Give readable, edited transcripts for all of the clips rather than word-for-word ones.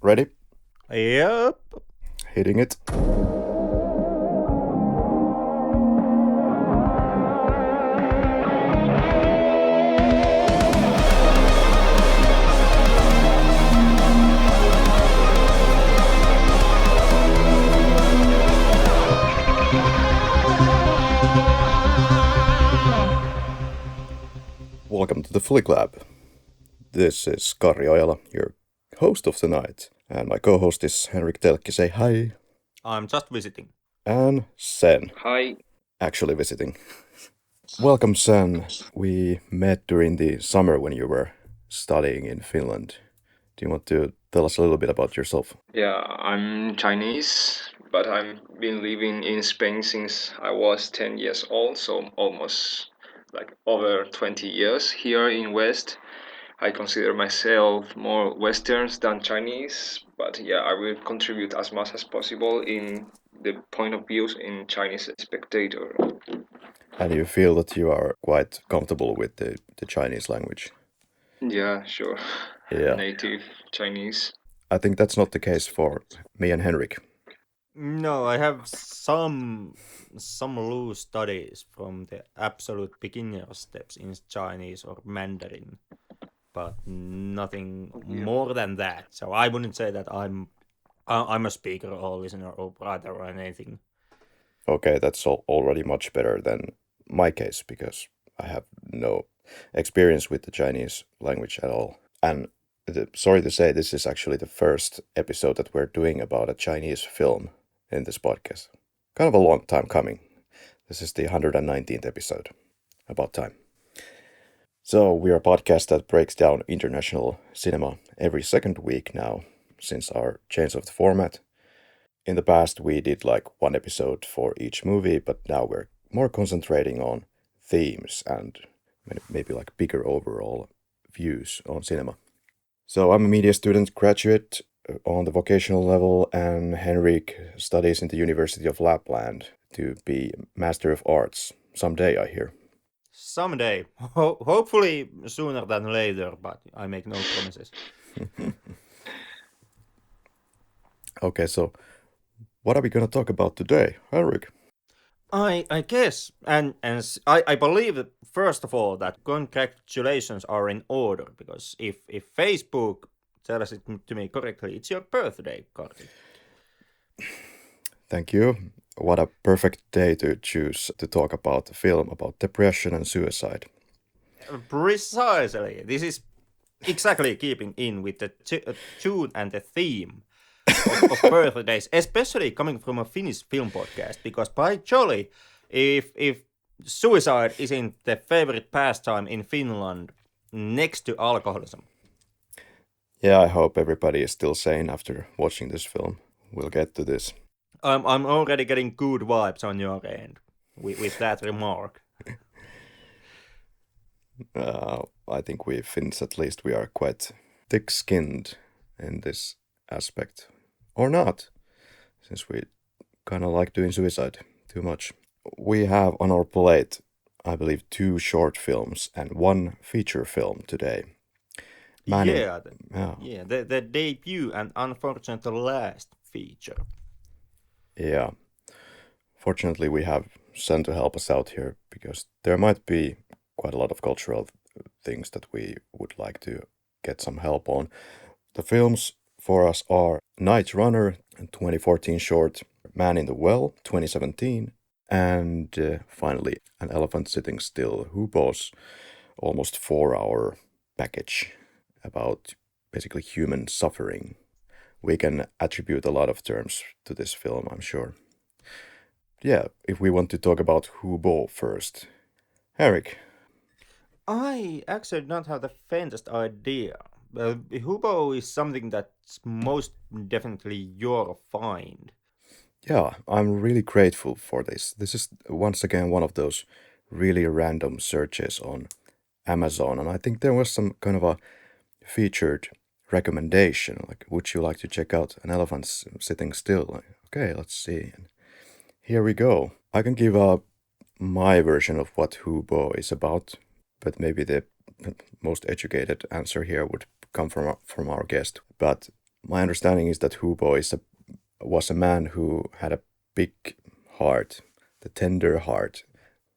Ready? Yep. Hitting it. Welcome to the Flick Lab. This is Karri Ojala, your host of the night. And my co-host is Henrik Telkki. Say hi. I'm just visiting. And Sen, Hi. actually visiting. Welcome, Sen. We met during the summer when you were studying in Finland. Do you want to tell us a little bit about yourself? Yeah, I'm Chinese, but I've been living in Spain since I was 10 years old, so almost like over 20 years here in West. I consider myself more Western than Chinese, but yeah, I will contribute as much as possible in the point of views in Chinese spectator. And you feel that you are quite comfortable with the Chinese language? Yeah, sure. Yeah. Native Chinese. I think that's not the case for me and Henrik. No, I have some loose studies from the absolute beginner steps in Chinese or Mandarin, but nothing more than that. So I wouldn't say that I'm a speaker or listener or writer or anything. Okay, that's already much better than my case because I have no experience with the Chinese language at all. And sorry to say, this is actually the first episode that we're doing about a Chinese film in this podcast. Kind of a long time coming. This is the 119th episode. About time. So we're a podcast that breaks down international cinema every second week now, since our change of the format. In the past, we did like one episode for each movie, but now we're more concentrating on themes and maybe like bigger overall views on cinema. So I'm a media student graduate on the vocational level, and Henrik studies in the University of Lapland to be Master of Arts someday, I hear. Someday, hopefully sooner than later, but I make no promises. Okay, so what are we going to talk about today, Henrik? I guess, and I believe that first of all that congratulations are in order, because if Facebook tells it to me correctly, it's your birthday, Karri. Thank you. What a perfect day to choose to talk about a film about depression and suicide. Precisely. This is exactly keeping in with the tune and the theme of birthdays, especially coming from a Finnish film podcast, because by jolly, if suicide isn't the favorite pastime in Finland next to alcoholism. Yeah, I hope everybody is still sane after watching this film. We'll get to this. I'm already getting good vibes on your end with that remark. I think we Finns, at least, we are quite thick-skinned in this aspect. Or not, since we kind of like doing suicide too much. We have on our plate, I believe, 2 short films and 1 feature film today. The debut and unfortunately last feature. Yeah. Fortunately, we have Sen to help us out here, because there might be quite a lot of cultural things that we would like to get some help on. The films for us are Night Runner, 2014 short, Man in the Well, 2017, and finally An Elephant Sitting Still, Hubo's almost 4-hour package about basically human suffering. We can attribute a lot of terms to this film, I'm sure. Yeah, if we want to talk about Hubo first. Henrik. I actually don't have the faintest idea. Hubo is something that's most definitely your find. Yeah, I'm really grateful for this. This is once again one of those really random searches on Amazon, and I think there was some kind of a featured recommendation, like, would you like to check out An Elephant Sitting Still? Like, okay, let's see. And here we go. I can give my version of what Hubo is about, but maybe the most educated answer here would come from our guest. But my understanding is that Hubo was a man who had a big heart, the tender heart,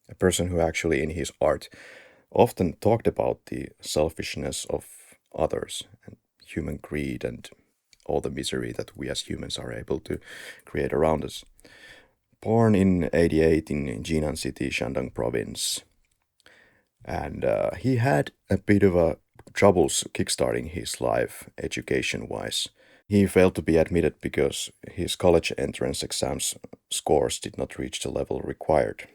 a person who actually in his art often talked about the selfishness of others and human greed and all the misery that we as humans are able to create around us. Born in 88 in Jinan City, Shandong province. And he had a bit of a troubles kickstarting his life education-wise. He failed to be admitted because his college entrance exams scores did not reach the level required.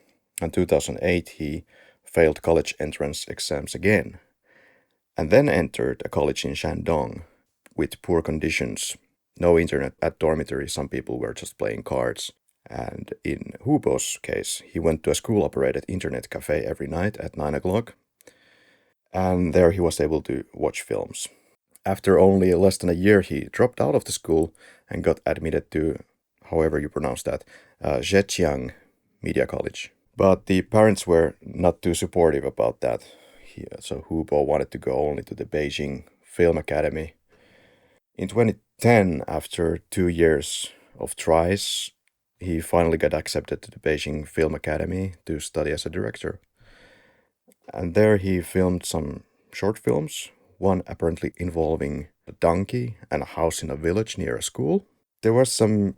In 2008, he failed college entrance exams again, and then entered a college in Shandong with poor conditions, no internet at dormitory, some people were just playing cards. And in Hubo's case, he went to a school-operated internet cafe every night at 9 o'clock, and there he was able to watch films. After only less than a year, he dropped out of the school and got admitted to, however you pronounce that, Zhejiang Media College. But the parents were not too supportive about that. So Hubo wanted to go only to the Beijing Film Academy. In 2010, after 2 years of tries, he finally got accepted to the Beijing Film Academy to study as a director. And there he filmed some short films, one apparently involving a donkey and a house in a village near a school. There were some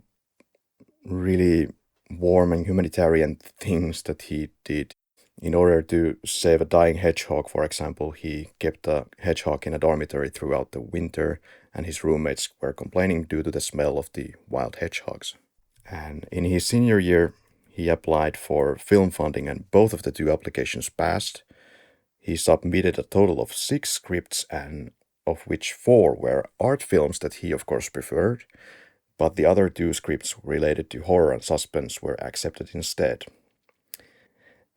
really warm and humanitarian things that he did. In order to save a dying hedgehog, for example, he kept a hedgehog in a dormitory throughout the winter, and his roommates were complaining due to the smell of the wild hedgehogs. And in his senior year, he applied for film funding, and both of the 2 applications passed. He submitted a total of 6 scripts, and of which 4 were art films that he, of course, preferred, but the other 2 scripts related to horror and suspense were accepted instead.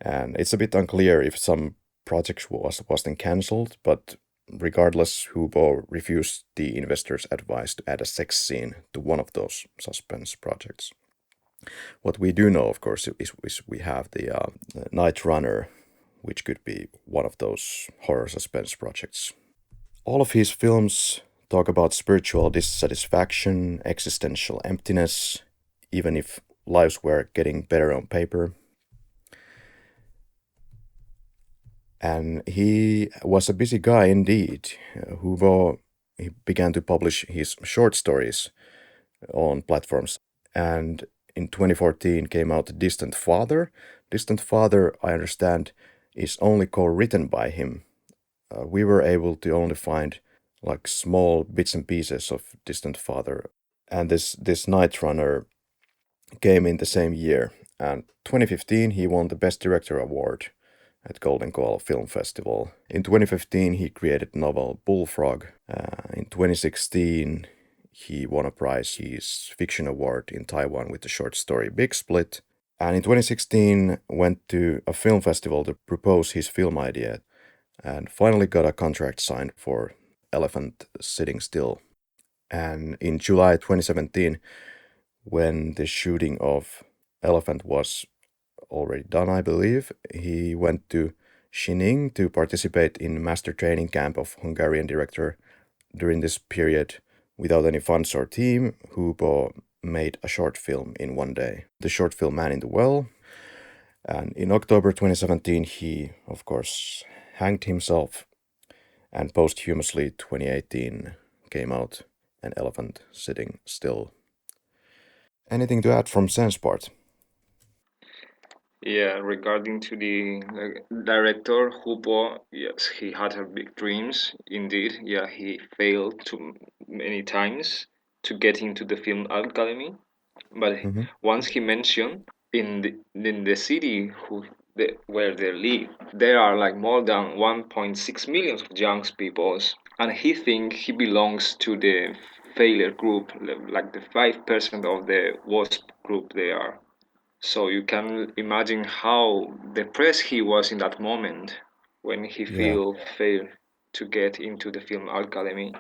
And it's a bit unclear if some projects wasn't cancelled, but regardless, Hubo refused the investors' advice to add a sex scene to one of those suspense projects. What we do know, of course, is we have the Night Runner, which could be one of those horror suspense projects. All of his films talk about spiritual dissatisfaction, existential emptiness, even if lives were getting better on paper. And he was a busy guy indeed. Hubo he began to publish his short stories on platforms, and in 2014 came out Distant Father. Distant Father, I understand, is only co-written by him. We were able to only find like small bits and pieces of Distant Father, and this Night Runner came in the same year. And 2015 he won the Best Director award at Golden Koala Film Festival. In 2015 he created the novel Bullfrog. In 2016 he won a prize, his fiction award in Taiwan with the short story Big Split. And in 2016 went to a film festival to propose his film idea and finally got a contract signed for Elephant Sitting Still. And in July 2017, when the shooting of Elephant was already done, I believe, he went to Xining to participate in master training camp of Hungarian director. During this period, without any funds or team, Hubo made a short film in one day. The short film Man in the Well. And in October 2017, he, of course, hanged himself. And posthumously, 2018 came out An Elephant Sitting Still. Anything to add from Sen's part? Yeah, regarding to the director Hupo, yes, he had her big dreams. Indeed, yeah, he failed too many times to get into the film academy. But Mhm. once he mentioned in the city where they live, there are like more than 1.6 million of young people, and he think he belongs to the failure group, like the 5% of the worst group they are. So you can imagine how depressed he was in that moment when he Yeah. failed to get into the film academy.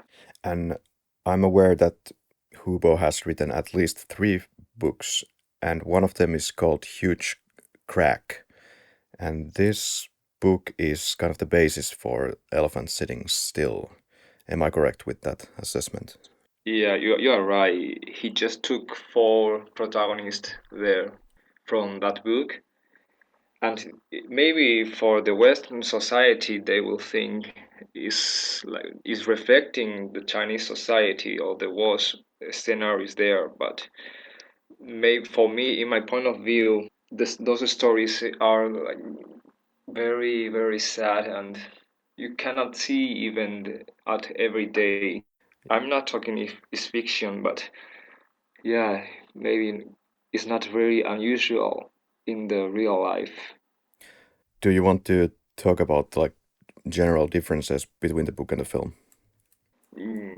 And I'm aware that Hubo has written at least 3 books, and one of them is called Huge Crack. And this book is kind of the basis for Elephant Sitting Still. Am I correct with that assessment? Yeah, you are right. He just took 4 protagonists there from that book, and maybe for the Western society, they will think is reflecting the Chinese society or the was scenarios there. But maybe for me, in my point of view, those stories are like very sad, and you cannot see even at every day. I'm not talking if it's fiction, but yeah, maybe it's not very unusual in the real life. Do you want to talk about like general differences between the book and the film? Mm,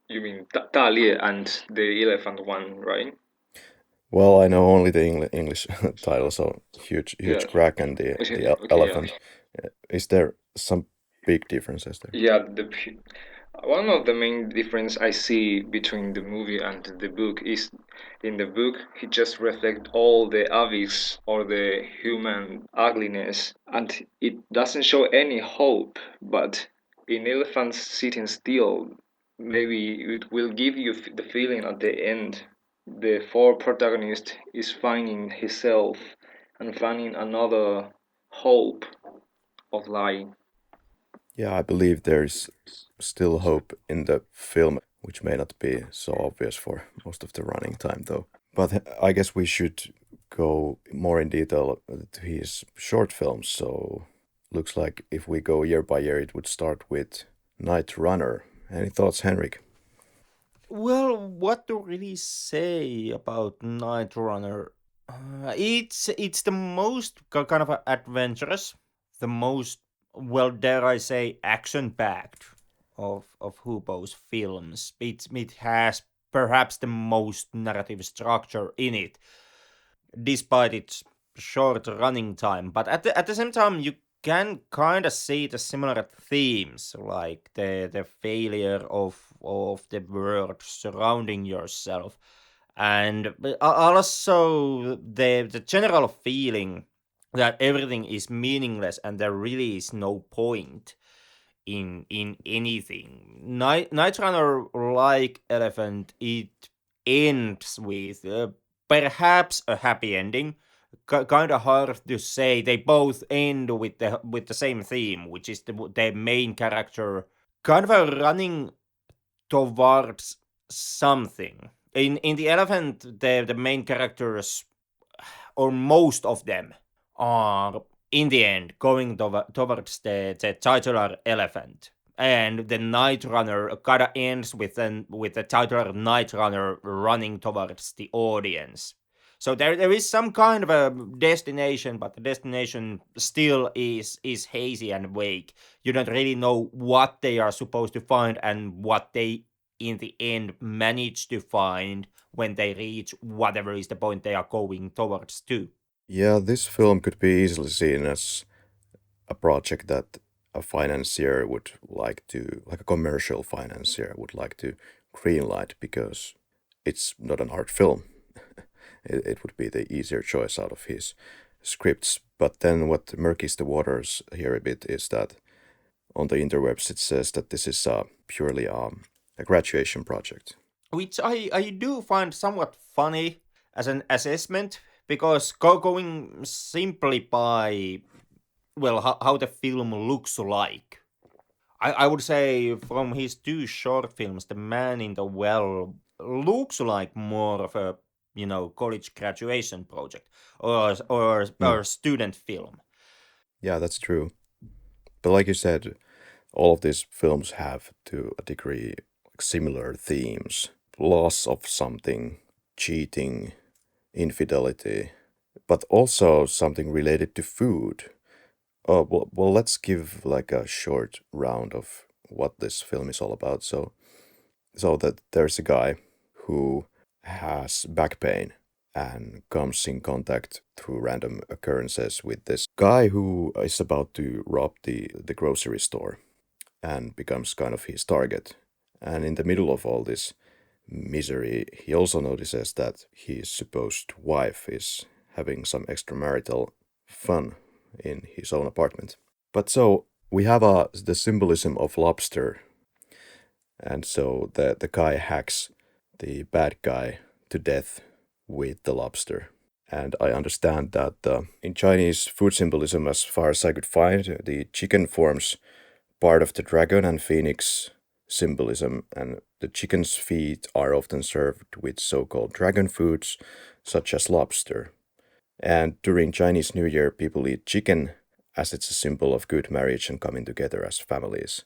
you mean 大猎 and the elephant one, right? Well, I know only the English title, so Yeah. huge crack and the Okay, yeah. elephant. Is there some big differences there? Yeah, one of the main difference I see between the movie and the book is in the book he just reflect all the abyss or the human ugliness, and it doesn't show any hope. But in Elephants Sitting Still, maybe it will give you the feeling at the end the four protagonist is finding himself and finding another hope of life. Yeah, I believe there's still hope in the film, which may not be so obvious for most of the running time, though. But I guess we should go more in detail to his short films. So, looks like if we go year by year, it would start with Night Runner. Any thoughts, Henrik? Well, what to really say about Night Runner? It's the most kind of adventurous, the most, well, dare I say, action packed of Hubo's films. It has perhaps the most narrative structure in it, despite its short running time. But at the same time, you can kind of see the similar themes, like the failure of the world surrounding yourself, and also the general feeling that everything is meaningless and there really is no point in anything. Night Runner, like Elephant, it ends with perhaps a happy ending. Kind of hard to say. They both end with the same theme, which is the main character kind of running towards something. In the Elephant, the main characters, or most of them, are in the end going towards the titular elephant. And the Night Runner kind of ends with the titular Night Runner running towards the audience. So there is some kind of a destination, but the destination still is hazy and vague. You don't really know what they are supposed to find and what they in the end manage to find when they reach whatever is the point they are going towards to. Yeah, this film could be easily seen as a project that a financier would like to, like a commercial financier would like to greenlight because it's not an art film. It would be the easier choice out of his scripts. But then what murkies the waters here a bit is that on the interwebs it says that this is purely a graduation project. Which I do find somewhat funny as an assessment, because going simply by, well, how the film looks like, I would say from his two short films, The Man in the Well looks like more of a, college graduation project, or student film. Yeah, that's true. But like you said, all of these films have to a degree like similar themes: loss of something, cheating, infidelity, but also something related to food. Well, let's give like a short round of what this film is all about. So that there's a guy who has back pain and comes in contact through random occurrences with this guy who is about to rob the grocery store and becomes kind of his target. And in the middle of all this misery, he also notices that his supposed wife is having some extramarital fun in his own apartment. But so we have the symbolism of lobster And so the guy hacks the bad guy to death with the lobster. And I understand that in Chinese food symbolism, as far as I could find, the chicken forms part of the dragon and phoenix symbolism, and the chicken's feet are often served with so-called dragon foods, such as lobster. And during Chinese New Year, people eat chicken as it's a symbol of good marriage and coming together as families.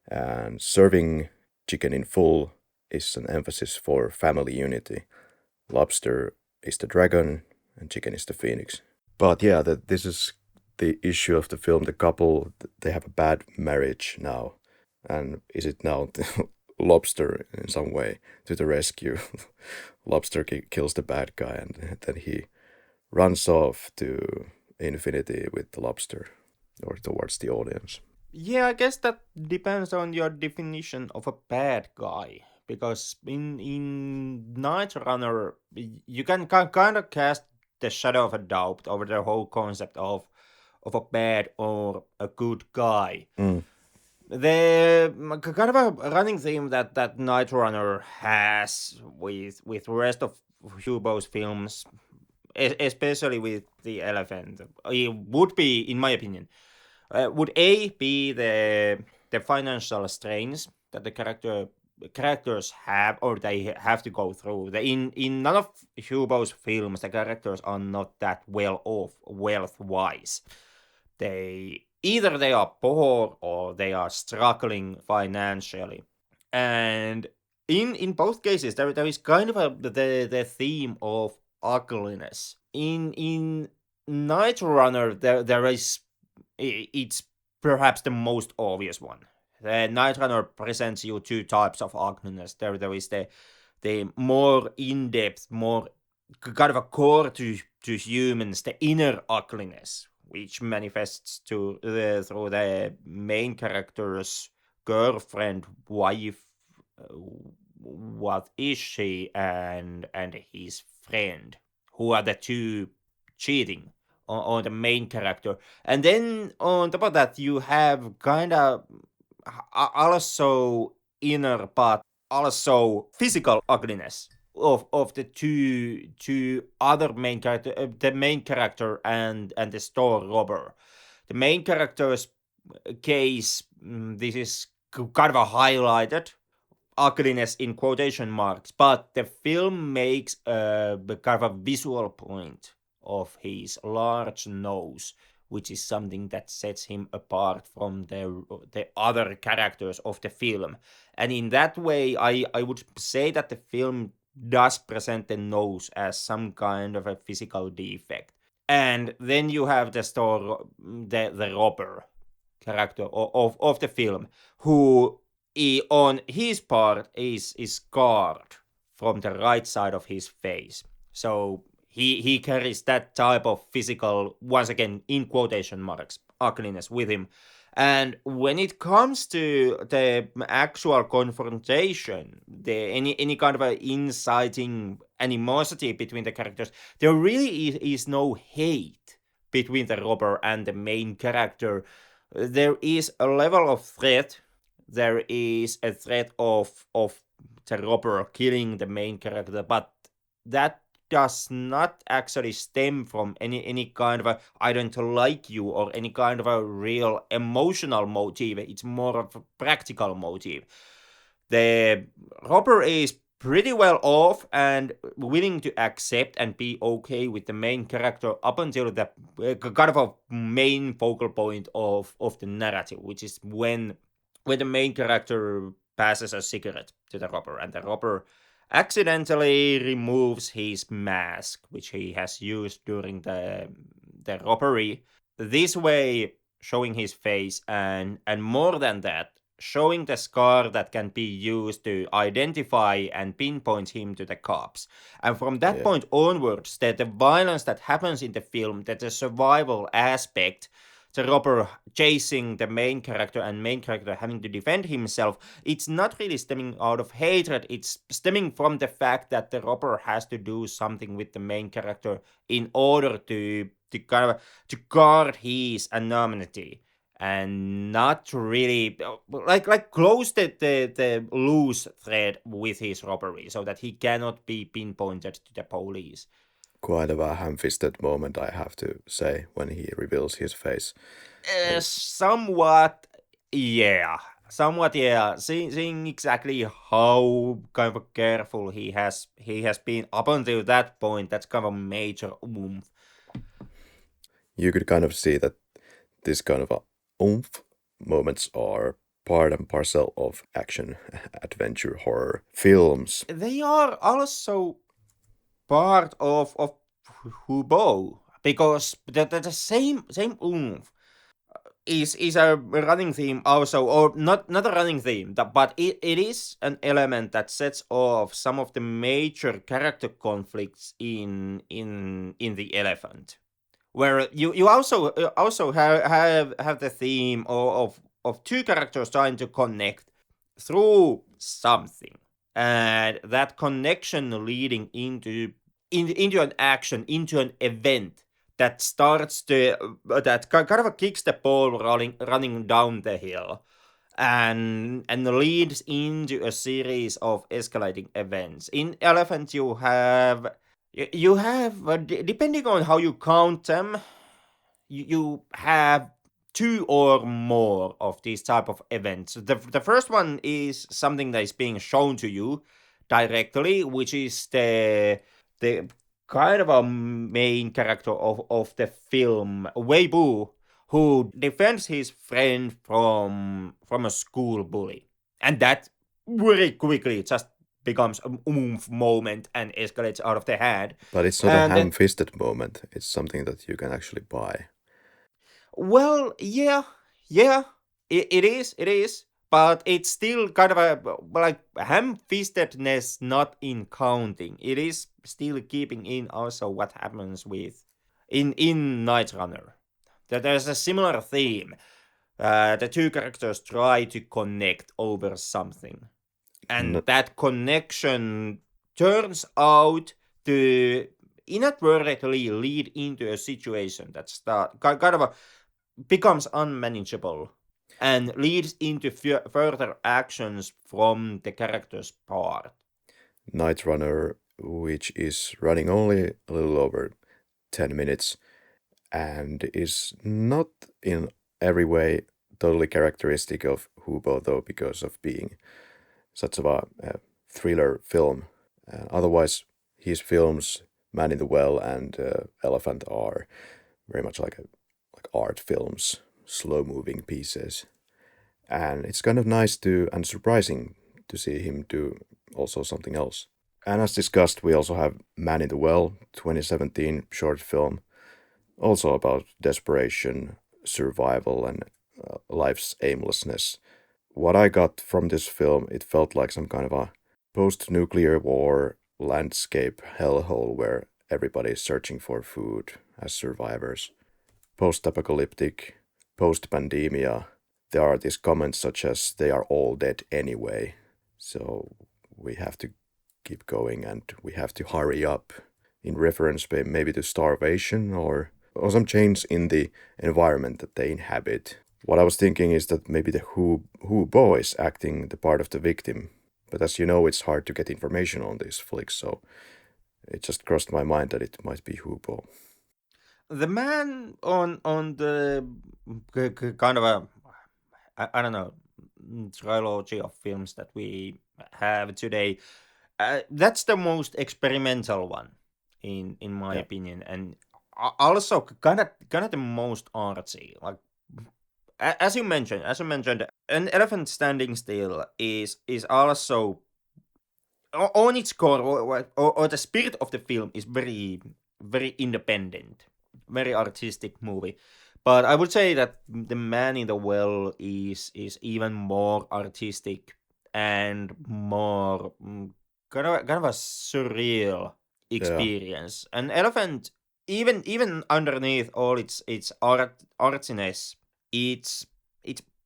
And serving chicken in full is an emphasis for family unity. Lobster is the dragon and chicken is the phoenix. But yeah, this is the issue of the film. The couple, they have a bad marriage now. And is it now the lobster in some way to the rescue? Lobster kills the bad guy and then he runs off to infinity with the lobster or towards the audience. Yeah, I guess that depends on your definition of a bad guy. Because in Night Runner, you can kind of cast the shadow of a doubt over the whole concept of a bad or a good guy. The kind of a running theme that Night Runner has with the rest of Hugo's films, especially with the elephant, it would be, in my opinion, would A be the financial strains that the characters have or they have to go through. In none of Hugo's films, the characters are not that well off wealth-wise. Either they are poor or they are struggling financially. And in both cases, there is kind of the theme of ugliness. In Night Runner, there is, it's perhaps the most obvious one. The Night Runner presents you two types of ugliness. There is the more in-depth, more kind of a core to humans, the inner ugliness, which manifests through the main character's girlfriend, wife, what is she, and his friend, who are the two cheating on the main character. And then on top of that, you have kind of also inner but also physical ugliness of the two other main character, the main character and the store robber. The main character's case, this is kind of a highlighted ugliness in quotation marks, but the film makes a kind of a visual point of his large nose, which is something that sets him apart from the other characters of the film. And in that way, I would say that the film does present the nose as some kind of a physical defect. And then you have the robber character of the film, who on his part is scarred from the right side of his face. So he carries that type of physical, once again in quotation marks, ugliness with him. And when it comes to the actual confrontation, any kind of inciting animosity between the characters, there really is no hate between the robber and the main character. There is a level of threat. There is a threat of the robber killing the main character, but that does not actually stem from any kind of a I don't like you or any kind of a real emotional motive. It's more of a practical motive. The robber is pretty well off and willing to accept and be okay with the main character up until the kind of a main focal point of the narrative, which is when the main character passes a cigarette to the robber, and the robber accidentally removes his mask, which he has used during the robbery. This way, showing his face, and more than that, showing the scar that can be used to identify and pinpoint him to the cops. And from that point onwards, the violence that happens in the film, that the survival aspect, the robber chasing the main character and main character having to defend himself, it's not really stemming out of hatred. It's stemming from the fact that the robber has to do something with the main character in order to guard his anonymity. and not really like close the loose thread with his robbery so that he cannot be pinpointed to the police. Quite of a ham-fisted moment, I have to say, when he reveals his face. Somewhat, yeah. Seeing exactly how kind of careful he has been up until that point, that's kind of a major oomph. You could kind of see that this kind of a oomph moments are part and parcel of action, adventure, horror films. They are also part of Hubo, because the same oomph is a running theme also, or not a running theme, but it is an element that sets off some of the major character conflicts in The Elephant, where you also have the theme of two characters trying to connect through something, and that connection leading into an action, into an event that starts that kind of kicks the ball running down the hill, and leads into a series of escalating events. In Elephant, you have depending on how you count them, you have two or more of these type of events. The first one is something that is being shown to you directly, which is the kind of a main character of the film, Weibo, who defends his friend from a school bully, and that very quickly just becomes a oomph moment and escalates out of the hand. But it's not a And then, ham-fisted moment. It's something that you can actually buy. well, yeah, it is, but it's still kind of a like ham-fistedness, not in counting. It is still keeping in also what happens with in Night Runner. That there's a similar theme. The two characters try to connect over something, and N- that connection turns out to inadvertently lead into a situation that becomes unmanageable and leads into further actions from the character's part. Night Runner, which is running only a little over 10 minutes and is not in every way totally characteristic of Hubo, though, because of being such of a thriller film. Otherwise, his films, Man in the Well and Elephant, are very much like art films, slow-moving pieces. And it's kind of nice and surprising to see him do also something else. And as discussed, we also have Man in the Well, 2017 short film, also about desperation, survival, and life's aimlessness. What I got from this film, it felt like some kind of a post-nuclear war landscape hellhole where everybody is searching for food as survivors. Post-apocalyptic, post-pandemia, there are these comments such as they are all dead anyway, so we have to keep going and we have to hurry up, in reference maybe to starvation or some change in the environment that they inhabit. What I was thinking is that maybe the Hubo is acting the part of the victim, but as you know, it's hard to get information on these flicks, so it just crossed my mind that it might be Hubo. The man on the kind of a I don't know trilogy of films that we have today, that's the most experimental one in my opinion, and also kind of the most artsy. Like as you mentioned, An Elephant Standing Still is also on its core, or the spirit of the film is very independent, very artistic movie. But I would say that The Man in the Well is even more artistic and more kind of a surreal experience. An Elephant, even underneath all its artsiness, it's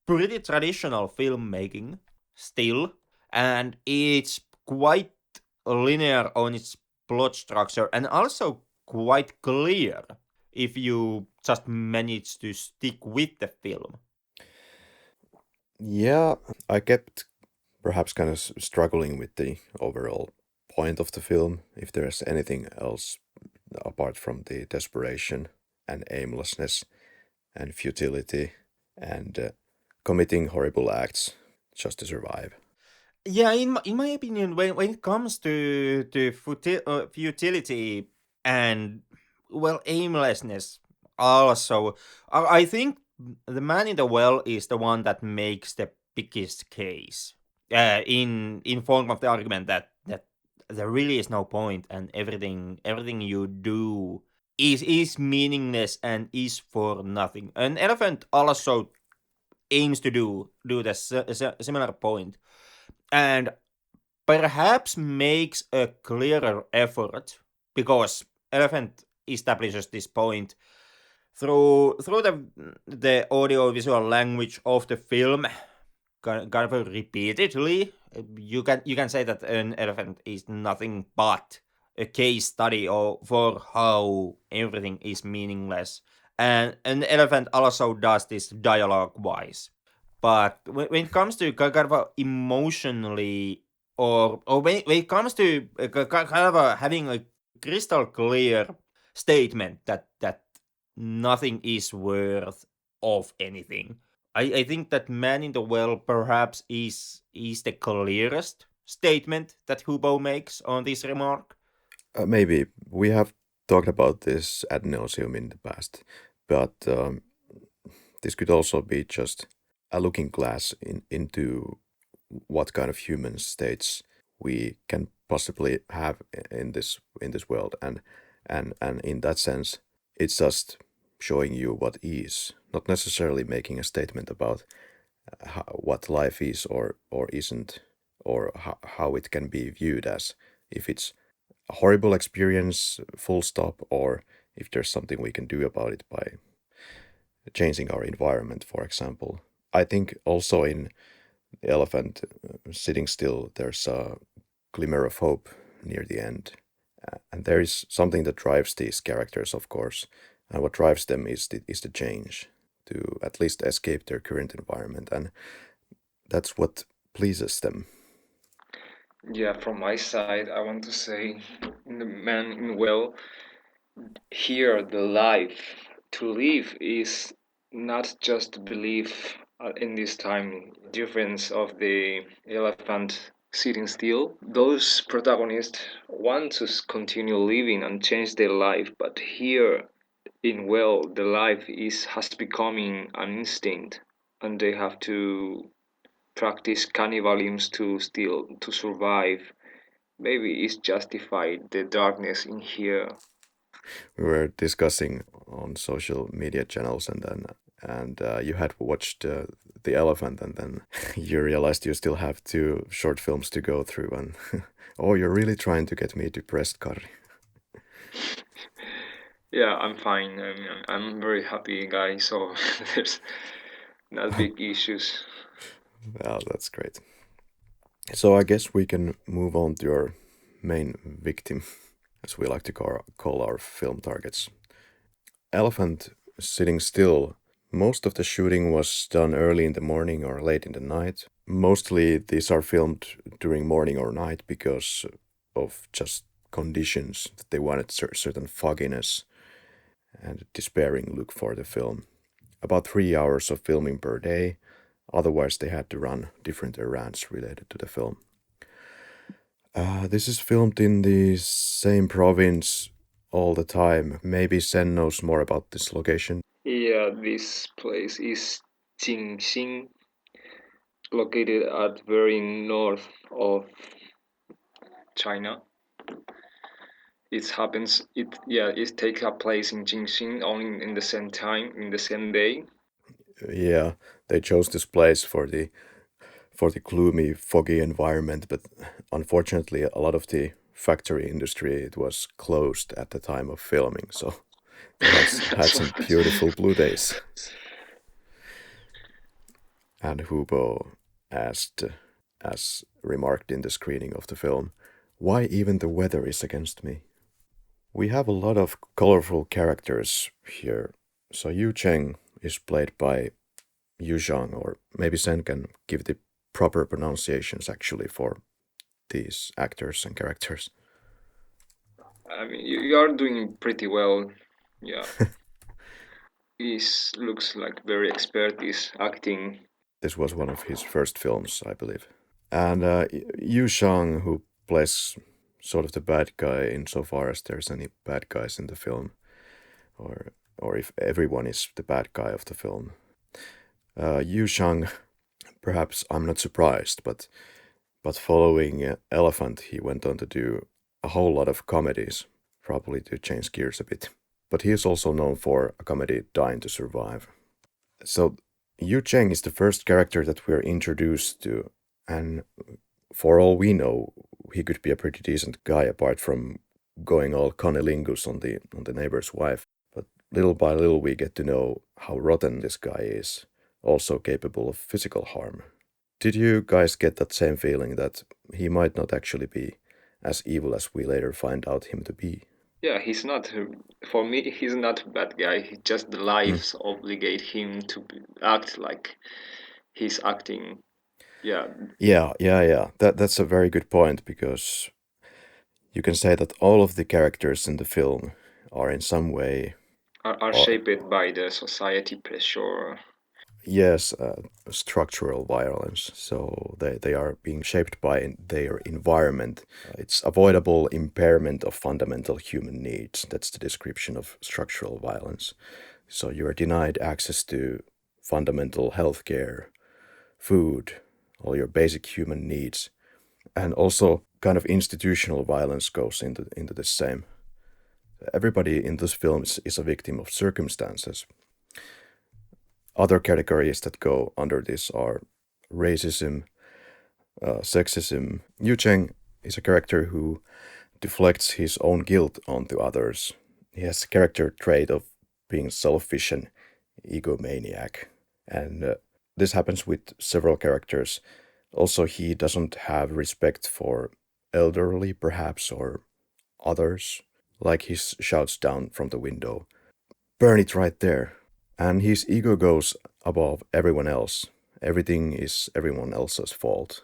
pretty traditional filmmaking still, and it's quite linear on its plot structure, and also quite clear if you just manage to stick with the film. Yeah, I kept perhaps kind of struggling with the overall point of the film, if there's anything else apart from the desperation and aimlessness and futility and committing horrible acts just to survive. Yeah, in my opinion, when it comes to futility and well aimlessness, also, I think the man in the well is the one that makes the biggest case. In form of the argument that there really is no point, and everything you do is meaningless and is for nothing. An elephant also aims to do the similar point, and perhaps makes a clearer effort because elephant establishes this point through the audio visual language of the film kind of repeatedly. You can say that an elephant is nothing but a case study for how everything is meaningless, and an elephant also does this dialogue wise. But when it comes to kind of emotionally, or when it comes to kind of having a crystal clear statement that nothing is worth of anything, I think that man in the well perhaps is the clearest statement that Hubo makes on this remark. Maybe we have talked about this ad nauseum in the past, but this could also be just a looking glass into what kind of human states we can possibly have in this world, and in that sense, it's just showing you what is, not necessarily making a statement about what life is or isn't, or how it can be viewed as, if it's a horrible experience, full stop, or if there's something we can do about it by changing our environment, for example. I think also in the elephant sitting still, there's a glimmer of hope near the end. And there is something that drives these characters, of course. And what drives them is the change, to at least escape their current environment. And that's what pleases them. Yeah, from my side, I want to say in the man in well, here the life to live is not just to believe in this time difference of the elephant sitting still. Those protagonists want to continue living and change their life, but here in well the life is has becoming an instinct, and they have to practice cannibalism to still to survive. Maybe it's justified the darkness in here. We were discussing on social media channels, and you had watched the elephant, and then you realized you still have 2 short films to go through, and oh, you're really trying to get me depressed, Karri. Yeah, I'm fine. I'm very happy guy, so there's not big issues. Well, that's great. So I guess we can move on to our main victim, as we like to call our film targets. Elephant sitting still. Most of the shooting was done early in the morning or late in the night. Mostly these are filmed during morning or night because of just conditions. They wanted certain fogginess and despairing look for the film. About 3 hours of filming per day. Otherwise, they had to run different errands related to the film. This is filmed in the same province all the time. Maybe Sen knows more about this location. Yeah, this place is Jingxing, located at very north of China. It happens. It takes a place in Jingxing only in the same time, in the same day. Yeah, they chose this place for the gloomy, foggy environment, but unfortunately, a lot of the factory industry it was closed at the time of filming, so they had some beautiful blue days. And Hubo asked, as remarked in the screening of the film, why even the weather is against me. We have a lot of colorful characters here. So Yu Cheng is played by Yu Zhang, or maybe Sen can give the proper pronunciations actually for these actors and characters. I mean, you are doing pretty well. Yeah. He looks like very expert is acting. This was one of his first films, I believe. And Yu Shang, who plays sort of the bad guy insofar as there's any bad guys in the film, or if everyone is the bad guy of the film. Yu Shang, perhaps I'm not surprised, but following Elephant, he went on to do a whole lot of comedies, probably to change gears a bit. But he is also known for a comedy, Dying to Survive. So Yu Cheng is the first character that we're introduced to, and for all we know, he could be a pretty decent guy apart from going all cunnilingus on the neighbor's wife. But little by little we get to know how rotten this guy is, also capable of physical harm. Did you guys get that same feeling that he might not actually be as evil as we later find out him to be? Yeah, he's not. For me, he's not a bad guy. Just the lives obligate him to act like he's acting. Yeah. Yeah. That's a very good point, because you can say that all of the characters in the film are in some way Are shaped by the society pressure. yes, structural violence. So they are being shaped by their environment. It's avoidable impairment of fundamental human needs. That's the description of structural violence. So you are denied access to fundamental health care, food, all your basic human needs. And also kind of institutional violence goes into the same. Everybody in this film is a victim of circumstances. Other categories that go under this are racism, sexism. Yu Cheng is a character who deflects his own guilt onto others. He has the character trait of being selfish and egomaniac. And this happens with several characters. Also, he doesn't have respect for elderly, perhaps, or others. Like he shouts down from the window, "Burn it right there." And his ego goes above everyone else. Everything is everyone else's fault.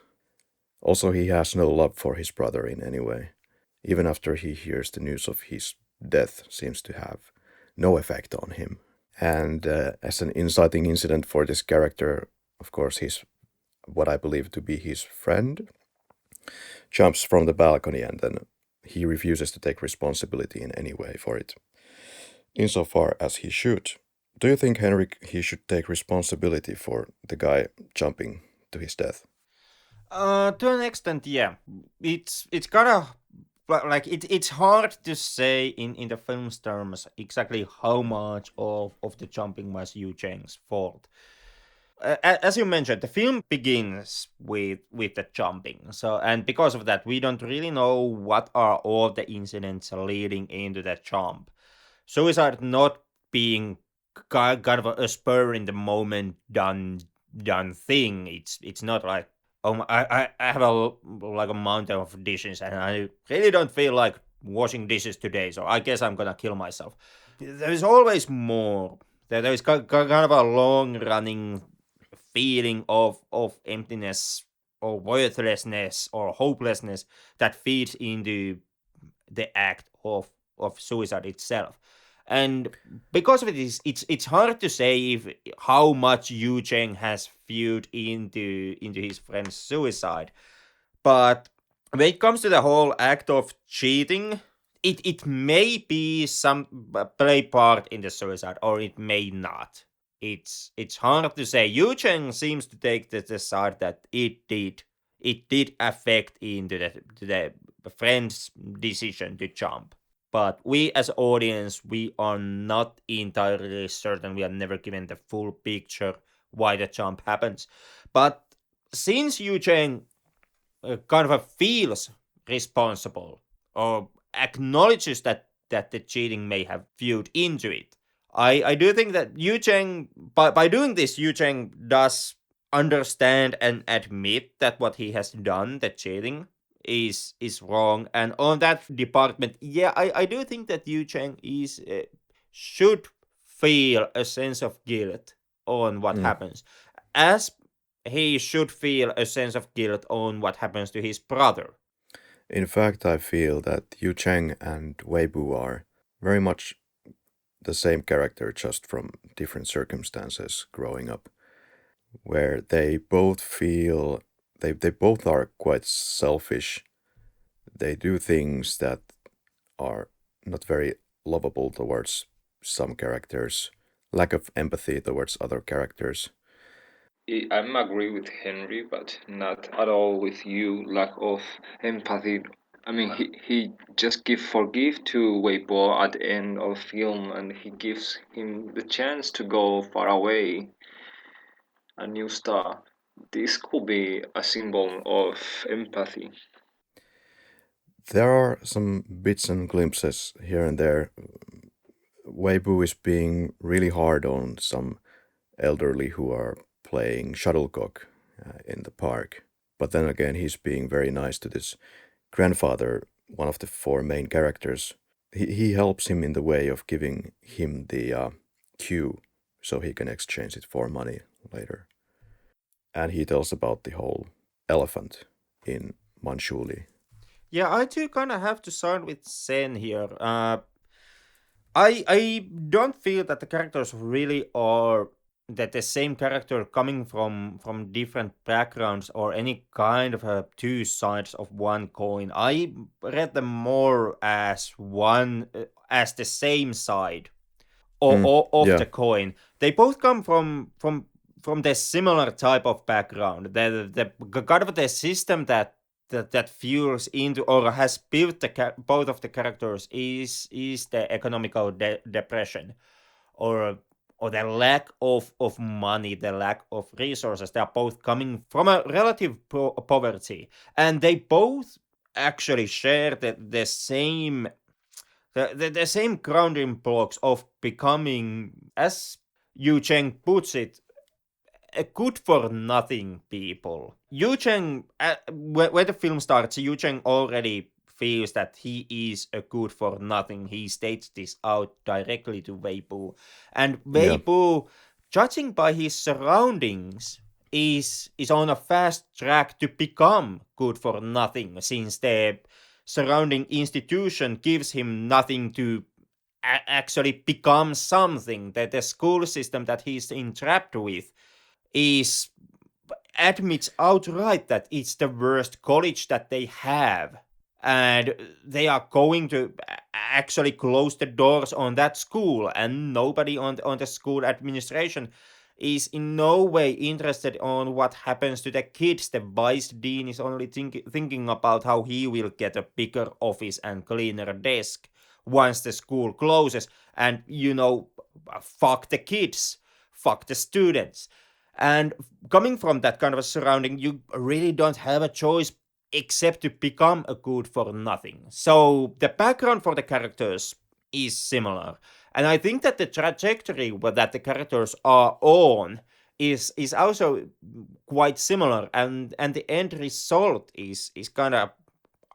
Also, he has no love for his brother in any way. Even after he hears the news of his death, seems to have no effect on him. And as an inciting incident for this character, of course, his what I believe to be his friend jumps from the balcony, and then he refuses to take responsibility in any way for it, insofar as he should. Do you think, Henrik, he should take responsibility for the guy jumping to his death? To an extent, yeah. It's kind of like it's hard to say in the film's terms exactly how much of the jumping was Yu Cheng's fault. As you mentioned, the film begins with the jumping. So, and because of that, we don't really know what are all the incidents leading into that jump. Suicide not being kind of a spur in the moment done thing. It's not like, oh, I have a mountain of dishes and I really don't feel like washing dishes today, so I guess I'm gonna kill myself. There is always more. There is kind of a long running feeling of emptiness or worthlessness or hopelessness that feeds into the act of suicide itself. And because of it, it's hard to say how much Yu Cheng has viewed into his friend's suicide. But when it comes to the whole act of cheating, it may be some play part in the suicide, or it may not. It's hard to say. Yu Cheng seems to take the side that it did affect into the friend's decision to jump. But we as audience, we are not entirely certain. We are never given the full picture why the jump happens. But since Yu Cheng kind of feels responsible or acknowledges that the cheating may have viewed into it, I do think that Yu Cheng, by doing this, Yu Cheng does understand and admit that what he has done, the cheating, is wrong. And on that department, yeah, I do think that Yu Cheng should feel a sense of guilt on what happens. As he should feel a sense of guilt on what happens to his brother. In fact, I feel that Yu Cheng and Wei Bu are very much the same character, just from different circumstances growing up, where they both feel they both are quite selfish. They do things that are not very lovable towards some characters, lack of empathy towards other characters. I'm agree with Henry, but not at all with you. Lack of empathy. I mean, he just forgive to Weibo at the end of film, and he gives him the chance to go far away, a new star. This could be a symbol of empathy. There are some bits and glimpses here and there. Weibo is being really hard on some elderly who are playing shuttlecock in the park. But then again, he's being very nice to this grandfather, one of the four main characters. He helps him in the way of giving him the cue so he can exchange it for money later. And he tells about the whole elephant in Manchuli. Yeah, I too kind of have to side with Sen here. I don't feel that the characters really are that the same character coming from different backgrounds or any kind of two sides of one coin. I read them more as one as the same side or of Yeah, the coin. They both come from the similar type of background. The kind of the system that fuels into or has built both of the characters is the economical depression or the lack of money, the lack of resources. They are both coming from a relative poverty, and they both actually share the same the same grounding blocks of becoming, as Yu Cheng puts it, a good for nothing people. Yu Cheng, when the film starts, Yu Cheng already feels that he is a good for nothing. He states this out directly to Wei Bu. And Wei yeah, Bu, judging by his surroundings, is on a fast track to become good for nothing, since the surrounding institution gives him nothing to actually become something. That the school system that he's entrapped with is admits outright that it's the worst college that they have, and they are going to actually close the doors on that school, and nobody on the school administration is in no way interested on what happens to the kids. The vice dean is only thinking about how he will get a bigger office and cleaner desk once the school closes, and fuck the kids, fuck the students. And coming from that kind of a surrounding, you really don't have a choice except to become a good for nothing. So the background for the characters is similar. And I think that the trajectory that the characters are on is also quite similar, and the end result is kind of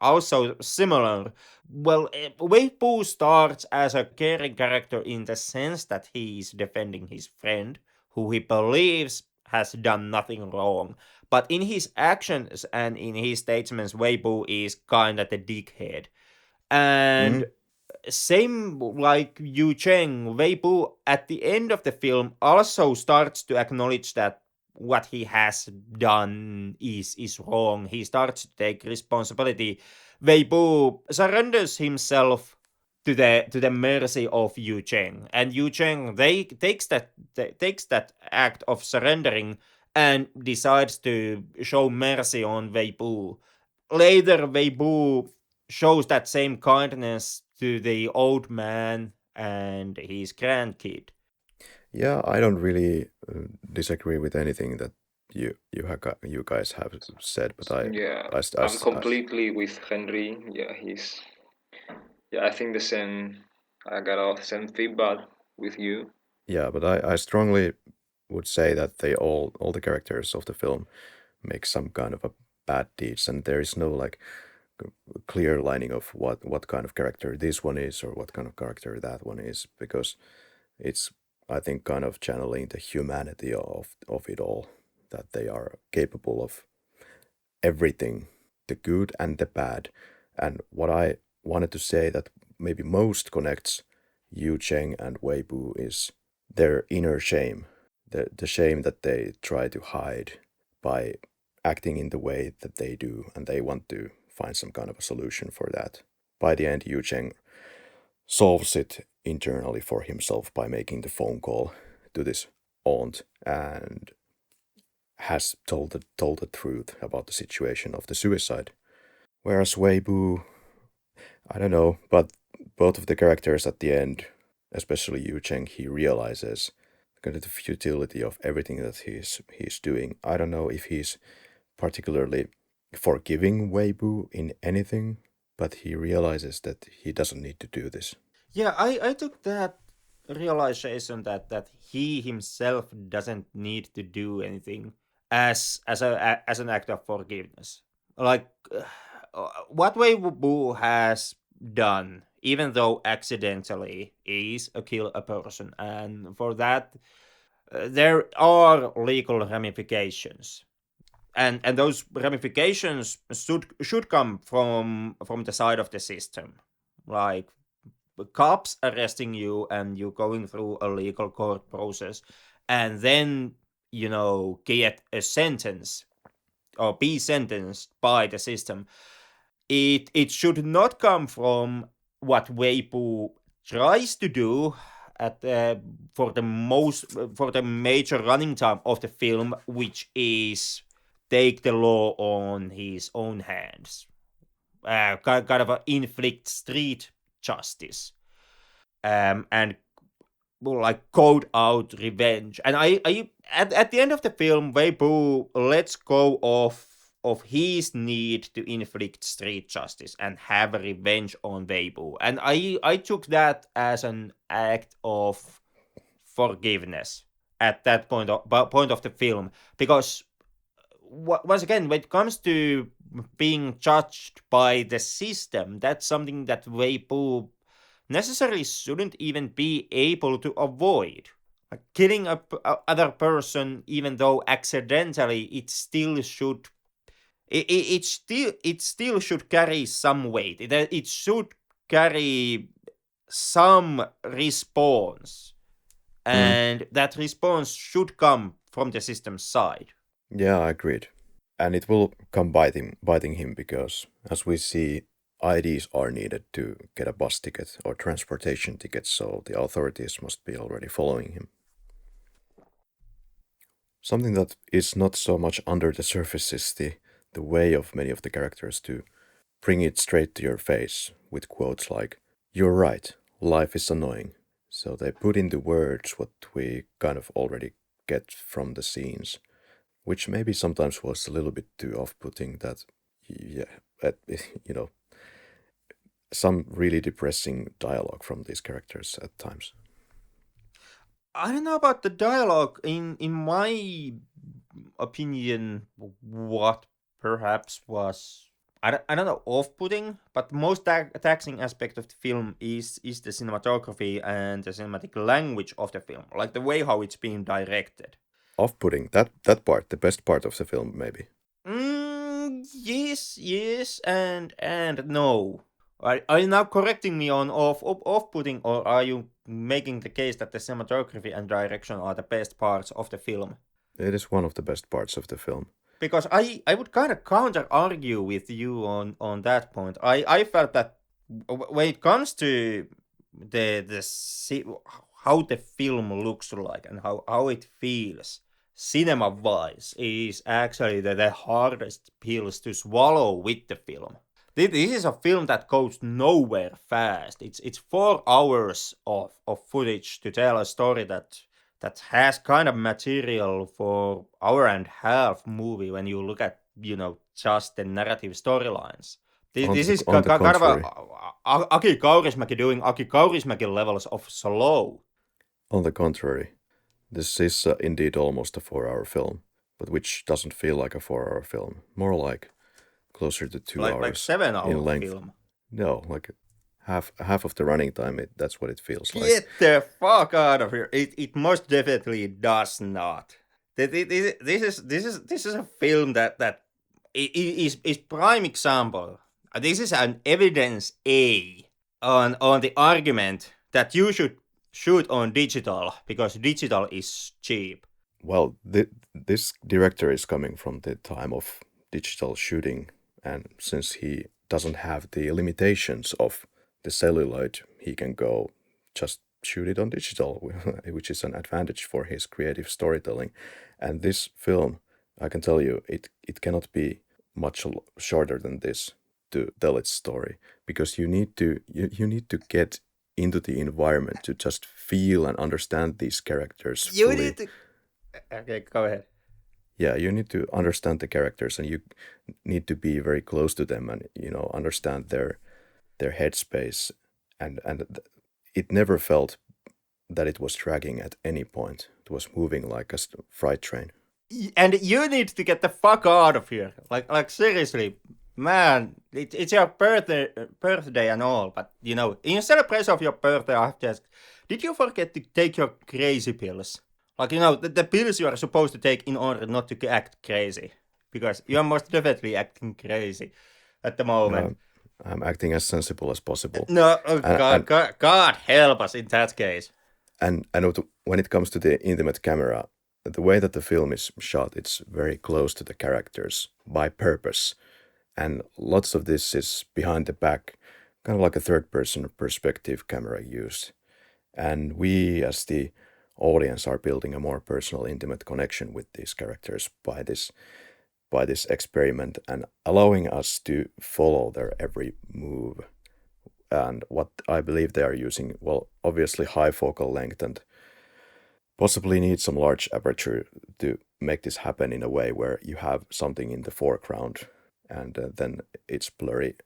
also similar. Well, Wei Bu starts as a caring character in the sense that he is defending his friend, who he believes has done nothing wrong. But in his actions and in his statements, Wei Bu is kind of the dickhead. And mm, same like Yu Cheng, Wei Bu at the end of the film also starts to acknowledge that what he has done is wrong. He starts to take responsibility. Wei Bu surrenders himself to the mercy of Yu Cheng, and Yu Cheng takes that act of surrendering and decides to show mercy on Wei Bu. Later, Wei Bu shows that same kindness to the old man and his grandkid. yeah. I don't really disagree with anything that you guys have said, but Yeah, I, st- I, I'm s- I s- completely with Henry. Yeah, I think the same. I got all the same feedback with you. yeah, but I strongly would say that all the characters of the film make some kind of a bad deeds, and there is no like clear lining of what kind of character this one is or what kind of character that one is, because it's, I think, kind of channeling the humanity of it all. that they are capable of everything, the good and the bad. And what I wanted to say that maybe most connects Yu Cheng and Wei Bu is their inner shame, the shame that they try to hide by acting in the way that they do, and they want to find some kind of a solution for that. By the end, Yu Cheng solves it internally for himself by making the phone call to this aunt and has told the truth about the situation of the suicide. Whereas Weibo, I don't know, but both of the characters at the end, especially Yu Cheng, he realizes kind of the futility of everything that he's doing. I don't know if he's particularly forgiving Weibo in anything, but he realizes that he doesn't need to do this. Yeah, I took that realization that he himself doesn't need to do anything as an act of forgiveness. Like what Wei Bu has done, even though accidentally, is kill a person, and for that there are legal ramifications. And those ramifications should come from the side of the system, like cops arresting you and you going through a legal court process, and then get a sentence or be sentenced by the system. It should not come from what Weibo tries to do at for the major running time of the film, which is take the law on his own hands, kind of inflict street justice, and like code out revenge. And I at the end of the film, Weibo lets go of his need to inflict street justice and have revenge on Weibo, and I took that as an act of forgiveness at that point of the film, because once again, when it comes to being judged by the system, that's something that Weibo necessarily shouldn't even be able to avoid. Like killing a other person, even though accidentally, it still should carry some weight. It should carry some response, and that response should come from the system's side. Yeah, I agreed. And it will come biting him because, as we see, IDs are needed to get a bus ticket or transportation ticket, so the authorities must be already following him. Something that is not so much under the surface is the way of many of the characters to bring it straight to your face with quotes like, "You're right, life is annoying." So they put into words what we kind of already get from the scenes, which maybe sometimes was a little bit too off-putting that, some really depressing dialogue from these characters at times. I don't know about the dialogue. In my opinion, what perhaps was I don't know, off-putting, but the most taxing aspect of the film is the cinematography and the cinematic language of the film, like the way how it's being directed. Off-putting, that part, the best part of the film, maybe. Yes, and no. Are you now correcting me on off-putting, or are you making the case that the cinematography and direction are the best parts of the film? It is one of the best parts of the film. Because I would kind of counter-argue with you on that point. I felt that when it comes to how the film looks like and how it feels, cinema-wise, is actually the hardest pills to swallow with the film. This is a film that goes nowhere fast. It's 4 hours of footage to tell a story that has kind of material for hour and a half movie when you look at just the narrative storylines. This is kind of a Aki Kaurismäki doing Aki Kaurismäki levels of slow. On the contrary, this is indeed almost a 4-hour film, but which doesn't feel like a 4-hour film. More like closer to 2 hours like 7-hour in length. film. No, like half of the running time. That's what it feels like. Get the fuck out of here! It most definitely does not. This is a film that is prime example. This is an evidence A on the argument that you should shoot on digital because digital is cheap. Well, this director is coming from the time of digital shooting, and since he doesn't have the limitations of the celluloid, he can go just shoot it on digital, which is an advantage for his creative storytelling. And this film, I can tell you, it cannot be much shorter than this to tell its story, because you need to get into the environment to just feel and understand these characters You fully. need to. Okay, go ahead. Yeah, you need to understand the characters, and you need to be very close to them, and understand their headspace, and it never felt that it was dragging at any point. It was moving like a freight train. And you need to get the fuck out of here. Like seriously, man, it's your birthday and all, but in celebration of your birthday, I have to ask, did you forget to take your crazy pills? Like, the pills you are supposed to take in order not to act crazy. Because you are most definitely acting crazy at the moment. I'm acting as sensible as possible. No, God help us in that case. And when it comes to the intimate camera, the way that the film is shot, it's very close to the characters by purpose. And lots of this is behind the back, kind of like a third-person perspective camera used. And we, as the audience, are building a more personal, intimate connection with these characters by this experiment, and allowing us to follow their every move. And what I believe they are using, well, obviously high focal length, and possibly need some large aperture to make this happen in a way where you have something in the foreground, and then it's blurry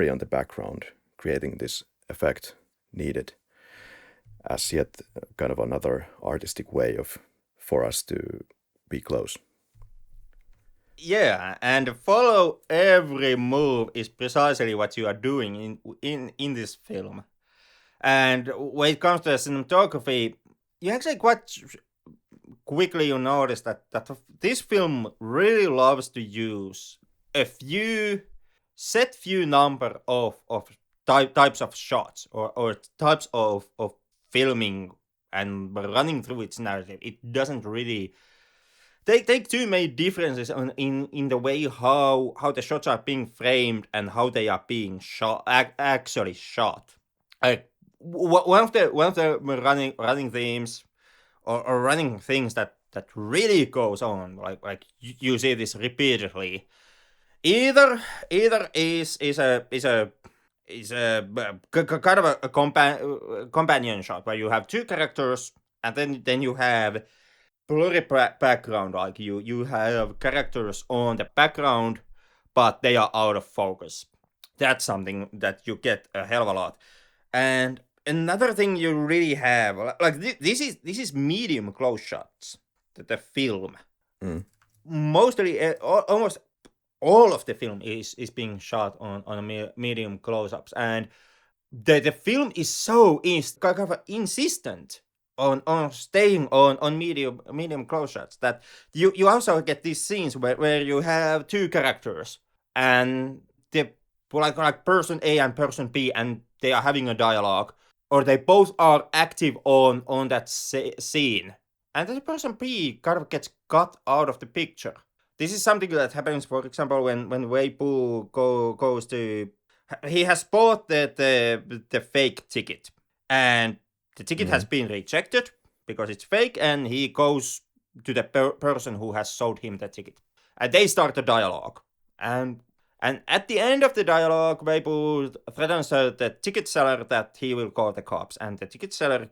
on the background, creating this effect needed as yet kind of another artistic way for us to be close. Yeah, and follow every move is precisely what you are doing in this film. And when it comes to the cinematography, you actually quite quickly you notice that this film really loves to use a set few number of types of shots or types of filming and running through its narrative. It doesn't really take too many differences in the way how the shots are being framed and how they are being actually shot. Like one of the running themes or running things that really goes on, like you see this repeatedly. Either is a kind of a companion shot where you have two characters, and then you have blurry background, like you have characters on the background, but they are out of focus. That's something that you get a hell of a lot. And another thing you really have, like this is medium close shots. The film, mostly almost all of the film is being shot on a medium close-ups, and the film is so kind of insistent on staying on medium close shots that you also get these scenes where you have two characters and the like person A and person B, and they are having a dialogue, or they both are active on that scene, and the person B kind of gets cut out of the picture. This is something that happens, for example, when Weibo goes to... He has bought the fake ticket, and the ticket has been rejected because it's fake, and he goes to the person who has sold him the ticket. And they start a dialogue. And at the end of the dialogue, Weibo threatens the ticket seller that he will call the cops. And the ticket seller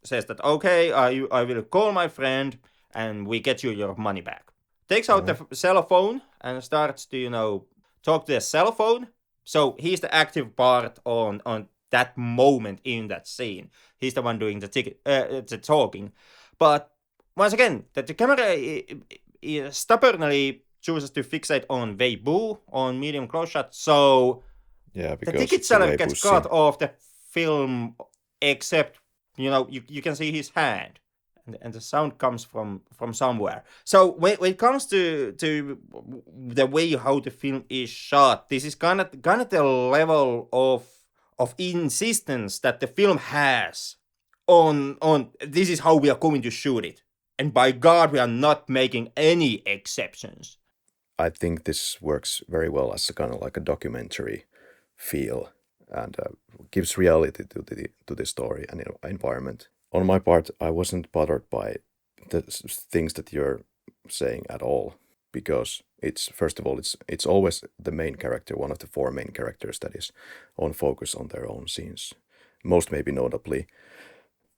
says that, okay, I will call my friend, and we get you your money back. Takes out the cell phone and starts to, talk to the cell phone. So he's the active part on that moment in that scene. He's the one doing the talking. But once again, the camera stubbornly chooses to fixate on Weibo on medium close shot. So the ticket seller gets cut off the film, except you can see his hand. and the sound comes from somewhere. So when it comes to the way how the film is shot, this is kind of the level of insistence that the film has on this is how we are going to shoot it, and by God, we are not making any exceptions. I think this works very well as a kind of like a documentary feel, and gives reality to the story and environment. On my part, I wasn't bothered by the things that you're saying at all, because it's first of all it's always the main character, one of the four main characters, that is on focus on their own scenes. Most maybe notably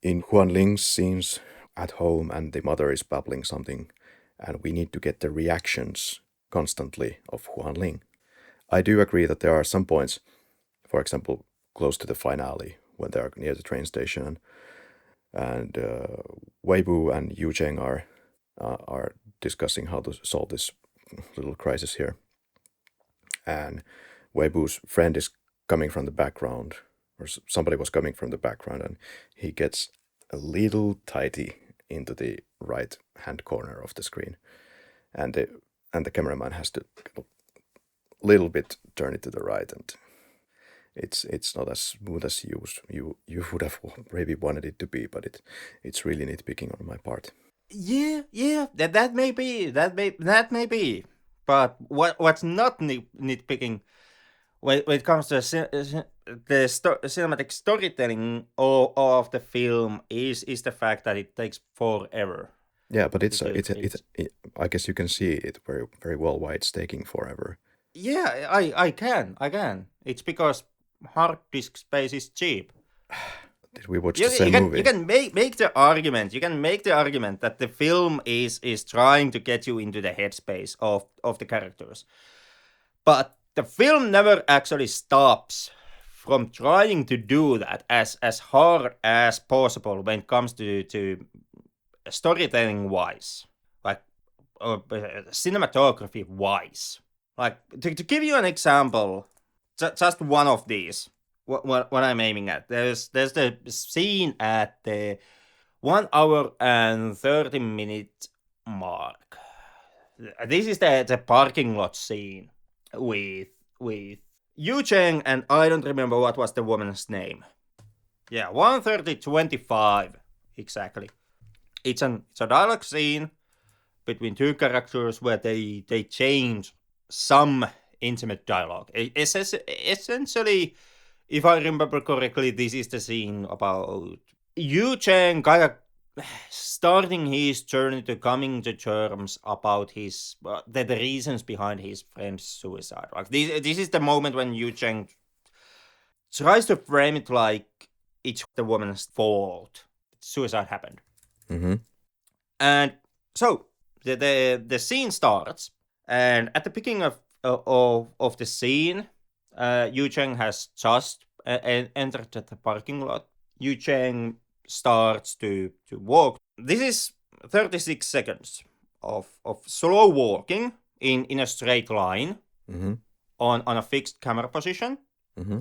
in Huan Ling's scenes at home, and the mother is babbling something, and we need to get the reactions constantly of Huan Ling. I do agree that there are some points, for example, close to the finale, when they are near the train station, and Weibo and Yu Cheng are discussing how to solve this little crisis here. And Weibo's friend is coming from the background, or somebody was coming from the background, and he gets a little tighty into the right hand corner of the screen, and the cameraman has to little bit turn it to the right, and it's not as smooth as you would have maybe wanted it to be, but it's really nitpicking on my part. Yeah, that may be, but what's not nitpicking when it comes to the cinematic storytelling of the film is the fact that it takes forever. Yeah, but it's I guess you can see it very very well why it's taking forever. Yeah, I can. It's because hard disk space is cheap. Did we watch the same movie? You can make the argument. You can make the argument that the film is trying to get you into the headspace of the characters, but the film never actually stops from trying to do that as hard as possible when it comes to storytelling wise, like cinematography wise. Like to give you an example, just one of these. What I'm aiming at. There's the scene at the 1 hour and 30-minute mark. This is the parking lot scene with Yu Cheng, and I don't remember what was the woman's name. Yeah, 1:30:25 exactly. It's a dialogue scene between two characters where they change some intimate dialogue. Essentially, if I remember correctly, this is the scene about Yu Cheng kind of starting his journey to coming to terms about his the reasons behind his friend's suicide. Like this is the moment when Yu Cheng tries to frame it like it's the woman's fault. Suicide happened. Mm-hmm. And so the scene starts, and at the beginning of the scene, Yu Cheng has just entered the parking lot. Yu Cheng starts to walk. This is 36 seconds of slow walking in a straight line, Mm-hmm. on a fixed camera position. Mm-hmm.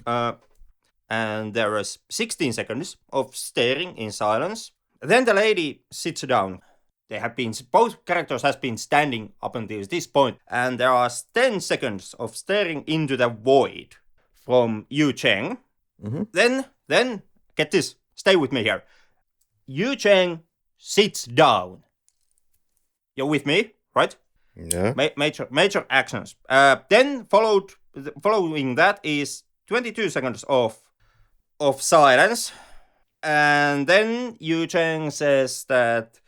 And there is 16 seconds of staring in silence. Then the lady sits down. Both characters has been standing up until this point, and there are 10 seconds of staring into the void from Yu Cheng. Mm-hmm. Then get this, stay with me here. Yu Cheng sits down. You're with me, right? Yeah. Major actions. Then following that is 22 seconds of silence, and then Yu Cheng says that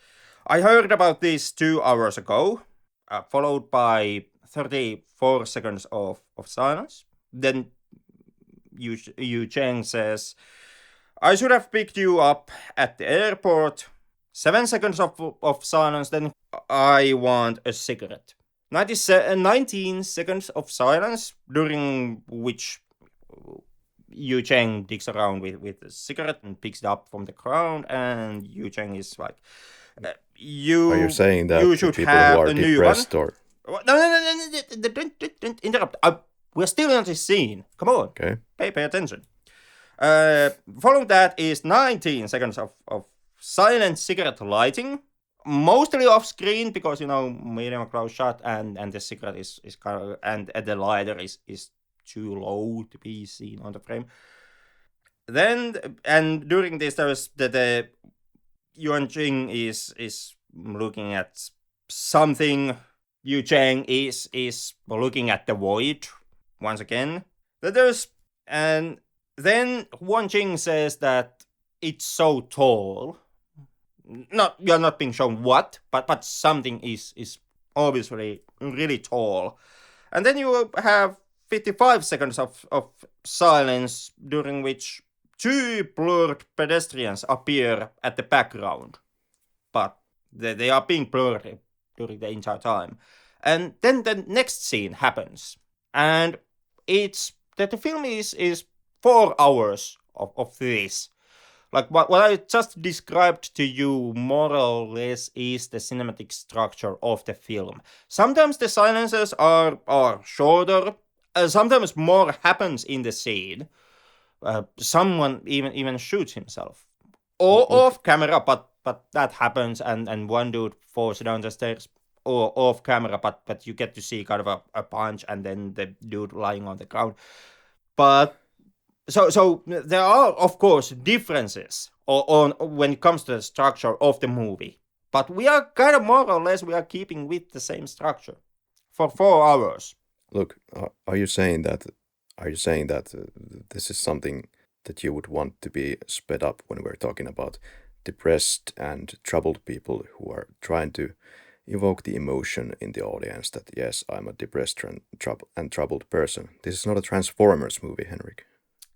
I heard about this 2 hours ago, followed by 34 seconds of silence. Then Yu Cheng says, I should have picked you up at the airport. 7 seconds of silence, then I want a cigarette. 19 seconds of silence, during which Yu Cheng digs around with a cigarette and picks it up from the ground, and Yu Cheng is like, Are you saying that you to should people have who are a new depressed one? or No, don't interrupt. We're still on this scene. Come on. okay? Pay attention. Following that is 19 seconds of silent cigarette lighting, mostly off screen because medium close shot and the cigarette is kind of, and the lighter is too low to be seen on the frame. Then and during this there was the Yuan Jing is looking at something. Yu Cheng is looking at the void once again. And then Yuan Jing says that it's so tall. You're not being shown what, but something is obviously really tall. And then you have 55 seconds of silence during which two blurred pedestrians appear at the background. But they are being blurred during the entire time. And then the next scene happens. And it's that the film is 4 hours of this. Like what I just described to you more or less is the cinematic structure of the film. Sometimes the silences are shorter. Sometimes more happens in the scene. Someone even shoots himself. Or off camera, but that happens and one dude falls down the stairs or off camera, but you get to see kind of a punch and then the dude lying on the ground. But so there are, of course, differences on when it comes to the structure of the movie. But we are kind of more or less, we are keeping with the same structure for 4 hours. Look, are you saying that this is something that you would want to be sped up when we're talking about depressed and troubled people who are trying to evoke the emotion in the audience that, yes, I'm a depressed and troubled person? This is not a Transformers movie, Henrik.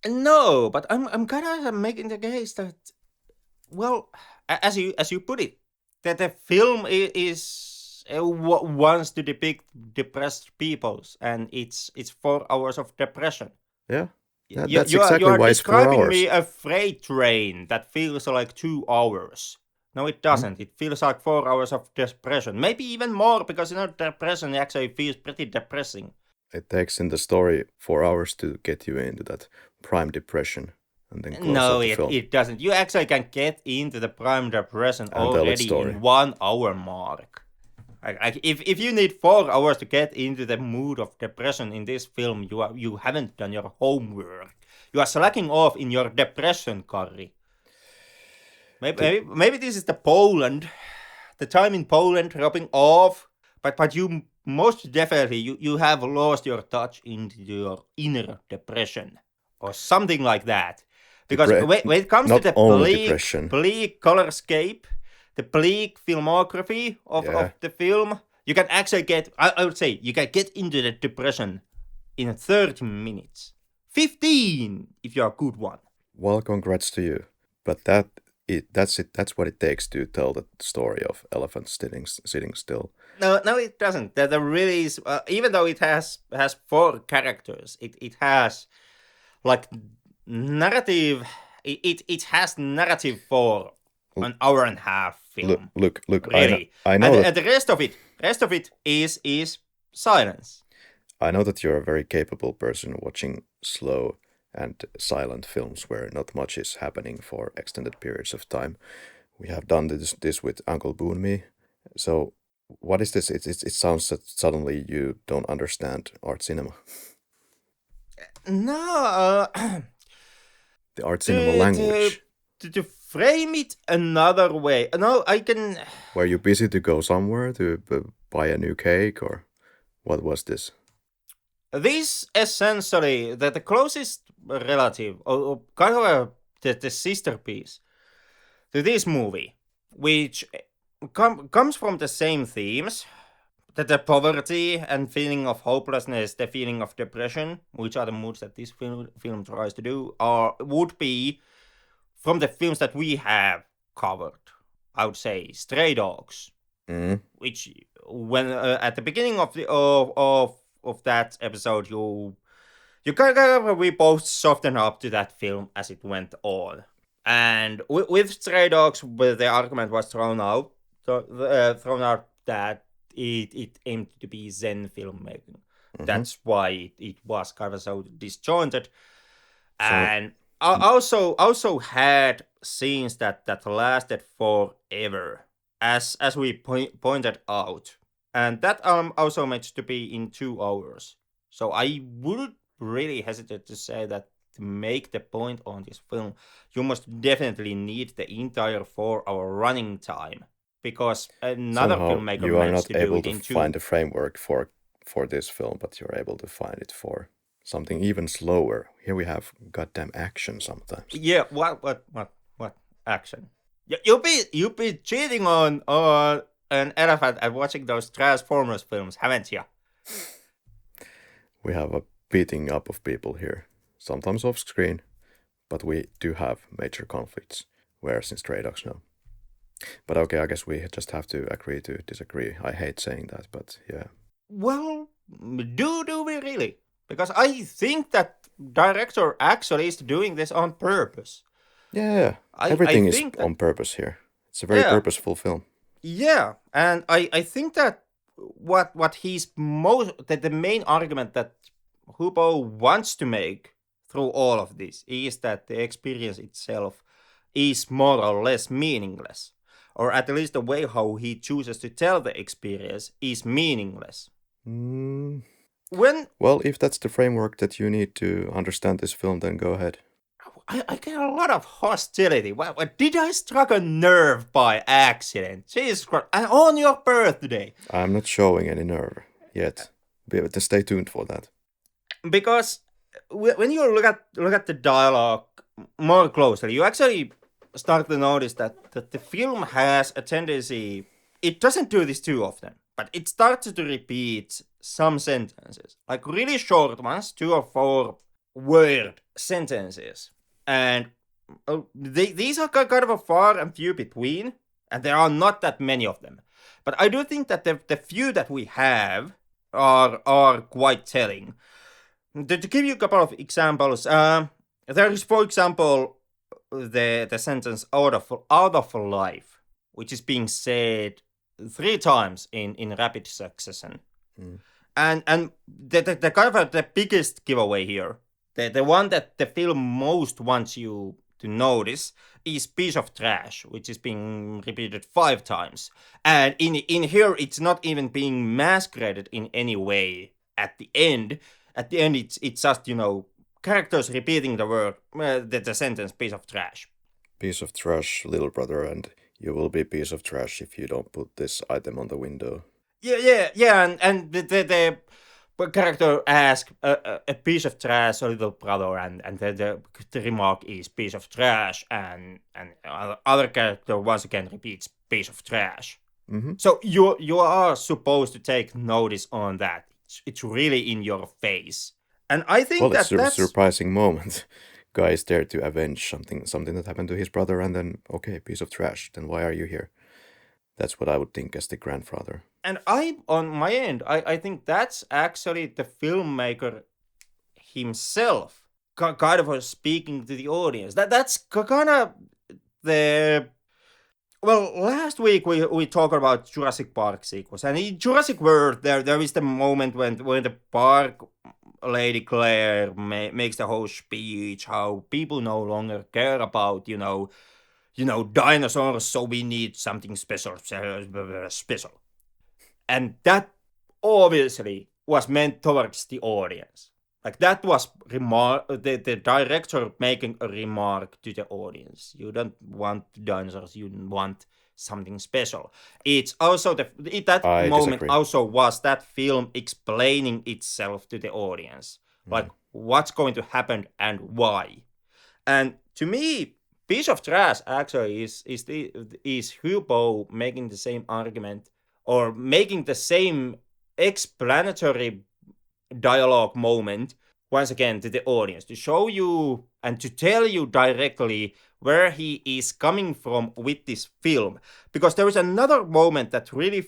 No, but I'm kind of making the case that, well, as you put it, that the film is wants to depict depressed peoples, and it's 4 hours of depression. Yeah, that's exactly why it's 4 hours. You are describing me a freight train that feels like 2 hours. No, it doesn't. It feels like 4 hours of depression, maybe even more, because depression actually feels pretty depressing. It takes in the story 4 hours to get you into that prime depression, and then no, it doesn't. You actually can get into the prime depression already in 1 hour mark. If you need 4 hours to get into the mood of depression in this film, you haven't done your homework. You are slacking off in your depression, Karri. Maybe this is the time in Poland rubbing off, but you most definitely you have lost your touch into your inner depression or something like that. Because when it comes to the bleak colorscape, the bleak filmography of the film, you can actually I would say, you can get into the depression in 30 minutes. 15 if you're a good one. Well, congrats to you. But that's what it takes to tell the story of elephants sitting still. No, it doesn't. There really is, even though it has 4 characters, it has like narrative. It has narrative for an hour and a half film. Look. Really. I know. And the rest of it is silence. I know that you're a very capable person watching slow and silent films where not much is happening for extended periods of time. We have done this with Uncle Boon Me. So what is this? It sounds that suddenly you don't understand art cinema. No. The art cinema language. To frame it another way. No, I can... Were you busy to go somewhere to buy a new cake, or what was this? This essentially, the closest relative, or kind of the sister piece to this movie, which comes from the same themes, the poverty and feeling of hopelessness, the feeling of depression, which are the moods that this film tries to do, would be from the films that we have covered. I would say Stray Dogs, which when at the beginning of that episode, we both soften up to that film as it went on, and with Stray Dogs, the argument was thrown out that it aimed to be Zen filmmaking. That's why it was kind of so disjointed, and also had scenes that lasted forever, as we pointed out, and that also managed to be in 2 hours. So I would really hesitate to say that to make the point on this film, you must definitely need the entire 4-hour running time, because another Somehow filmmaker you are managed not to do able it to in 2. find a framework for this film, but you're able to find it for something even slower. Here we have goddamn action sometimes. Yeah, what action? You've been cheating on an elephant and watching those Transformers films, haven't you? We have a beating up of people here, sometimes off screen, but we do have major conflicts, whereas in Stray Dogs, no. But okay, I guess we just have to agree to disagree. I hate saying that, but yeah. Well, do we really? Because I think that director actually is doing this on purpose. Yeah, I everything is think that- on purpose here. It's a very Yeah. purposeful film. Yeah, and I think that what he's the main argument that Hubo wants to make through all of this is that the experience itself is more or less meaningless, or at least the way how he chooses to tell the experience is meaningless. Mm, When well, if that's the framework that you need to understand this film, then go ahead. I get a lot of hostility. What did I struck a nerve by accident? Jesus Christ! And on your birthday. I'm not showing any nerve yet. But stay tuned for that. Because when you look at the dialogue more closely, you actually start to notice that the film has a tendency. It doesn't do this too often, but it starts to repeat some sentences, like really short ones, 2 or 4 word sentences, and these are kind of a far and few between, and there are not that many of them. But I do think that the few that we have are quite telling. To give you a couple of examples, there is, for example, the sentence out of life, which is being said 3 times in rapid succession. And the kind of the biggest giveaway here, the one that the film most wants you to notice, is piece of trash, which is being repeated 5 times. And in here, it's not even being masqueraded in any way at the end. At the end, it's just, characters repeating the word, the sentence, piece of trash. Piece of trash, little brother, and you will be piece of trash if you don't put this item on the window. Yeah, and the character asks a piece of trash, a little brother, and the remark is piece of trash, and other character once again repeats piece of trash. Mm-hmm. So you are supposed to take notice on that. It's really in your face, and I think it's a that's surprising moment. Guy is there to avenge something that happened to his brother, and then okay, piece of trash. Then why are you here? That's what I would think as the grandfather. And on my end, I think that's actually the filmmaker himself kind of speaking to the audience. That's kind of the... Well, last week we talked about Jurassic Park sequels, and in Jurassic World there is the moment when the park lady Claire makes the whole speech how people no longer care about dinosaurs, so we need something special. And that obviously was meant towards the audience. Like that was the director making a remark to the audience. You don't want dinosaurs, you want something special. It's also I moment disagree. also was that film explaining itself to the audience. Like what's going to happen and why. And to me, piece of trash actually is Hubo making the same argument or making the same explanatory dialogue moment once again to the audience to show you and to tell you directly where he is coming from with this film, because there is another moment that really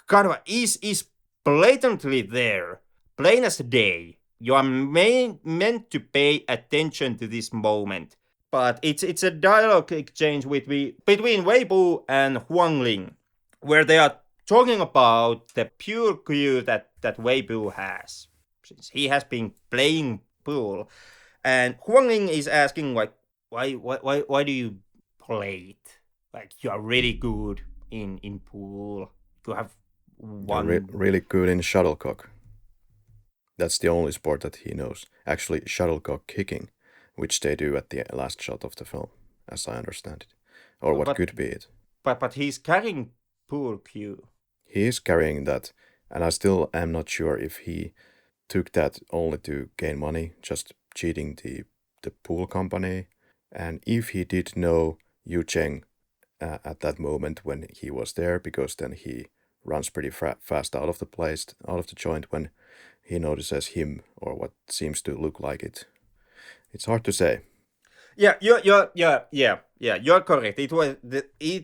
kind of is blatantly there, plain as day. You are meant to pay attention to this moment, but it's a dialogue exchange between Weibo and Huang Ling, where they are talking about the pure Q that Weibo has, since he has been playing pool. And Huang Ling is asking like, why do you play it? Like you are really good in pool. You have They're one. really good in shuttlecock. That's the only sport that he knows. Actually, shuttlecock kicking, which they do at the last shot of the film, as I understand it. Or what could be it. But he's carrying pool cue. He is carrying that, and I still am not sure if he took that only to gain money, just cheating the pool company, and if he did know Yu Cheng at that moment when he was there, because then he runs pretty fast out of the place, out of the joint when he notices him or what seems to look like it. It's hard to say. Yeah, you're correct. It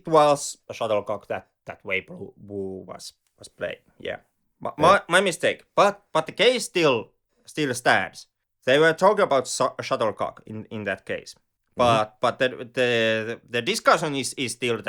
was a shuttlecock that Wei Bu was playing. Yeah, my mistake. But the case still stands. They were talking about shuttlecock in that case. But the discussion is still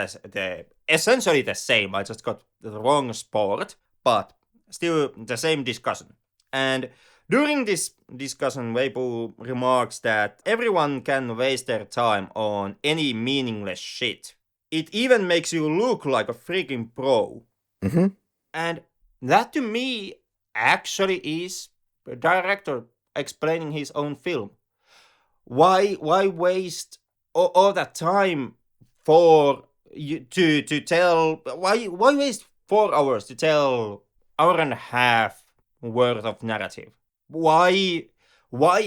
essentially the same. I just got the wrong sport, but still the same discussion. And during this discussion, Weibo remarks that everyone can waste their time on any meaningless shit. It even makes you look like a freaking pro. Mm-hmm. And that to me actually is a director explaining his own film. Why waste all that time for you to tell? Why waste 4 hours to tell hour and a half worth of narrative? Why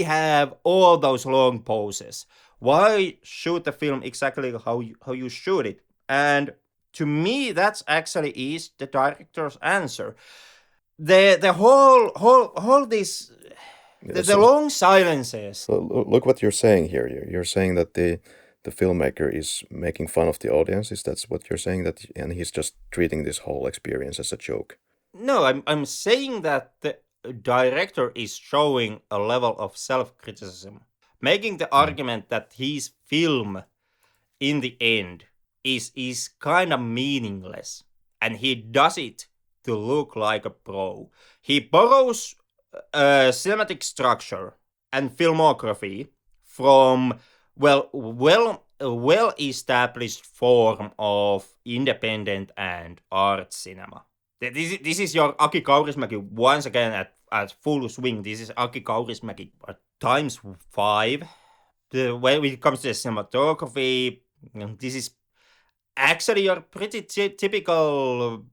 have all those long pauses? Why shoot the film exactly how you shoot it? And to me, that's actually is the director's answer. The whole this the long silences. So look what you're saying here. You're saying that the filmmaker is making fun of the audience. Is that what you're saying? That and he's just treating this whole experience as a joke. No, I'm saying that the director is showing a level of self-criticism, making the argument that his film, in the end, is kind of meaningless, and he does it to look like a pro. He borrows cinematic structure and filmography from well established form of independent and art cinema. This is your Aki Kaurismäki once again at full swing. This is Aki Kaurismäki times 5. When it comes to the cinematography, this is actually your pretty typical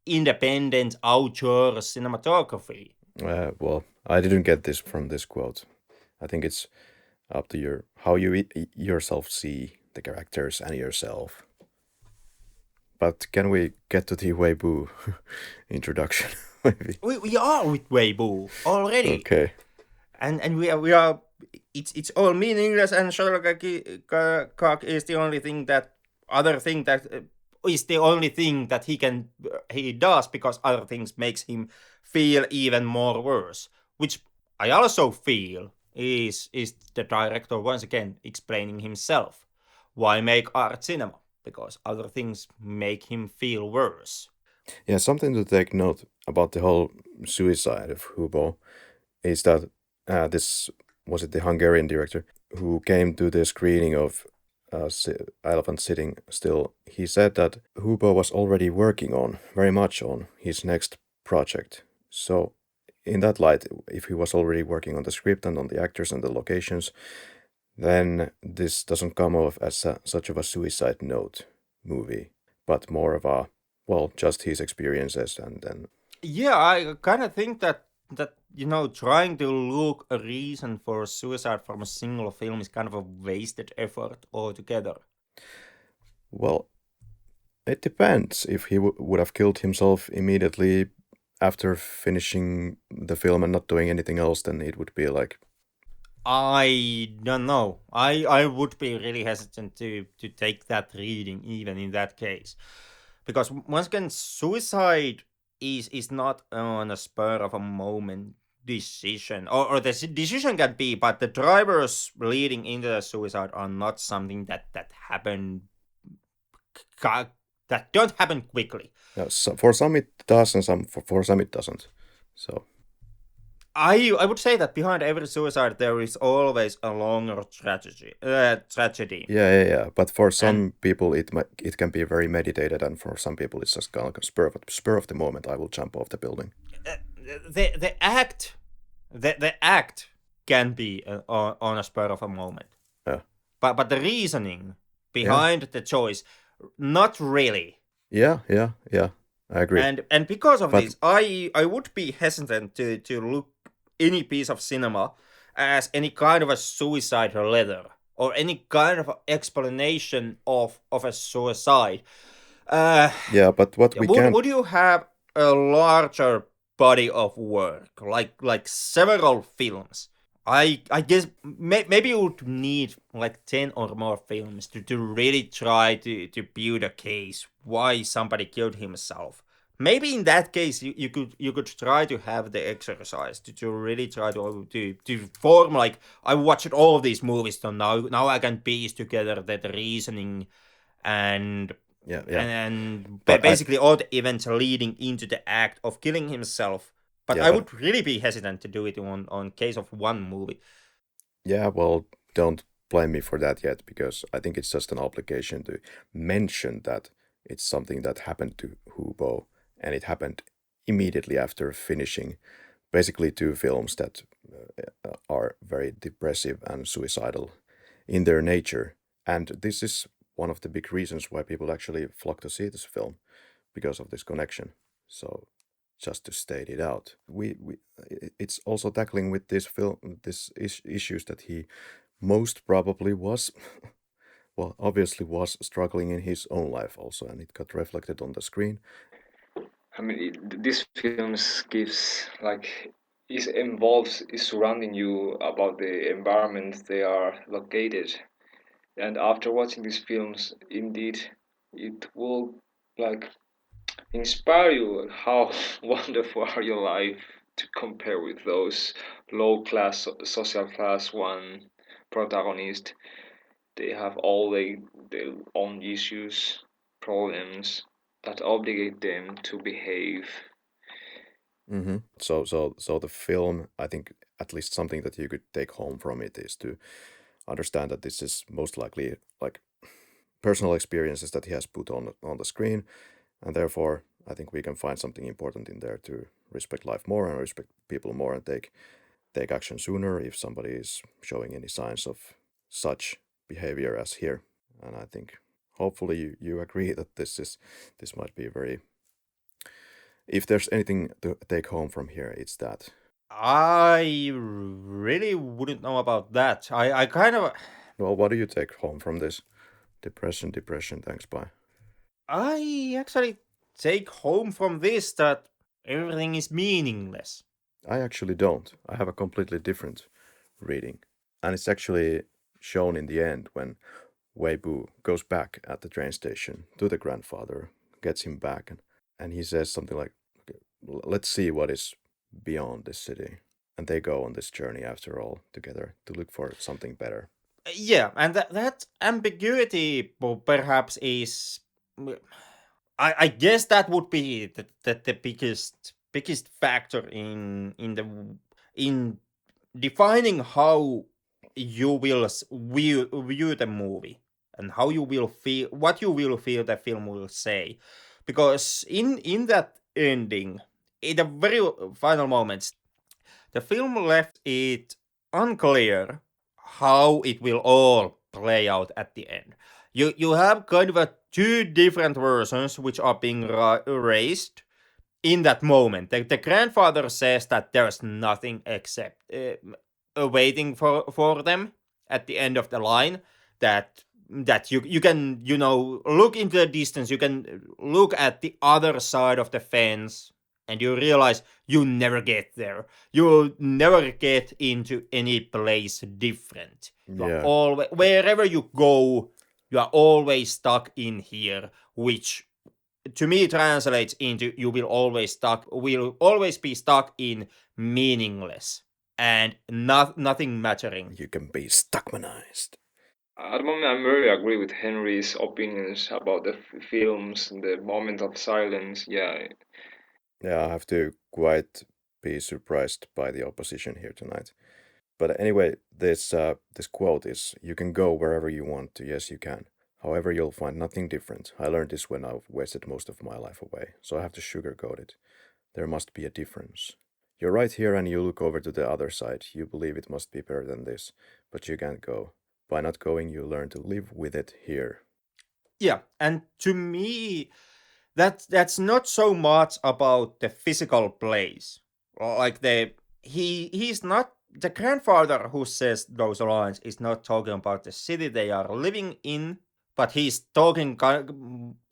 independent auteur cinematography. Well, I didn't get this from this quote. I think it's up to how you yourself see the characters and yourself. But can we get to the Weibo introduction? Maybe. We are with Weibo already. Okay. And we are. It's all meaningless, and shuttlecock is the only thing that is the only thing that he does, because other things makes him feel even more worse, which I also feel is the director once again explaining himself. Why make art cinema? Because other things make him feel worse. Yeah, something to take note about the whole suicide of Hubo is that this was it the Hungarian director who came to the screening of Elephant Sitting Still. He said that Hubo was already working very much on his next project. So in that light, if he was already working on the script and on the actors and the locations, then this doesn't come off as such of a suicide note movie, but more of a, just his experiences and then... Yeah, I kind of think that trying to look a reason for suicide from a single film is kind of a wasted effort altogether. Well, it depends. If he would have killed himself immediately after finishing the film and not doing anything else, then it would be like... I don't know. I would be really hesitant to take that reading even in that case. Because once again, suicide is not on a spur of a moment decision. Or the decision can be, but the drivers leading into the suicide are not something that happen that don't happen quickly. Yeah, so for some it does and for some it doesn't. So I would say that behind every suicide there is always a longer tragedy. Yeah. But for some people, it can be very meditated, and for some people, it's just kind of like a spur of the moment. I will jump off the building. The act can be on a spur of a moment. Yeah. But the reasoning behind the choice, not really. Yeah. I agree. And because of this, I would be hesitant to look any piece of cinema as any kind of a suicide letter or any kind of explanation of a suicide. Yeah, but what we can... Would you have a larger body of work, like several films? I guess maybe you would need like 10 or more films to really try to build a case why somebody killed himself. Maybe in that case you could try to have the exercise to really try to form like I watched all of these movies, so now I can piece together the reasoning and basically all the events leading into the act of killing himself. But I would really be hesitant to do it on case of one movie. Yeah, well, don't blame me for that yet, because I think it's just an obligation to mention that it's something that happened to Hubo, and it happened immediately after finishing basically 2 films that are very depressive and suicidal in their nature. And this is one of the big reasons why people actually flock to see this film, because of this connection. So just to state it out, it's also tackling with this issues that he most probably was, well, obviously was struggling in his own life also, and it got reflected on the screen. I mean, this film gives is surrounding you about the environment they are located, and after watching these films, indeed, it will like inspire you how wonderful are your life to compare with those low class social class one protagonist. They have all their own issues, problems that obligate them to behave. So the film, I think at least something that you could take home from it is to understand that this is most likely like personal experiences that he has put on the screen, and therefore I think we can find something important in there to respect life more and respect people more, and take action sooner if somebody is showing any signs of such behavior as here. And I think hopefully you agree that this might be very... If there's anything to take home from here, it's that. I really wouldn't know about that. I kind of... Well, what do you take home from this? Depression, thanks, bye. I actually take home from this that everything is meaningless. I actually don't. I have a completely different reading. And it's actually shown in the end when Weibo goes back at the train station to the grandfather, gets him back, and he says something like, okay, let's see what is beyond this city. And they go on this journey after all together to look for something better. Yeah, and that ambiguity perhaps is... I guess that would be the biggest factor in defining how you will view the movie and how you will feel, what you will feel the film will say, because in that ending, in the very final moments, the film left it unclear how it will all play out at the end. You have kind of 2 different versions which are being raised in that moment. The grandfather says that there's nothing except waiting for them at the end of the line, that you can look into the distance, you can look at the other side of the fence, and you realize you never get there. You'll never get into any place different. Yeah. Wherever you go, you are always stuck in here, which to me translates into you will always be stuck in meaningless and nothing mattering. You can be stuckmanized. At the moment, I very agree with Henry's opinions about the films, the moment of silence. Yeah, Yeah, I have to quite be surprised by the opposition here tonight. But anyway, this quote is, "You can go wherever you want to. Yes, you can. However, you'll find nothing different. I learned this when I've wasted most of my life away, so I have to sugarcoat it. There must be a difference. You're right here and you look over to the other side. You believe it must be better than this, but you can't go. By not going, you learn to live with it here." Yeah, and to me, that's not so much about the physical place. Like he's not the grandfather who says those lines is not talking about the city they are living in, but he's talking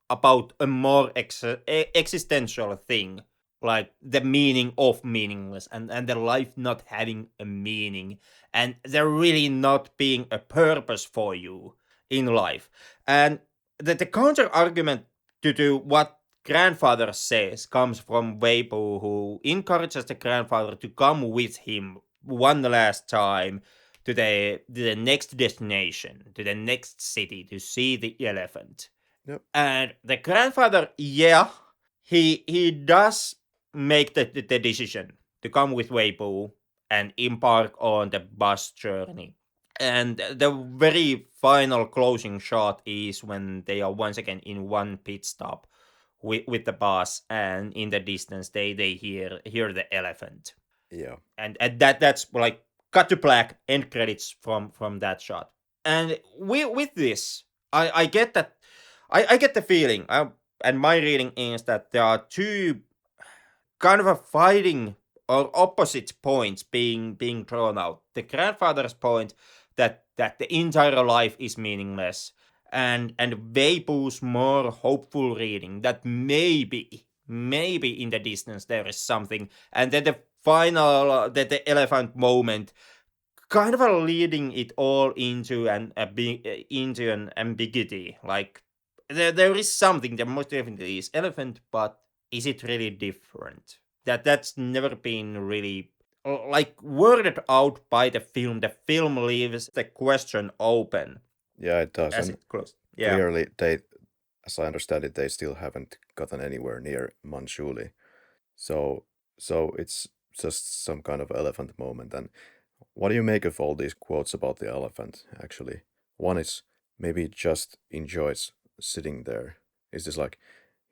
about a more existential thing, like the meaning of meaningless and the life not having a meaning and there really not being a purpose for you in life. And the counter argument to do what grandfather says comes from Weibo, who encourages the grandfather to come with him one last time to the next destination, to the next city, to see the elephant. Yep. And the grandfather, yeah, he does make the decision to come with Weibo and embark on the bus journey. And the very final closing shot is when they are once again in one pit stop with the bus, and in the distance they hear the elephant. Yeah. And that's like cut to black, end credits from that shot. And with this, I get that I get the feeling, and my reading is that there are two kind of a fighting or opposite points being drawn out. The grandfather's point that the entire life is meaningless, and Weibu's more hopeful reading that maybe in the distance there is something, and then the final the elephant moment kind of leading it all into an ambiguity. Like there is something, there most definitely is elephant, but is it really different? That's never been really like worded out by the film. The film leaves the question open Yeah, it does. as And it closed. Yeah. clearly, they, as I understand it, they still haven't gotten anywhere near Manchuli. So it's just some kind of elephant moment. And what do you make of all these quotes about the elephant, actually? One is, maybe it just enjoys sitting there. It's just like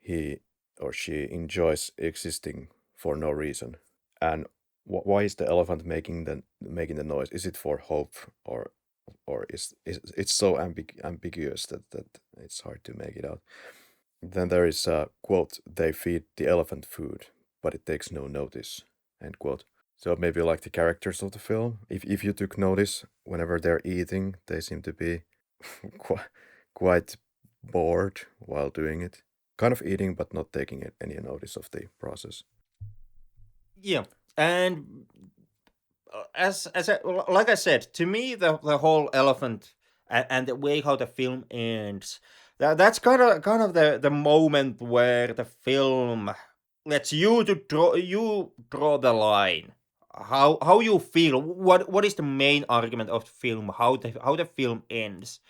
he or she enjoys existing for no reason. And why is the elephant making the noise? Is it for hope, or is it's so ambiguous that it's hard to make it out? Then there is a quote, "They feed the elephant food, but it takes no notice." End quote. So maybe like the characters of the film, if you took notice, whenever they're eating, they seem to be quite bored while doing it. Kind of eating, but not taking any notice of the process. Yeah, and like I said, to me the whole elephant and the way how the film ends, that's kind of the moment where the film lets you to draw the line. How you feel? What is the main argument of the film? How the film ends?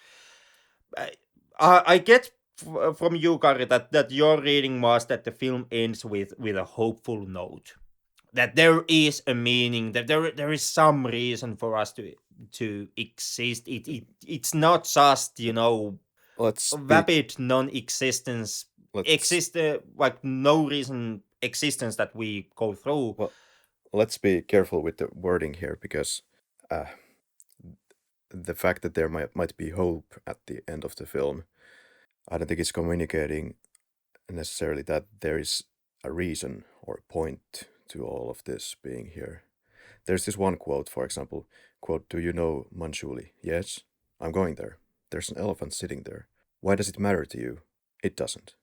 I get from you, Karri, that your reading was that the film ends with a hopeful note, that there is a meaning, that there is some reason for us to exist. It's not just Let's be, vapid non-existence, let's like no reason existence that we go through. well, let's be careful with the wording here, because the fact that there might be hope at the end of the film, I don't think it's communicating necessarily that there is a reason or point to all of this being here. There's this one quote, for example, quote, "Do you know Manchuli? Yes, I'm going there. There's an elephant sitting there. Why does it matter to you? It doesn't."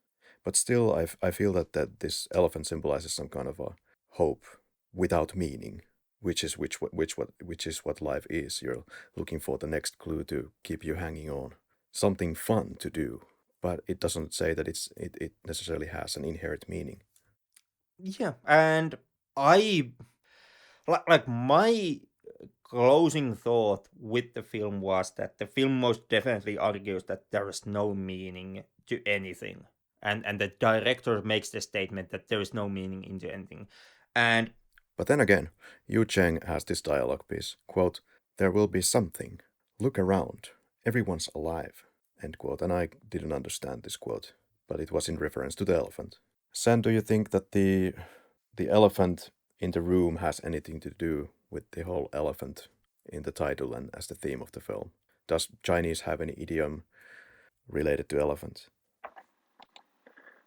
But still, I feel that this elephant symbolizes some kind of a hope without meaning, which is what life is. You're looking for the next clue to keep you hanging on, something fun to do, but it doesn't say that it necessarily has an inherent meaning. Yeah, and I like my closing thought with the film was that the film most definitely argues that there is no meaning to anything, and the director makes the statement that there is no meaning into anything. And But then again, Yu Cheng has this dialogue piece, quote, "There will be something. Look around. Everyone's alive," end quote. And I didn't understand this quote, but it was in reference to the elephant. Sen, do you think that the elephant in the room has anything to do with the whole elephant in the title and as the theme of the film? Does Chinese have any idiom related to elephants?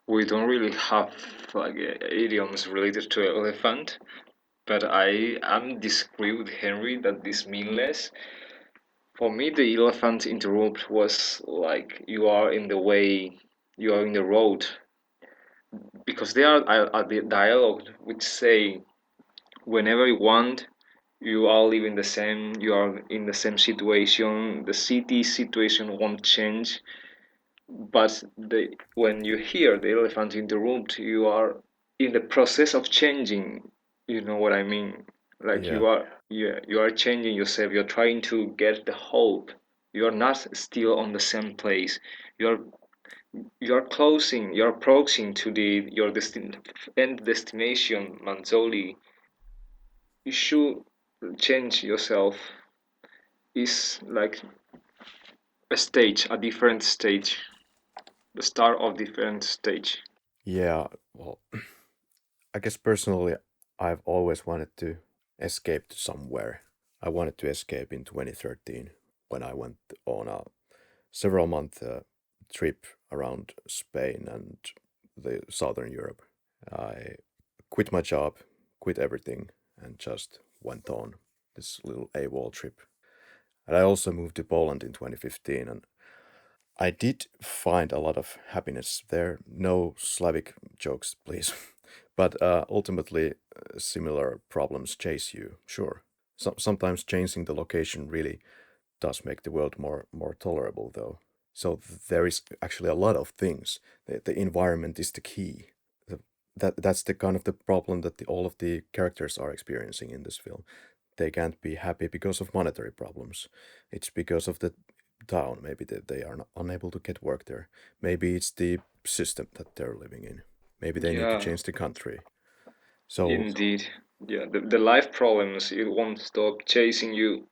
We don't really have like idioms related to elephant, but I am disagree with Henry that this meaningless. For me, the elephant interrupt was like you are in the way, you are in the road, because there are the dialogue which say whenever you want, you are living the same, you are in the same situation, the city situation won't change, but when you hear the elephant in the room, you are in the process of changing. You know what I mean? Like Yeah. you are changing yourself. You're trying to get the hope. You are not still on the same place. You're you're closing. You're approaching to the your end destination, Manzoli. You should change yourself. Is like a stage, a different stage, the start of different stage. Yeah, well, I guess personally, I've always wanted to escape to somewhere. I wanted to escape in 2013 when I went on a several month trip around Spain and the southern Europe. I quit my job, quit everything, and just went on this little AWOL trip. And I also moved to Poland in 2015, and I did find a lot of happiness there. No Slavic jokes, please. But ultimately, similar problems chase you, sure. Sometimes changing the location really does make the world more tolerable, though. So there is actually a lot of things. The environment is the key. That's the kind of the problem that all of the characters are experiencing in this film. They can't be happy because of monetary problems. It's because of the town. Maybe they are not unable to get work there. Maybe it's the system that they're living in. Maybe they need to Yeah, change the country. So indeed. Yeah, the life problems, it won't stop chasing you.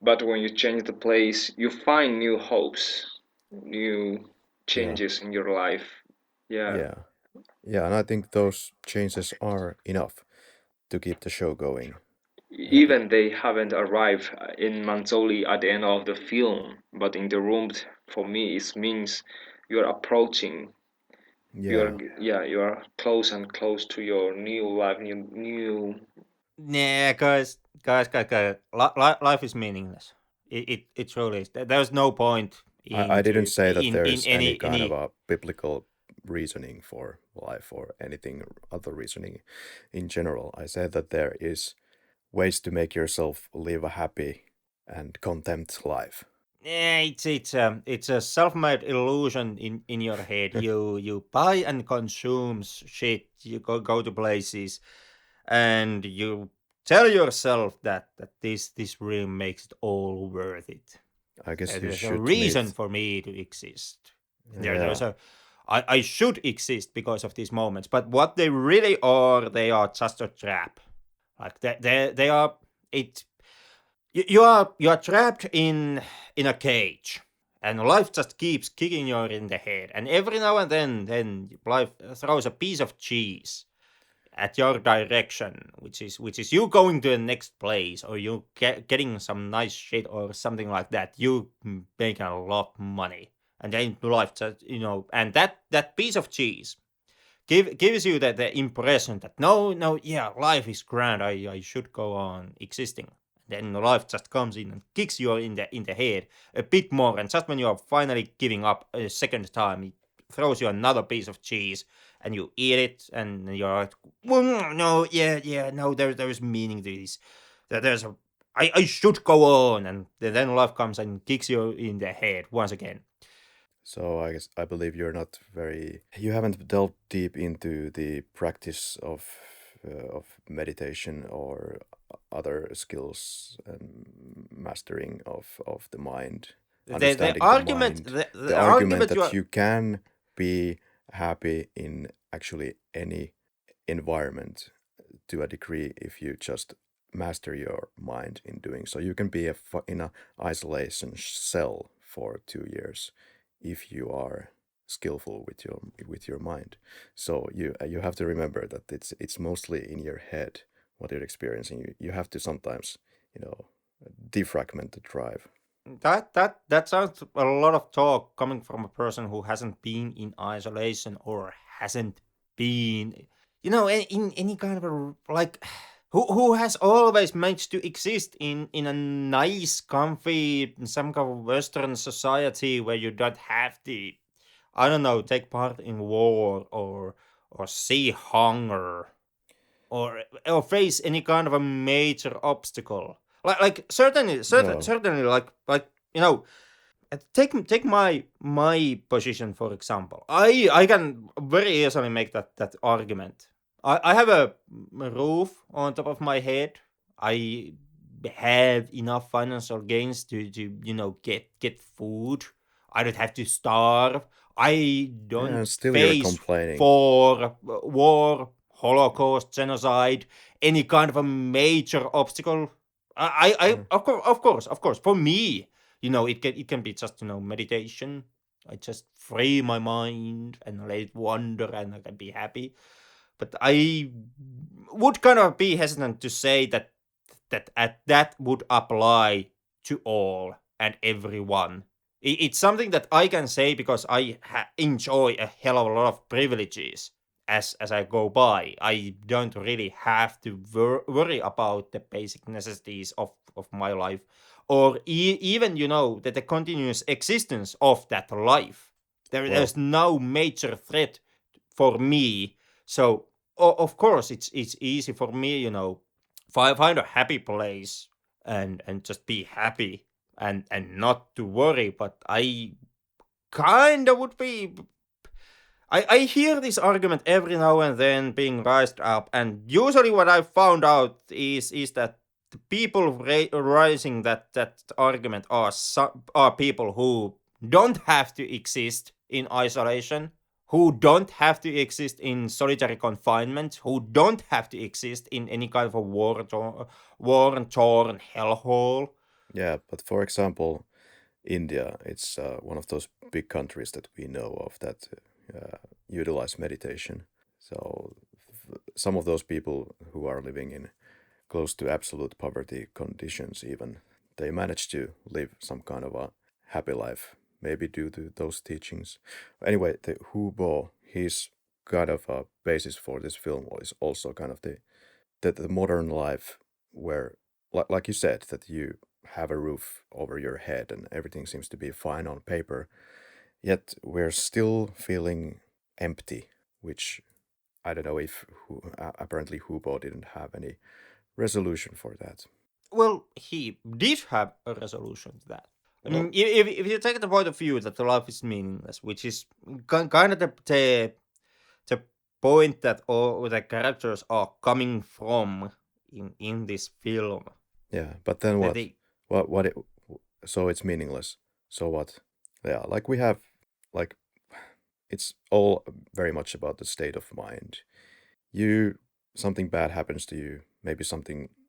But when you change the place, you find new hopes, new yeah, changes in your life. Yeah. yeah, yeah, and I think those changes are enough to keep the show going. Even they haven't arrived in Manzoli at the end of the film, but in the room, for me, it means you're approaching. Yeah, You are close and close to your new life, new. Yeah, guys, life is meaningless. It truly is. There's no point I didn't say that there in is any any kind of a biblical reasoning for life or anything other reasoning in general. I said that there is ways to make yourself live a happy and content life. Yeah, it's a self-made illusion in your head. You buy and consume shit. You go to places, and you tell yourself that this really makes it all worth it. I guess you There's a should reason meet. for me to exist. There's Yeah, a I should exist because of these moments. But what they really are, they are just a trap. Like they are it. You are trapped in a cage, and life just keeps kicking you in the head. And every now and then life throws a piece of cheese at your direction, which is you going to the next place, or you getting some nice shit or something like that. You make a lot of money, and then life just and that piece of cheese gives you the impression that no, yeah, life is grand. I should go on existing. Then life just comes in and kicks you in the head a bit more, and just when you are finally giving up a second time, it throws you another piece of cheese, and you eat it, and you're like, no, yeah, no, there is meaning to this. There's a I should go on, and then life comes and kicks you in the head once again. so I believe you haven't delved deep into the practice of meditation or other skills and mastering of the mind, The understanding the argument mind, the the argument argument you that are you can be happy in actually any environment to a degree if you just master your mind in doing so. You can be in a isolation cell for 2 years if you are skillful with your mind. So you have to remember that it's mostly in your head what you're experiencing. You have to sometimes, defragment the drive. That sounds a lot of talk coming from a person who hasn't been in isolation or hasn't been, in any kind of who has always managed to exist in a nice, comfy, some kind of Western society where you don't have to, I don't know, take part in war or see hunger or face any kind of a major obstacle. Certainly, take my position for example. I can very easily make that argument. I have a roof on top of my head. I have enough financial gains to get food. I don't have to starve. I don't still you're face complaining. war, Holocaust, genocide, any kind of a major obstacle. Of course, for me, it can be just meditation. I just free my mind and let it wander, and I can be happy. But I would kind of be hesitant to say that would apply to all and everyone. It's something that I can say because I enjoy a hell of a lot of privileges as I go by. I don't really have to worry about the basic necessities of my life, or even the continuous existence of that life. There's no major threat for me. So of course it's easy for me, find a happy place and just be happy and not to worry. But I kind of would be. I hear this argument every now and then being raised up, and usually what I found out is that the people raising that argument are people who don't have to exist in isolation, who don't have to exist in solitary confinement, who don't have to exist in any kind of a war-torn hellhole. Yeah, but for example, India, it's one of those big countries that we know of that utilize meditation. So some of those people who are living in close to absolute poverty conditions even, they manage to live some kind of a happy life, maybe due to those teachings. Anyway, the Hubo, his kind of a basis for this film is also kind of the modern life where, like you said, that you have a roof over your head and everything seems to be fine on paper, yet we're still feeling empty, which I don't know if apparently Hubo didn't have any resolution for that. Well, he did have a resolution to that. I mean, if you take the point of view that the life is meaningless, which is kind of the point that all the characters are coming from in this film. Yeah, but then what? So it's meaningless. So what? Yeah, like we have, like, it's all very much about the state of mind. Something bad happens to you, maybe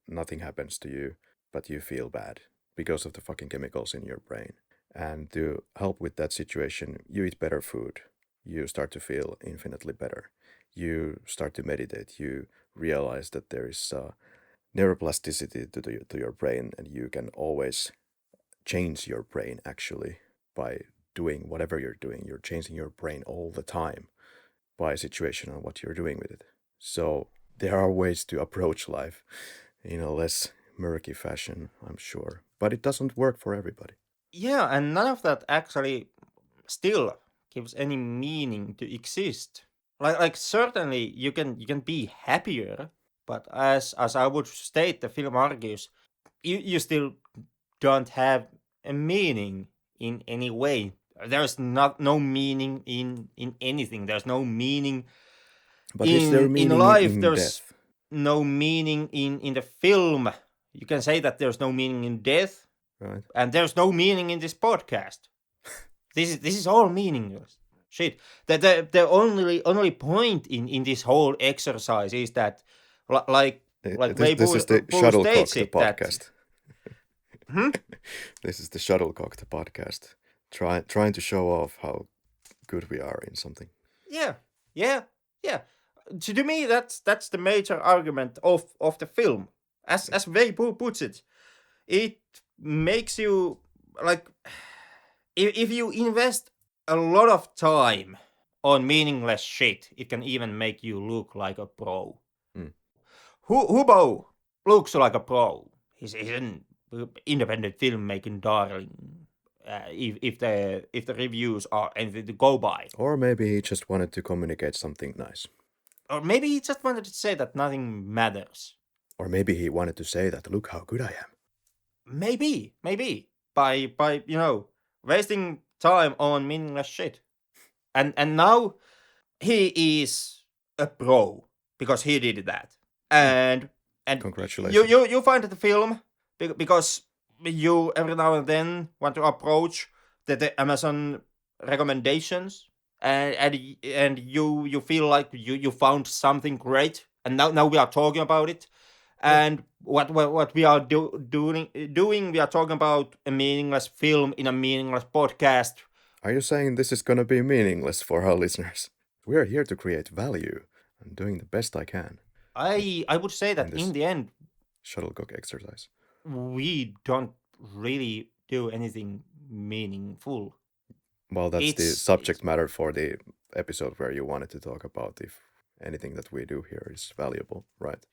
nothing happens to you, but you feel bad because of the fucking chemicals in your brain. And to help with that situation, you eat better food. You start to feel infinitely better. You start to meditate. You realize that there is neuroplasticity to your brain, and you can always change your brain actually by doing whatever you're doing. You're changing your brain all the time by situation and what you're doing with it. So there are ways to approach life in a less murky fashion, I'm sure. But it doesn't work for everybody. Yeah, and none of that actually still gives any meaning to exist. Like certainly you can be happier, but as I would state, the film argues, you still don't have a meaning in any way. There's no meaning in anything. There's no meaning. But is there meaning in life? in There's death? no meaning in the film. You can say that there's no meaning in death, Right. and there's no meaning in this podcast. This is all meaningless shit. The only point in this whole exercise is that Like This is the Weibo Shuttlecock, states the it that. podcast. Hmm? This is the Shuttlecock, the podcast. Trying to show off how good we are in something. Yeah, yeah, yeah. To me, that's the major argument of the film. As Weibo puts it, it makes you like if you invest a lot of time on meaningless shit, it can even make you look like a pro. Mm. Hubo looks like a pro. He's an independent filmmaking darling. If the reviews are anything to go by, Or maybe he just wanted to communicate something nice. or maybe he just wanted to say that nothing matters. Or maybe he wanted to say that, look how good I am. Maybe by wasting time on meaningless shit, and now he is a pro because he did that, and Congratulations. you find the film because you every now and then want to approach the Amazon recommendations, and you feel like you found something great, and now we are talking about it. And what we are doing, we are talking about a meaningless film in a meaningless podcast. Are you saying this is going to be meaningless for our listeners? We are here to create value. I'm doing the best I can. I would say that in the end, Shuttlecock exercise. we don't really do anything meaningful. Well, that's the subject matter for the episode where you wanted to talk about if anything that we do here is valuable, right?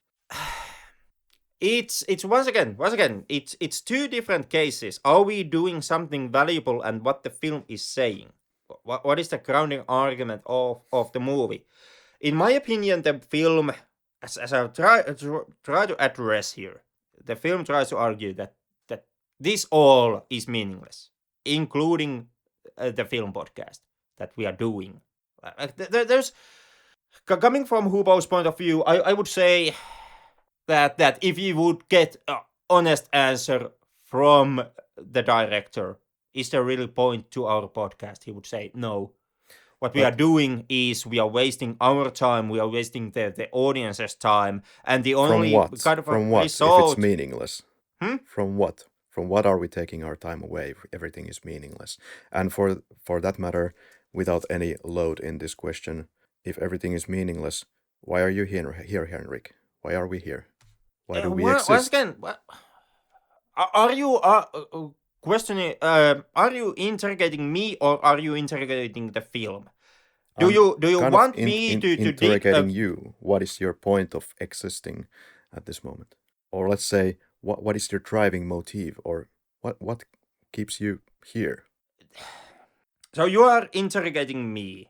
It's once again, it's two different cases. Are we doing something valuable, and what the film is saying? What is the grounding argument of the movie? In my opinion, the film, as I try to address here, the film tries to argue that this all is meaningless, including the film podcast that we are doing. There's coming from Hubo's point of view, I would say that if you would get an honest answer from the director, is there really point to our podcast? He would say no. What we are doing is we are wasting our time, we are wasting the audience's time, and the only kind of from what? result. If it's meaningless, from what? From what are we taking our time away if everything is meaningless? And for that matter, without any load in this question, if everything is meaningless, why are you here, Henrik? Why are we here? Why do we exist? Once again, are you questioning? Are you interrogating me, or are you interrogating the film? Do you want me to interrogating you? What is your point of existing at this moment? Or let's say, what is your driving motive, or what keeps you here? So you are interrogating me.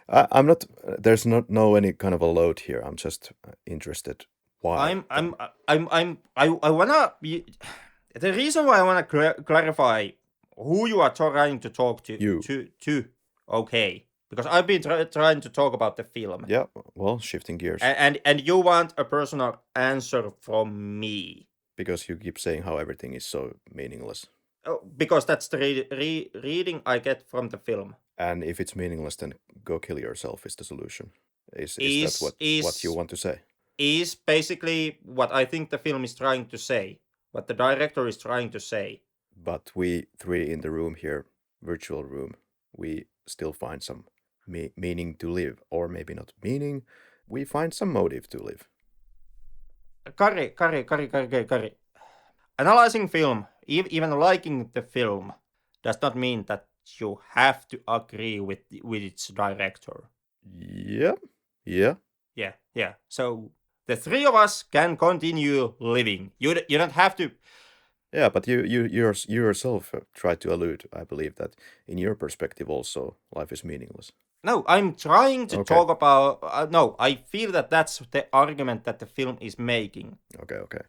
I'm not. There's no any kind of a load here. I'm just interested. Why? I wanna. The reason why I wanna clarify who you are trying to talk to. You. To. Okay. Because I've been trying to talk about the film. Yeah, well, shifting gears. And you want a personal answer from me. Because you keep saying how everything is so meaningless. Oh, because that's the reading I get from the film. And if it's meaningless, then go kill yourself is the solution. Is that what you want to say? Is basically what I think the film is trying to say. What the director is trying to say. But we three in the room here, virtual room, we still find some meaning to live, or maybe not meaning, we find some motive to live. Karri. Analyzing film, even liking the film, does not mean that you have to agree with its director. Yeah. Yeah. So the three of us can continue living. You don't have to. Yeah, but you yourself tried to allude, I believe, that in your perspective also life is meaningless. No, I'm trying to talk about. No, I feel that that's the argument that the film is making. Okay.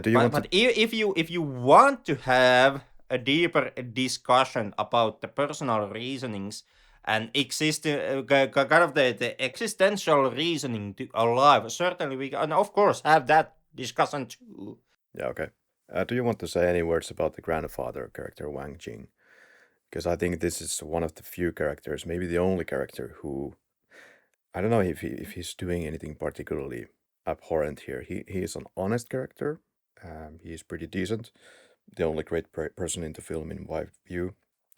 Do you want but if you want to have a deeper discussion about the personal reasonings and kind of the existential reasoning to our life, certainly we can, of course, have that discussion too. Yeah, okay. Do you want to say any words about the grandfather character, Wang Jing? Because I think this is one of the few characters, maybe the only character who, I don't know if he's doing anything particularly abhorrent here. He is an honest character. He is pretty decent. The only great person in the film, in my view,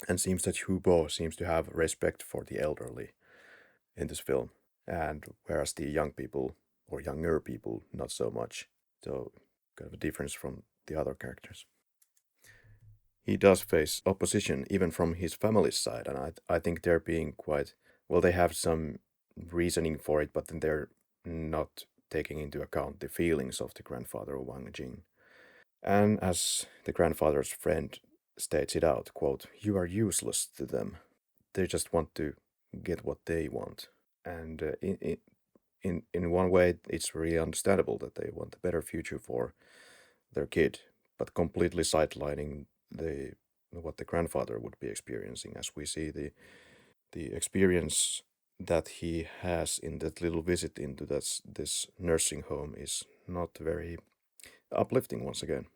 and seems that Hubo seems to have respect for the elderly in this film, and whereas the young people or younger people not so much. So kind of a difference from the other characters. He does face opposition even from his family's side, and I think they're being quite well. They have some reasoning for it, but then they're not taking into account the feelings of the grandfather Wang Jing. And as the grandfather's friend states it out, quote, "You are useless to them. They just want to get what they want." And in one way, it's really understandable that they want a better future for their kid, but completely sidelining what the grandfather would be experiencing, as we see the experience that he has in that little visit into this nursing home is not very uplifting once again.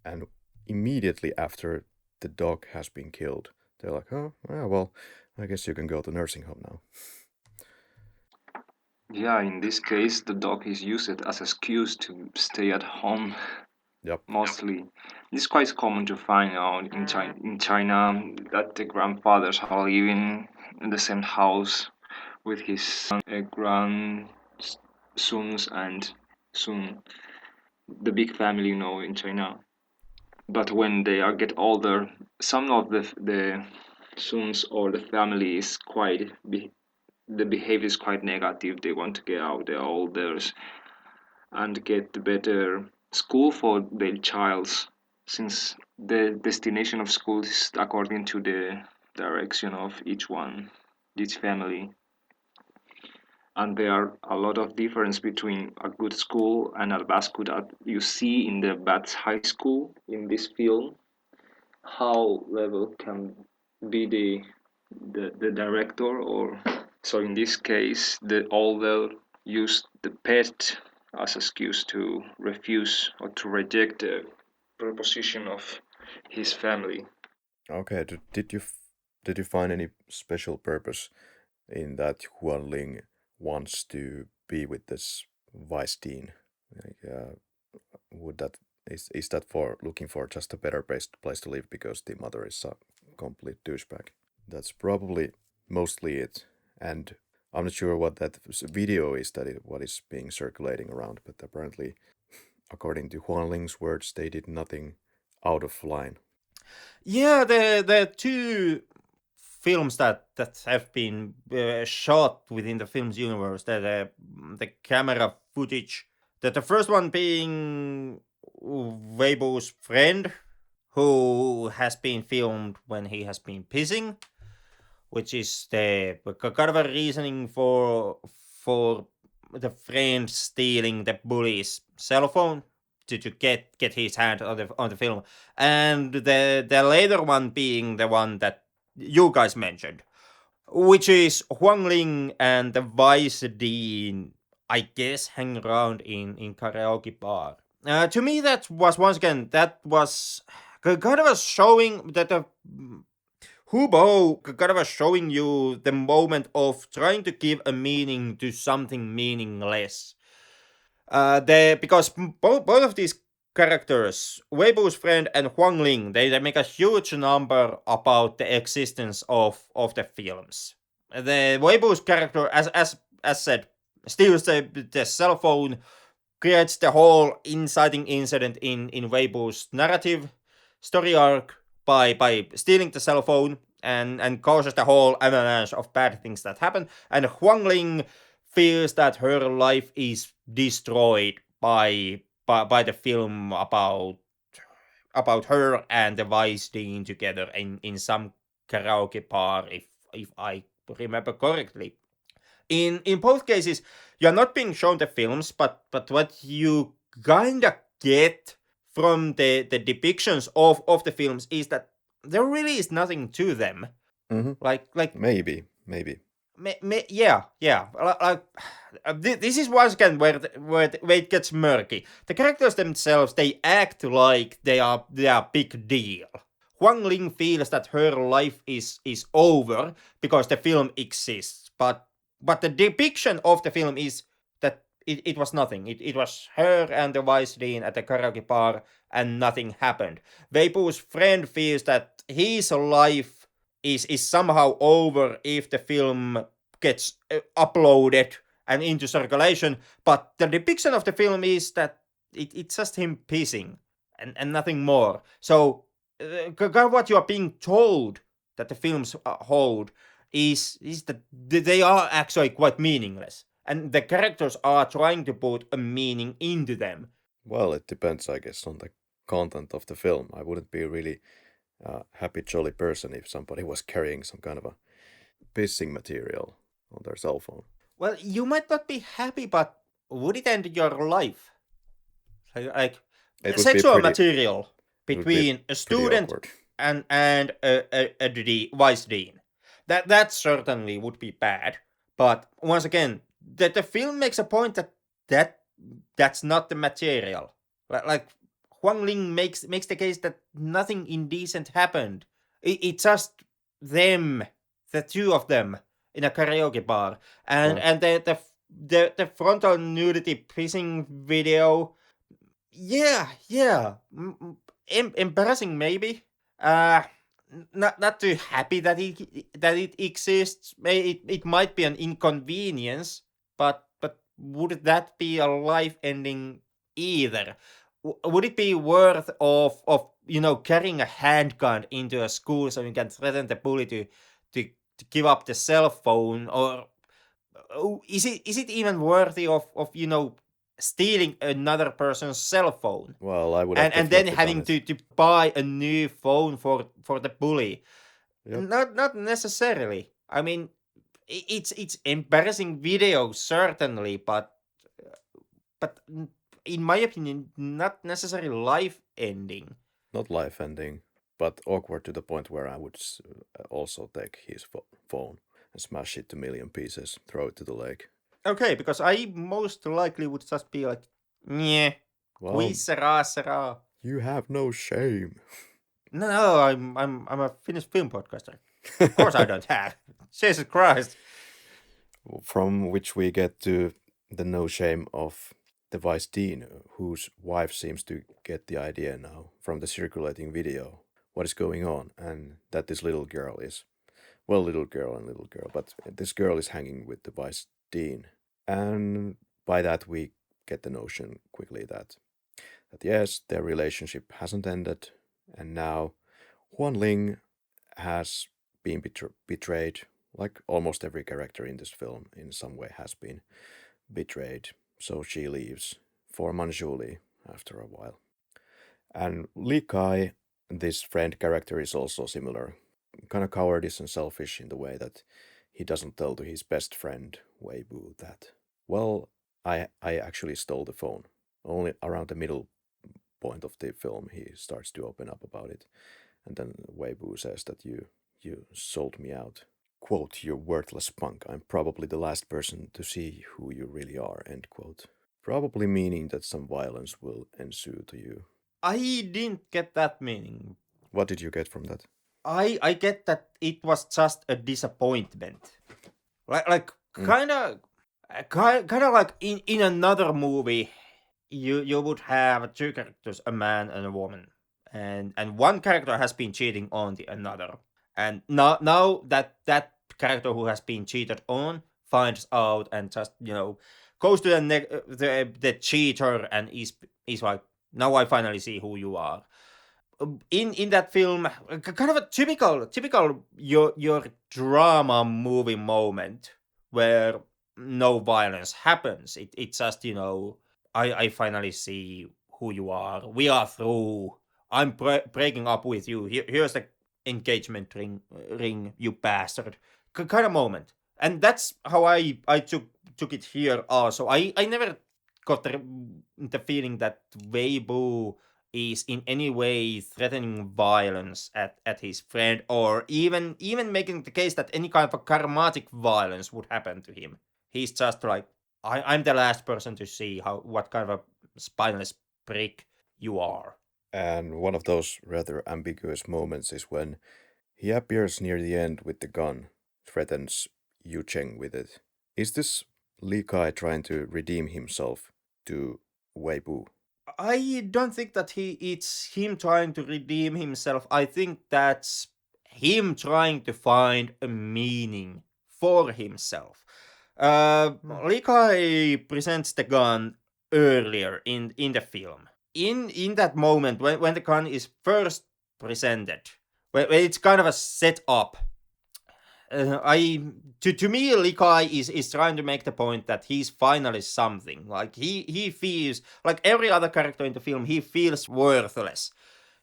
And immediately after the dog has been killed, they're like, "Oh, yeah, well, I guess you can go to nursing home now." Yeah, in this case, the dog is used as an excuse to stay at home. Yep. Mostly, it's quite common to find out in China that the grandfathers are living in the same house with his grandsons and soon the big family, in China. But when they are get older, some of the sons or the family is the behavior is quite negative. They want to get out. They're older and get the better school for their childs, since the destination of school is according to the direction of each family. And there are a lot of difference between a good school and a bad school that you see in the bad high school in this film. How level can be the director, or so in this case the older used the pet as excuse to refuse or to reject the proposition of his family. Okay. Did you find any special purpose in that Huan Ling wants to be with this vice dean? Like, would that is that for looking for just a better place to live because the mother is a complete douchebag? That's probably mostly it. And I'm not sure what that video is what is being circulating around, but apparently, according to Huan Ling's words, they did nothing out of line. Yeah, the two films that have been shot within the film's universe, the camera footage. The first one being Weibo's friend, who has been filmed when he has been pissing, which is the kind of a reasoning for the friend stealing the bully's cell phone to get his hand on the film, and the later one being the one that you guys mentioned, which is Huang Ling and the vice dean, I guess, hang around in karaoke bar. To me, that was once again kind of a showing that the Hubo kind of a showing you the moment of trying to give a meaning to something meaningless. Because both of these characters, Weibo's friend and Huang Ling, they make a huge number about the existence of the films. The Weibo's character, as said, steals the cell phone, creates the whole inciting incident in Weibo's narrative story arc by stealing the cell phone and causes the whole avalanche of bad things that happen. And Huang Ling feels that her life is destroyed by the film about her and the vice dean together in some karaoke bar, if I remember correctly. In both cases, you're not being shown the films, but what you kinda get from the depictions of the films is that there really is nothing to them. Mm-hmm. Like maybe. yeah. This is once again where it gets murky. The characters themselves, they act like they are big deal. Huang Ling feels that her life is over because the film exists, but the depiction of the film is that it was nothing. It was her and the vice dean at the karaoke bar, and nothing happened. Weibo's friend feels that his life is somehow over if the film gets uploaded and into circulation, but the depiction of the film is that it's just him pissing and nothing more. So what you are being told that the films hold is that they are actually quite meaningless, and the characters are trying to put a meaning into them. Well, it depends, I guess, on the content of the film. I wouldn't be really a happy, jolly person if somebody was carrying some kind of a pissing material on their cell phone. Well, you might not be happy, but would it end your life? Like It would be sexual pretty- material it would be between a pretty student awkward. and a vice dean. That certainly would be bad. But once again, the film makes a point that's not the material. Like Huang Ling makes the case that nothing indecent happened. It's just them, the two of them, in a karaoke bar, and the frontal nudity pissing video. Yeah, embarrassing maybe. Not too happy that it exists. It might be an inconvenience, but would that be a life ending either? Would it be worth of carrying a handgun into a school so you can threaten the bully to give up the cell phone, or is it even worthy of stealing another person's cell phone? Well, I would have And then definitely having done it. to buy a new phone for the bully. Yep. Not necessarily. I mean, it's embarrassing video certainly, but in my opinion, not necessarily life ending. Not life ending, but awkward to the point where I would also take his phone and smash it to a million pieces, throw it to the lake. Okay, because I most likely would just be like, yeah, Well, oui sera. you have no shame. No, I'm a Finnish film podcaster. Of course I don't have. Jesus Christ. From which we get to the no shame of the vice dean, whose wife seems to get the idea now from the circulating video what is going on, and that this little girl, but this girl is hanging with the vice dean, and by that we get the notion quickly that yes, their relationship hasn't ended, and now Huan Ling has been betrayed, like almost every character in this film in some way has been betrayed, so she leaves for Manjuli after a while. And Li Kai, this friend character, is also similar, kind of cowardice and selfish in the way that he doesn't tell to his best friend Weibo that, well, I actually stole the phone. Only around the middle point of the film he starts to open up about it, and then Weibo says that you sold me out. Quote, you worthless punk, I'm probably the last person to see who you really are, end quote. Probably meaning that some violence will ensue to you. I didn't get that meaning. What did you get from that? I get that it was just a disappointment. Like kind of like in another movie, you would have two characters, a man and a woman, and one character has been cheating on the another, and now that character who has been cheated on finds out and just goes to the cheater and is like, now I finally see who you are. In that film, kind of a typical your drama movie moment where no violence happens. It's just I finally see who you are. We are through. I'm breaking up with you. Here's the engagement ring, you bastard. Kind of moment, and that's how I took it here also. I never got the feeling that Weibo is in any way threatening violence at his friend, or even making the case that any kind of a karmatic violence would happen to him. He's just like, I'm the last person to see what kind of a spineless prick you are. And one of those rather ambiguous moments is when he appears near the end with the gun, threatens Yu Cheng with it. Is this Li Kai trying to redeem himself to Wei Bu? I don't think that it's him trying to redeem himself. I think that's him trying to find a meaning for himself. Li Kai presents the gun earlier in the film. In that moment when the gun is first presented, when it's kind of a setup, to me, Li Kai is trying to make the point that he's finally something. Like he feels like every other character in the film, he feels worthless.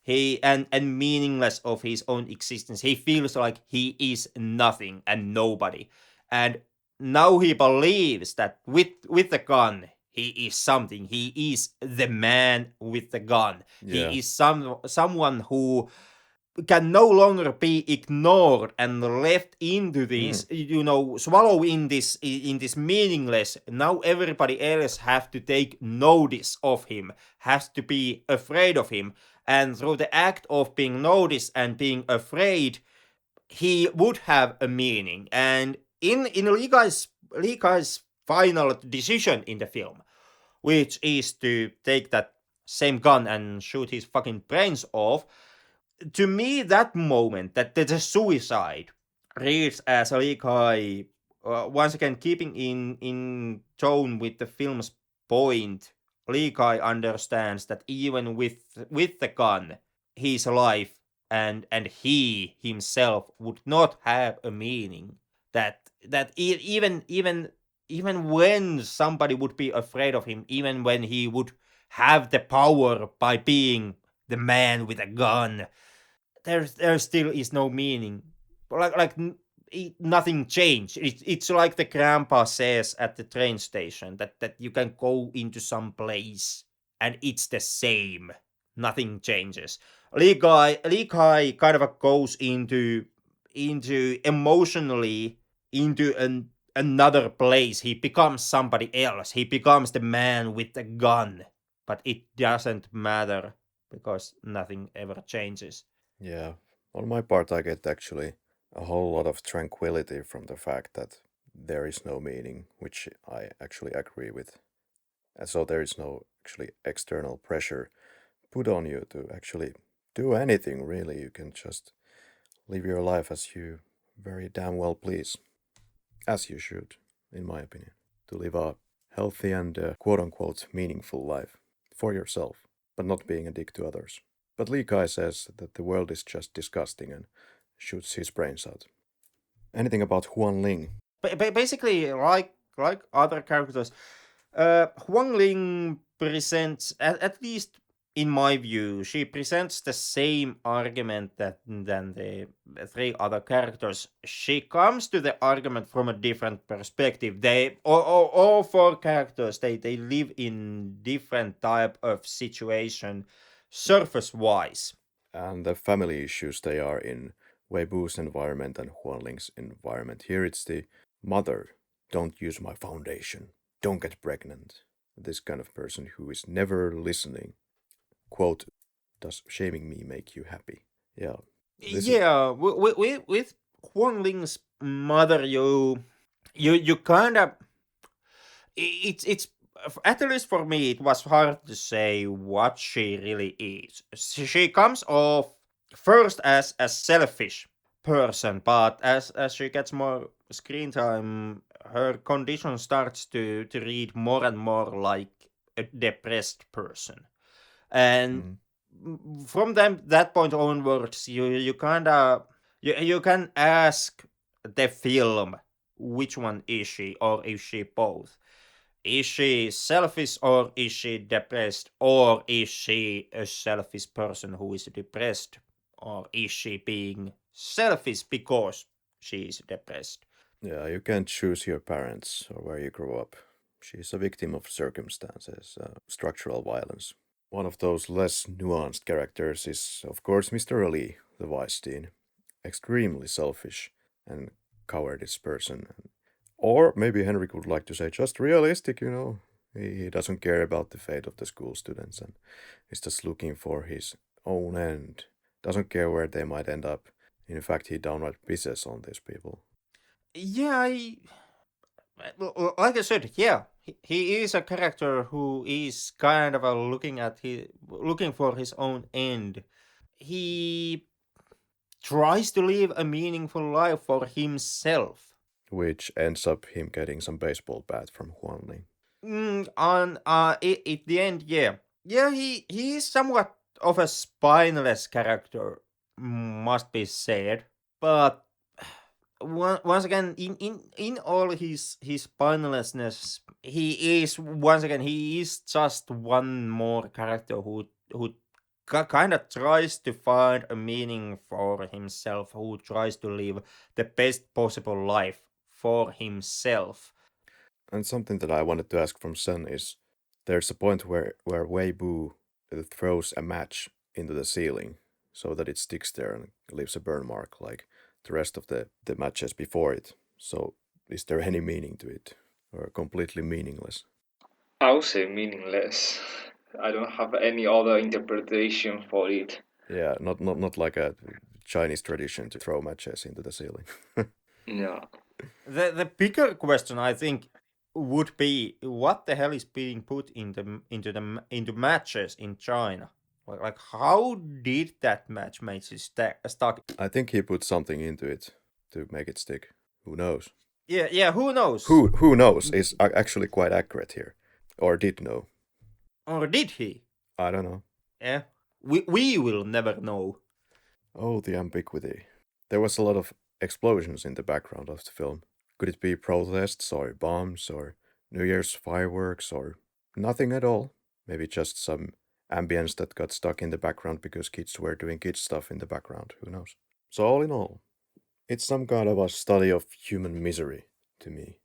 He and meaningless of his own existence. He feels like he is nothing and nobody. And now he believes that with the gun, he is something. He is the man with the gun. Yeah. He is someone who can no longer be ignored and left into this, swallow in this meaningless. Now everybody else have to take notice of him, has to be afraid of him, and through the act of being noticed and being afraid, he would have a meaning. And in Li Kai's final decision in the film, which is to take that same gun and shoot his fucking brains off, to me, that moment, that the suicide, reads as Li Kai, once again keeping in tone with the film's point. Li Kai understands that even with the gun, his life and he himself would not have a meaning. That even when somebody would be afraid of him, even when he would have the power by being the man with a gun, there still is no meaning. Nothing changed. It's like the grandpa says at the train station that you can go into some place and it's the same. Nothing changes. Li Kai kind of goes into emotionally into another place. He becomes somebody else. He becomes the man with the gun. But it doesn't matter because nothing ever changes. Yeah, on my part, I get actually a whole lot of tranquility from the fact that there is no meaning, which I actually agree with. And so there is no actually external pressure put on you to actually do anything, really. You can just live your life as you very damn well please. As you should, in my opinion. To live a healthy and quote unquote meaningful life for yourself, but not being a dick to others. But Li Kai says that the world is just disgusting and shoots his brains out. Anything about Huan Ling? Basically, like other characters, Huang Ling presents, at least in my view, she presents the same argument than the three other characters. She comes to the argument from a different perspective. All four characters, they live in different type of situation, surface-wise. And the family issues they are in Wei Bu's environment and Huan Ling's environment. Here it's the mother. Don't use my foundation. Don't get pregnant. This kind of person who is never listening. Quote, does shaming me make you happy? Yeah. With Huang Ling's mother, you kind of, it's at least for me, it was hard to say what she really is. She comes off first as a selfish person, but as she gets more screen time, her condition starts to read more and more like a depressed person. And from that point onwards, you kind of you can ask the film, which one is she, or is she both? Is she selfish, or is she depressed, or is she a selfish person who is depressed, or is she being selfish because she is depressed? Yeah, you can't choose your parents or where you grow up. She's a victim of circumstances, structural violence. One of those less nuanced characters is, of course, Mr. Ali, the vice dean. Extremely selfish and cowardice person. Or maybe Henrik would like to say just realistic, He doesn't care about the fate of the school students and is just looking for his own end. Doesn't care where they might end up. In fact, he downright pisses on these people. Yeah, Like I said, yeah, he is a character who is kind of looking for his own end. He tries to live a meaningful life for himself. Which ends up him getting some baseball bat from Huanling. At the end, yeah, he is somewhat of a spineless character, must be said. But once again, in all his spinelessness, he is just one more character who kind of tries to find a meaning for himself, who tries to live the best possible life for himself. And something that I wanted to ask from Sen is, there's a point where Wei Bu throws a match into the ceiling so that it sticks there and leaves a burn mark like the rest of the matches before it. So is there any meaning to it, or completely meaningless? I would say meaningless. I don't have any other interpretation for it. Yeah, not like a Chinese tradition to throw matches into the ceiling. Yeah. The bigger question, I think, would be what the hell is being put into matches in China? Like how did that match make it stuck? I think he put something into it to make it stick. Who knows? Yeah. Who knows? Who knows is actually quite accurate here, or did know. Or did he? I don't know. Yeah. We will never know. Oh, the ambiguity. There was a lot of explosions in the background of the film. Could it be protests or bombs or New Year's fireworks or nothing at all? Maybe just some ambience that got stuck in the background because kids were doing kid stuff in the background. Who knows? So all in all, it's some kind of a study of human misery to me.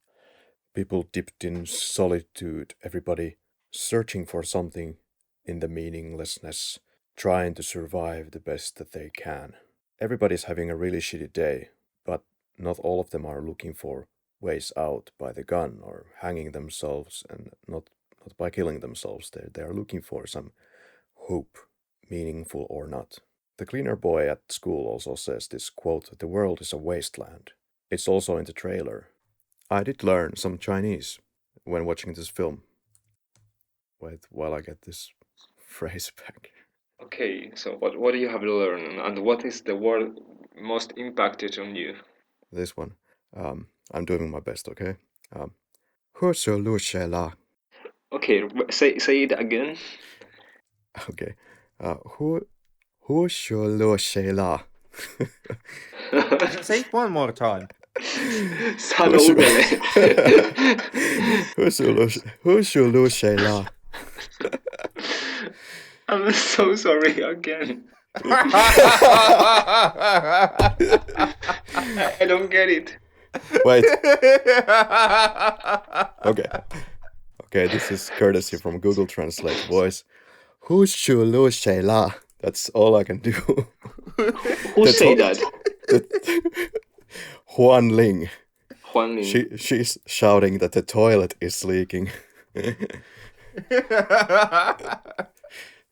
People dipped in solitude, everybody searching for something in the meaninglessness, trying to survive the best that they can. Everybody's having a really shitty day, but not all of them are looking for ways out by the gun or hanging themselves, and not by killing themselves. They are looking for some hope, meaningful or not. The cleaner boy at school also says this quote, "The world is a wasteland." It's also in the trailer. I did learn some Chinese when watching this film. Wait, while I get this phrase back. Okay, so what do you have to learn, and what is the word most impacted on you? This one. I'm doing my best, okay? Who's your Lushela? Okay, say it again. Okay. Who's your Lushela? Say it one more time. Sano udele. Who's your Lushela? I'm so sorry again. I don't get it. Wait. Okay, this is courtesy from Google Translate voice. Who's your Lushela? That's all I can do. Who say that? Huan Ling. Huan Ling. She's shouting that the toilet is leaking.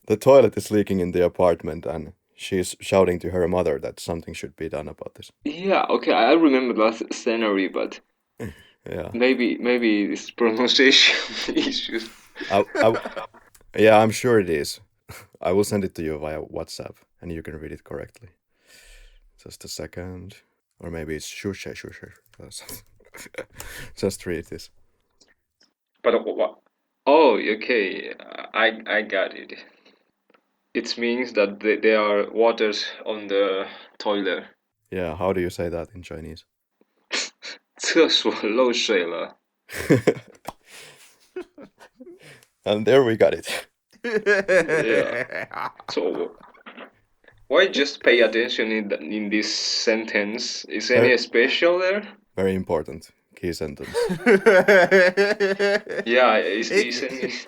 The toilet is leaking in the apartment, and she's shouting to her mother that something should be done about this. Yeah, okay, I remember that scenario, but Yeah. maybe it's pronunciation issues. Yeah, I'm sure it is. I will send it to you via WhatsApp, and you can read it correctly. Just a second. Or maybe it's shushe. Just read this. But what? Oh, okay, I got it. It means that there are waters on the toilet. Yeah, how do you say that in Chinese? 厕所漏水了. And there we got it. Yeah. So why just pay attention in this sentence? Is any special there? Very important key sentence. Yeah, is any key?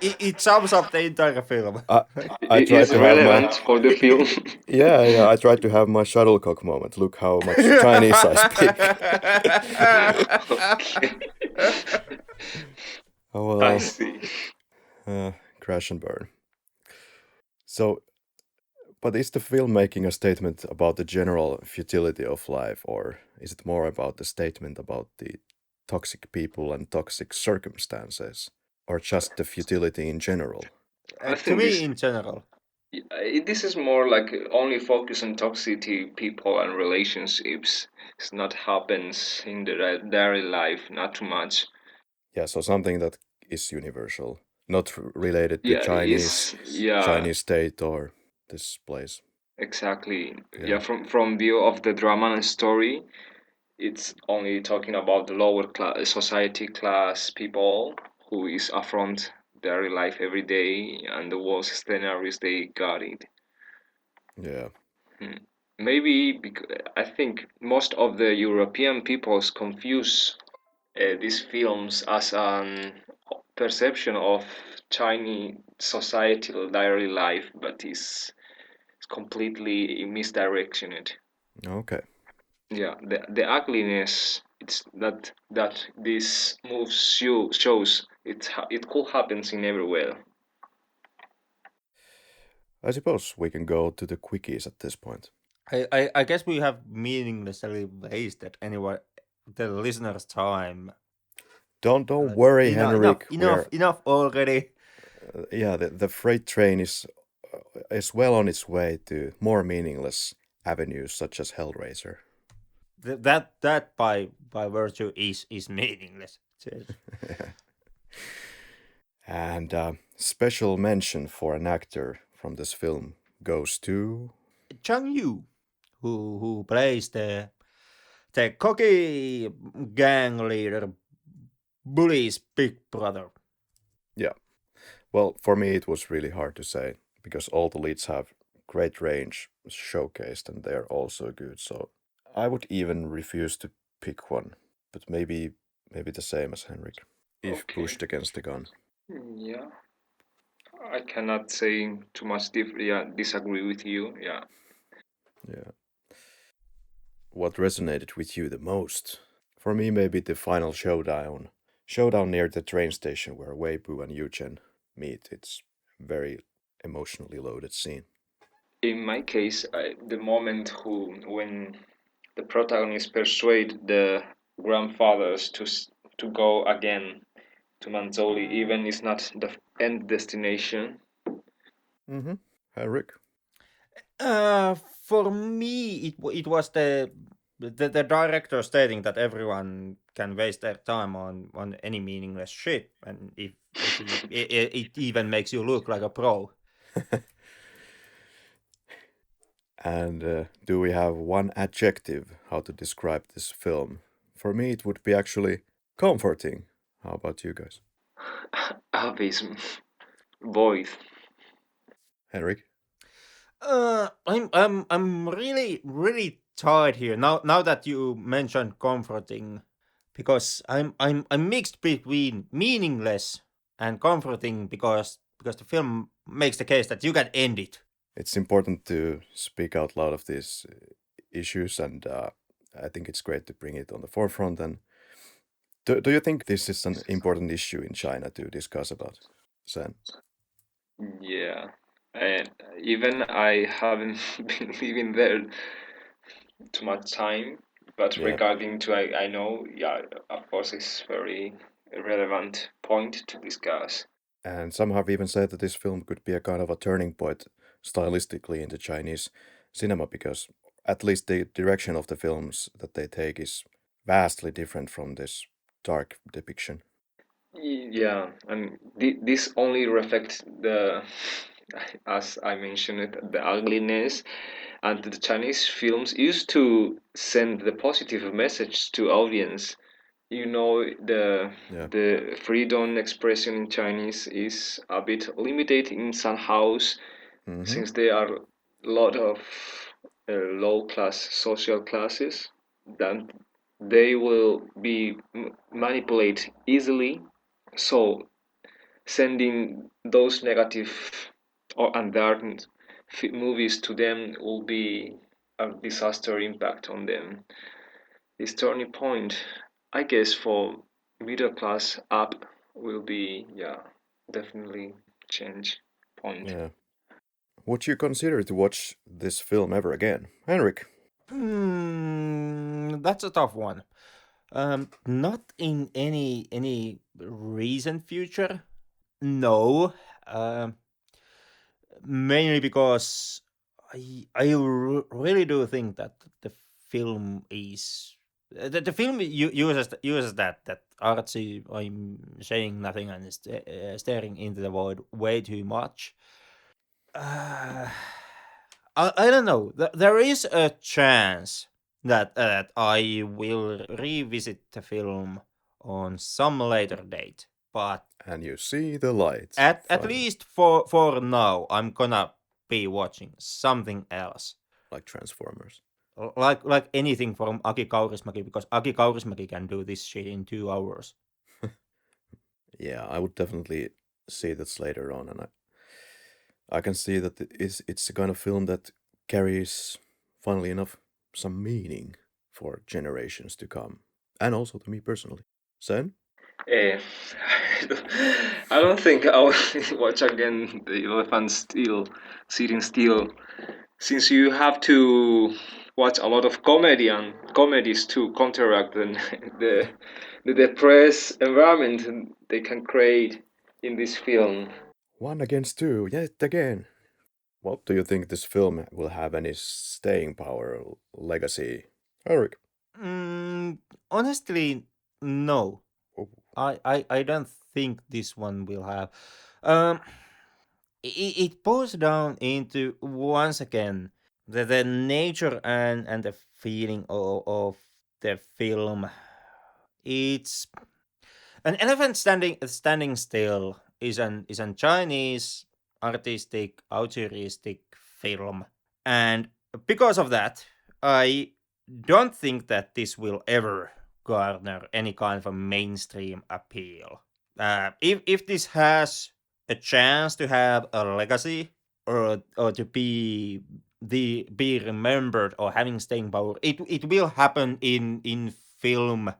It sums up the entire film. I tried It's to relevant for the film. Yeah, I tried to have my shuttlecock moment. Look how much Chinese I speak. Okay. Oh, well, I see. crash and burn. So, but is the film making a statement about the general futility of life, or is it more about the statement about the toxic people and toxic circumstances, or just the futility in general? I To think me, in general, this is more like only focus on toxicity, people and relationships. It's not happens in the daily life, not too much. Yeah, so something that is universal, not related to Yeah, Chinese state or this place. exactly. Yeah. Yeah, from view of the drama and story, it's only talking about the lower class society class people who is affront their life every day and the worst scenarios they got it. Yeah. Maybe because I think most of the European peoples confuse these films as an perception of Chinese societal daily life, but it's completely misdirected. Okay. Yeah, the ugliness it's that this move shows it could happens in everywhere. I suppose we can go to the quickies at this point. I guess we have meaninglessly wasted anyway the listeners' time. Don't worry, Henrik. Enough already. Yeah, the freight train is well on its way to more meaningless avenues such as Hellraiser. That by virtue is meaningless. And special mention for an actor from this film goes to Chang Yu, who plays the cocky gang leader, Bully's big brother. Yeah. Well, for me it was really hard to say because all the leads have great range showcased and they're also good. So I would even refuse to pick one, but maybe the same as Henrik, if Okay. pushed against the gun. Yeah, I cannot say too much disagree with you. Yeah. Yeah. What resonated with you the most? For me, maybe the final showdown near the train station where Weibu and Eugen meet. It's very emotionally loaded scene. In my case, the moment when the protagonist persuade the grandfathers to go again to Manzoli, even it's not the end destination. Mm-hmm. Henrik? For me, it was the director stating that everyone can waste their time on any meaningless shit, and if it even makes you look like a pro. And do we have one adjective how to describe this film? For me, it would be actually comforting. How about you guys? Abysm, void. Henrik? I'm really tired here now that you mentioned comforting, because I'm mixed between meaningless and comforting because the film makes the case that you can end it. It's important to speak out loud of these issues, and I think it's great to bring it on the forefront. And do you think this is an important issue in China to discuss about, Sen? Yeah, and even I haven't been living there too much time, but Yeah. regarding to I know, yeah, of course, it's very relevant point to discuss. And some have even said that this film could be a kind of a turning point stylistically in the Chinese cinema because at least the direction of the films that they take is vastly different from this dark depiction. Yeah, and this only reflects the, as I mentioned it, the ugliness, and the Chinese films used to send the positive message to audience. You know, Yeah. the freedom expression in Chinese is a bit limited in some house, Mm-hmm. since there are a lot of low class social classes that they will be manipulated easily, so sending those negative or and dark movies to them will be a disaster impact on them. This turning point, I guess, for middle class up will be, yeah, definitely change point. Yeah. Would you consider to watch this film ever again? Henrik? That's a tough one. Not in any recent future. No. Mainly because really do think that the film is the film uses that artsy I'm saying nothing and staring into the void way too much. I don't know. There is a chance that I will revisit the film on some later date, but And you see the light. at finally, least for now, I'm gonna be watching something else. like Transformers. Like anything from Aki Kaurismäki, because Aki Kaurismäki can do this shit in 2 hours. Yeah, I would definitely see this later on, and I can see that it's a kind of film that carries, funnily enough, some meaning for generations to come, and also to me personally. Sen? Eh, I don't think I'll watch again the elephant sitting still, since you have to watch a lot of comedies to counteract the depressed environment they can create in this film. 1 against 2, yet again. Well, do you think this film will have any staying power or legacy? Henrik? Honestly, no. Oh, I don't think this one will have. It boils down into once again the nature and the feeling of the film. It's an elephant standing still is an Chinese artistic altruistic film, and because of that, I don't think that this will ever garner any kind of a mainstream appeal. If this has a chance to have a legacy or to be remembered or having staying power, it will happen in film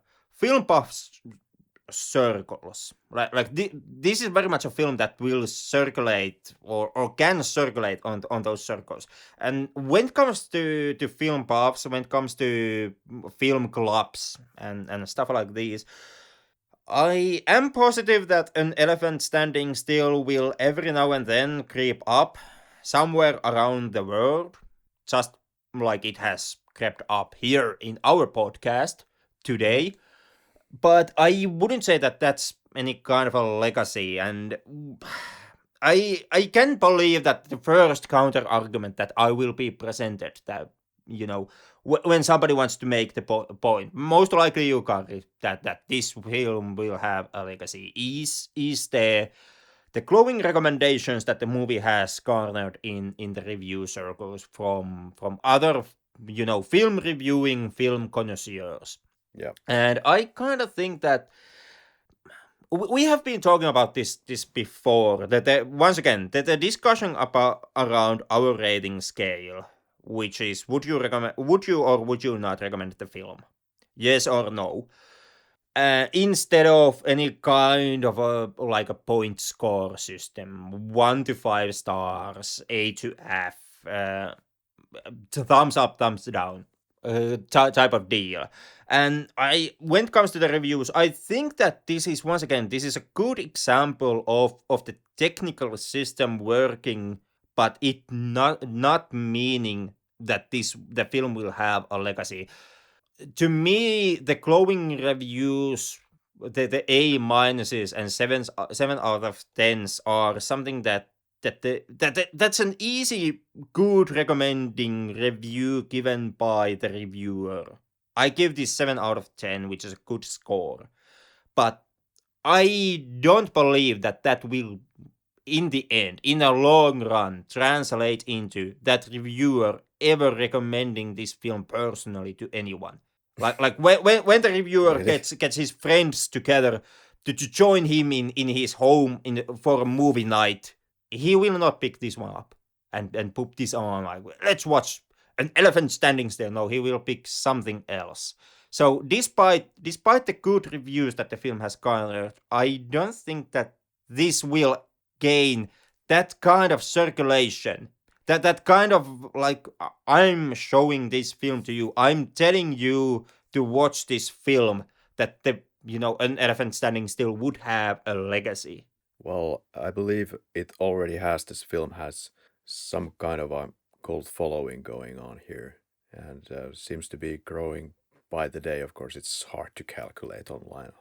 buffs circles. This is very much a film that will circulate or can circulate on those circles. And when it comes to film buffs, when it comes to film clubs and stuff like these, I am positive that an elephant standing still will every now and then creep up somewhere around the world, just like it has crept up here in our podcast today. But I wouldn't say that that's any kind of a legacy, and I can believe that the first counter argument that I will be presented, that when somebody wants to make the point, most likely you, Karri, that this film will have a legacy, is the glowing recommendations that the movie has garnered in the review circles from other film reviewing film connoisseurs. yeah. And I kind of think that we have been talking about this before. That once again, the discussion about around our rating scale, which is would you or would you not recommend the film? Yes or no? Instead of any kind of a point score system, 1 to 5 stars, A to F, thumbs up, thumbs down, type of deal. And when it comes to the reviews, I think that this is once again a good example of the technical system working, but it not meaning that the film will have a legacy. To me, the glowing reviews, the A minuses and 7 out of 10s are something that's an easy, good recommending review given by the reviewer. I give this 7 out of 10, which is a good score. But I don't believe that will, in the end, in a long run, translate into that reviewer ever recommending this film personally to anyone. Like when the reviewer Really? gets his friends together to join him in his home for a movie night, he will not pick this one up and put this on like, let's watch an elephant standing still. No, he will pick something else. So despite the good reviews that the film has garnered, I don't think that this will gain that kind of circulation. That kind of like, I'm showing this film to you. I'm telling you to watch this film. that an elephant standing still would have a legacy? Well, I believe it already has. This film has some kind of a cult following going on here, and seems to be growing by the day. Of course, it's hard to calculate online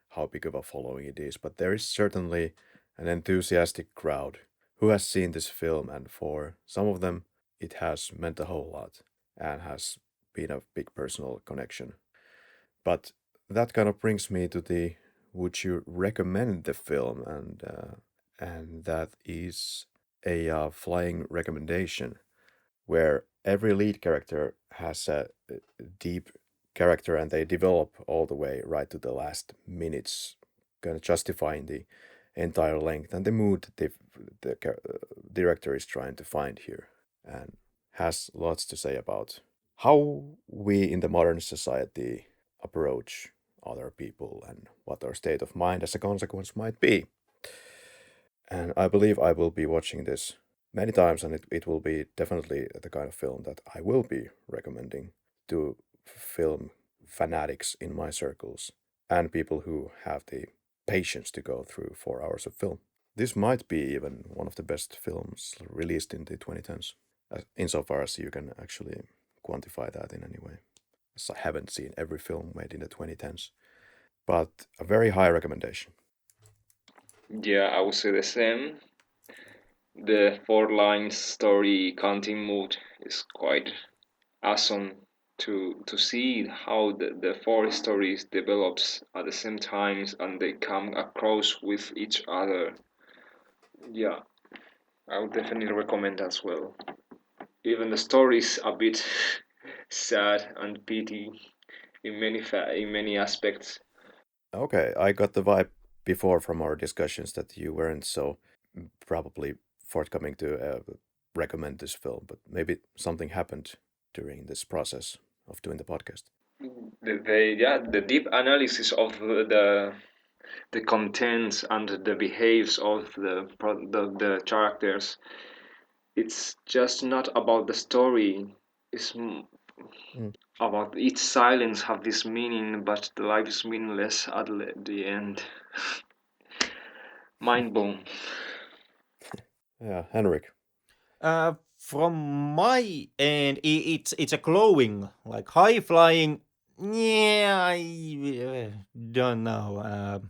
how big of a following it is, but there is certainly an enthusiastic crowd who has seen this film, and for some of them, it has meant a whole lot and has been a big personal connection. But that kind of brings me to the would you recommend the film, and that is a flying recommendation where every lead character has a deep character and they develop all the way right to the last minutes, kind of justifying the entire length and the mood the director is trying to find here, and has lots to say about how we in the modern society approach other people and what our state of mind as a consequence might be. And I believe I will be watching this many times, and it will be definitely the kind of film that I will be recommending to film fanatics in my circles and people who have the patience to go through 4 hours of film. This might be even one of the best films released in the 2010s, insofar as you can actually quantify that in any way. As I haven't seen every film made in the 2010s, but a very high recommendation. Yeah, I would say the same. The 4 line story counting mode is quite awesome to see how the 4 stories develops at the same times and they come across with each other. Yeah, I would definitely recommend as well. Even the story is a bit sad and pity in many aspects. Okay, I got the vibe before from our discussions that you weren't so probably forthcoming to recommend this film, but maybe something happened during this process of doing the podcast. The deep analysis of the contents and the behaves of the characters. It's just not about the story. It's about each silence have this meaning, but the life is meaningless at the end. Mind blown. Yeah, Henrik. From my end, it's a glowing, like high flying. Yeah, I don't know.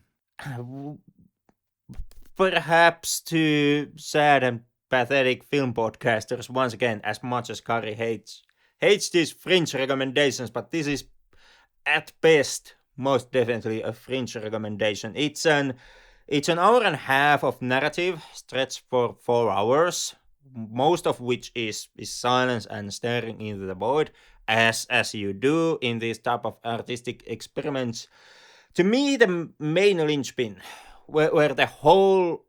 Perhaps to sad and pathetic film podcasters once again, as much as Karri hates these fringe recommendations, but this is at best most definitely a fringe recommendation. It's an hour and a half of narrative stretched for 4 hours, most of which is silence and staring into the void, as you do in these type of artistic experiments. To me, the main linchpin, where the whole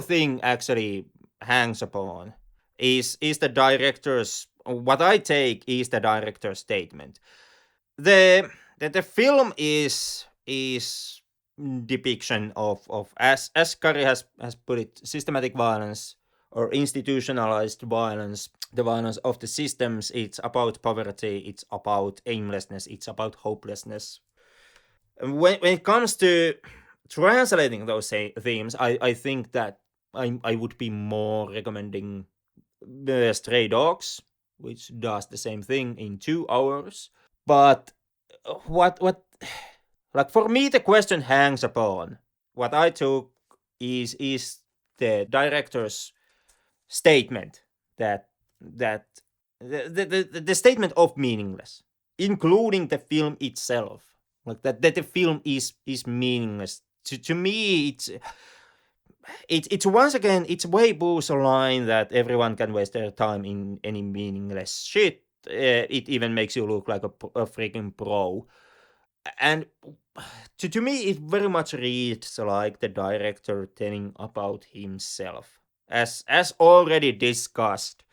thing actually hangs upon, is the director's. What I take is the director's statement. The film is depiction of as Karri has put it, systematic violence or institutionalized violence, the violence of the systems. It's about poverty, it's about aimlessness, it's about hopelessness. When it comes to translating those themes, I think that I would be more recommending the Stray Dogs, which does the same thing in 2 hours. But what like for me the question hangs upon what I took is the director's statement that the statement of meaningless, including the film itself, like that the film is meaningless. To me, it's once again, it's way boost a line that everyone can waste their time in any meaningless shit. It even makes you look like a freaking pro. And to me, it very much reads like the director telling about himself, as already discussed.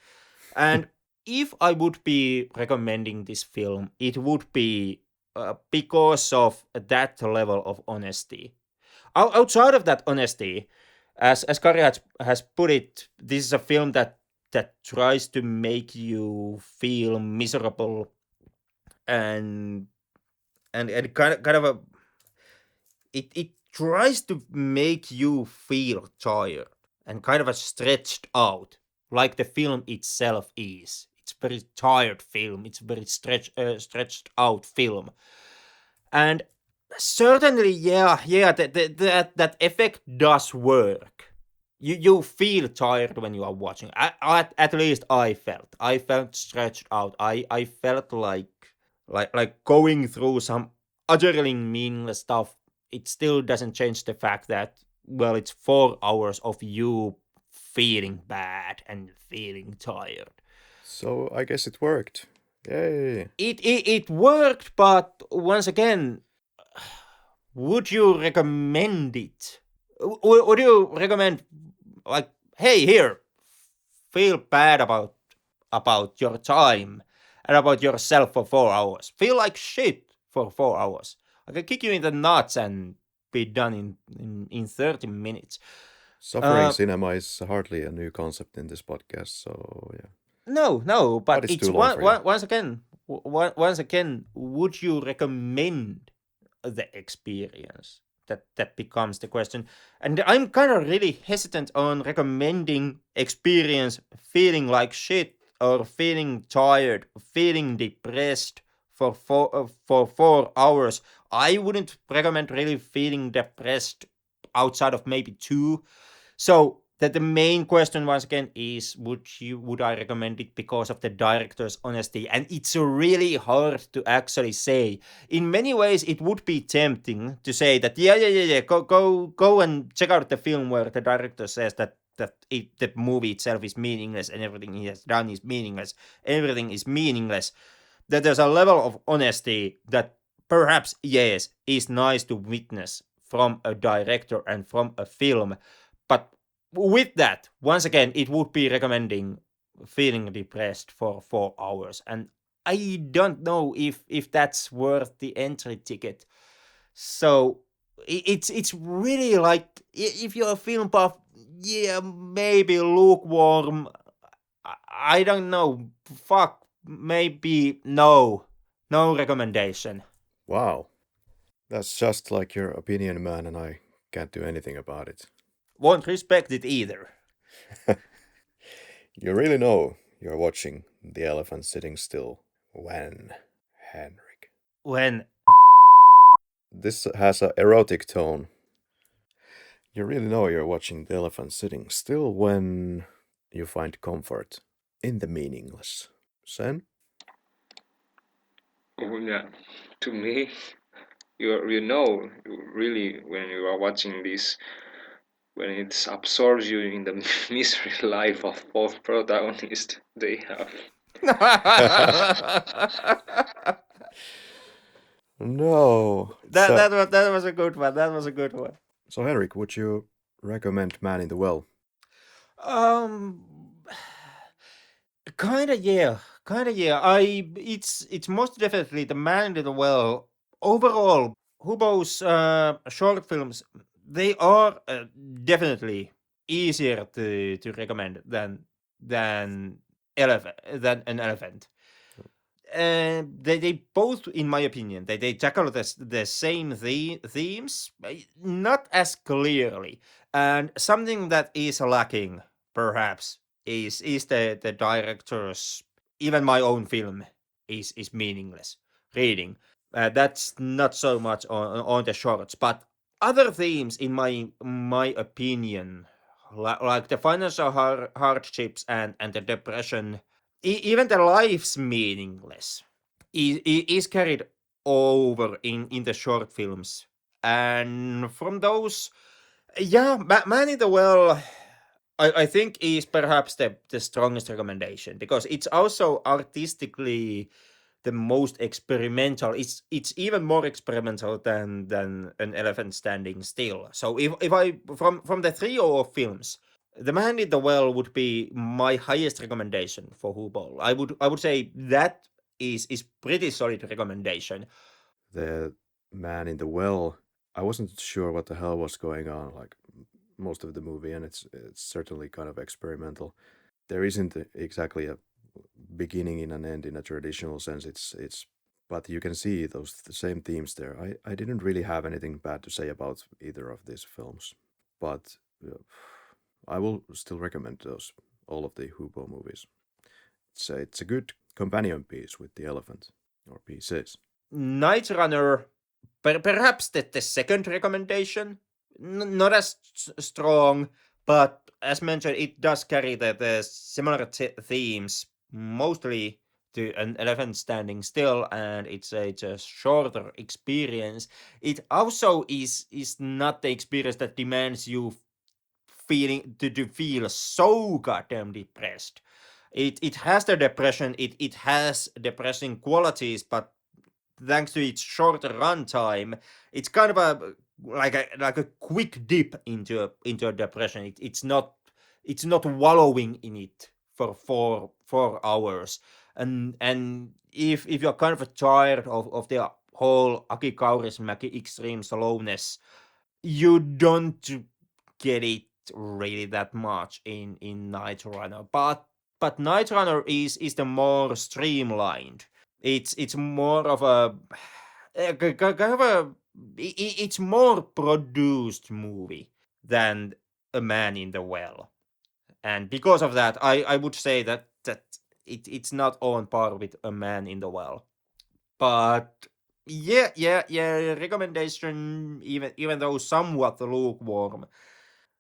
And if I would be recommending this film, it would be because of that level of honesty. Outside of that honesty, as Karri has put it, this is a film that tries to make you feel miserable and and kind of a it tries to make you feel tired and kind of a stretched out, like the film itself is. It's a very tired film. It's a very stretched out film, and certainly, that effect does work. You feel tired when you are watching. At least I felt stretched out. I felt like going through some utterly meaningless stuff. It still doesn't change the fact that, well, it's 4 hours of you feeling bad and feeling tired. So I guess it worked. Yay. It worked, but once again, would you recommend it? Would you recommend, like, hey, here, feel bad about your time and about yourself for 4 hours. Feel like shit for 4 hours. I can kick you in the nuts and be done in 30 minutes. Suffering cinema is hardly a new concept in this podcast, so yeah. No, but it's it's too long for you. once again, would you recommend the experience? That becomes the question. And I'm kind of really hesitant on recommending experience feeling like shit or feeling tired, feeling depressed for 4 hours. I wouldn't recommend really feeling depressed outside of maybe 2. So that the main question once again is, would I recommend it because of the director's honesty? And it's really hard to actually say. In many ways, it would be tempting to say that go and check out the film where the director says that the movie itself is meaningless and everything he has done is meaningless. Everything is meaningless. That there's a level of honesty that perhaps, yes, is nice to witness from a director and from a film. But with that, once again, it would be recommending feeling depressed for 4 hours. And I don't know if that's worth the entry ticket. So it's really like, if you're a film buff, yeah, maybe lukewarm. I don't know. Fuck, maybe no recommendation. Wow. That's just like your opinion, man, and I can't do anything about it. Won't respect it either. You really know you're watching the elephant sitting still when, Henrik. When This has an erotic tone. You really know you're watching the elephant sitting still when you find comfort in the meaningless. Sen? Oh, yeah. To me, you know really when you are watching this, when it absorbs you in the misery life of both protagonists they have. No. that was a good one. That was a good one. So Henrik, would you recommend Man in the Well? Kinda yeah. It's most definitely the Man in the Well. Overall, Hubo's short films, they are definitely easier to recommend than an elephant. They both, in my opinion, they tackle the same themes, not as clearly. And something that is lacking, perhaps, is the director's, even my own film is meaningless reading. That's not so much on the shorts, but other themes, in my opinion, like the financial hardships and the depression, even the life's meaningless is carried over in the short films. And from those, yeah, Man in the Well, I think is perhaps the strongest recommendation, because it's also artistically the most experimental. It's even more experimental than an elephant standing still. So if I from the trio of films, The Man in the Well would be my highest recommendation for Hubo. I would say that is pretty solid recommendation. The Man in the Well, I wasn't sure what the hell was going on, like most of the movie, and it's certainly kind of experimental. There isn't exactly a beginning and an end in a traditional sense. It's but you can see the same themes there. I didn't really have anything bad to say about either of these films, but I will still recommend all of the Hubo movies. It's a good companion piece with the elephant, or pieces. Night Runner, perhaps the second recommendation, not as strong, but as mentioned, it does carry the similar themes, mostly to an elephant standing still, and it's a shorter experience. It also is not the experience that demands you to feel so goddamn depressed. It has the depression, it has depressing qualities, but thanks to its shorter runtime, it's kind of a quick dip into a depression. It's not wallowing in it for 4 hours, and if you're kind of tired of the whole Aki Kaurismäki extreme slowness, you don't get it really that much in Night Runner, but Night Runner is the more streamlined. It's more of a kind of a it's more produced movie than A Man in the Well, and because of that, I would say that it's not on par with A Man in the Well, but yeah, recommendation, even though somewhat lukewarm.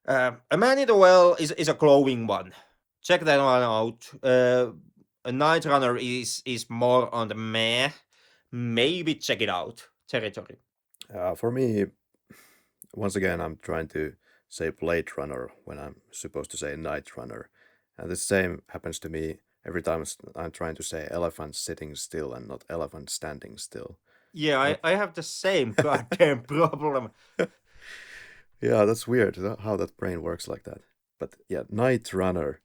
A Man in the Well is a glowing one. Check that one out. A Night Runner is more on the meh. Maybe check it out territory. For me, once again, I'm trying to say Blade Runner when I'm supposed to say Night Runner, and the same happens to me every time I'm trying to say elephant sitting still and not elephant standing still. Yeah, I have the same goddamn problem. Yeah, that's weird how that brain works like that. But yeah, Night Runner,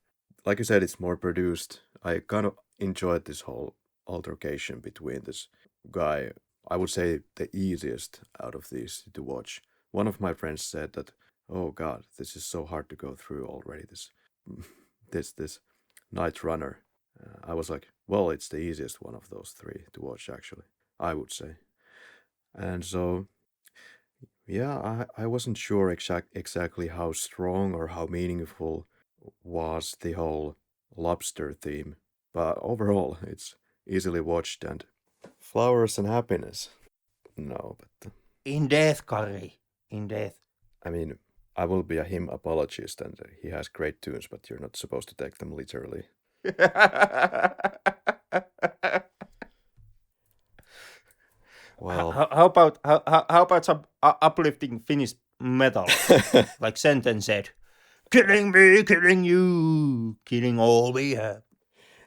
like you said, it's more produced. I kind of enjoyed this whole altercation between this guy. I would say the easiest out of these to watch. One of my friends said that, "Oh God, this is so hard to go through already. This Night Runner." I was like, "Well, it's the easiest one of those three to watch, actually. I would say." And so, yeah, I wasn't sure exactly how strong or how meaningful was the whole lobster theme, but overall, it's easily watched and flowers and happiness. No, but In death, Karri. In death. I mean, I will be a him apologist, and he has great tunes, but you're not supposed to take them literally. Well, How about some uplifting Finnish metal, like Senten said, "Killing me, killing you, killing all we have."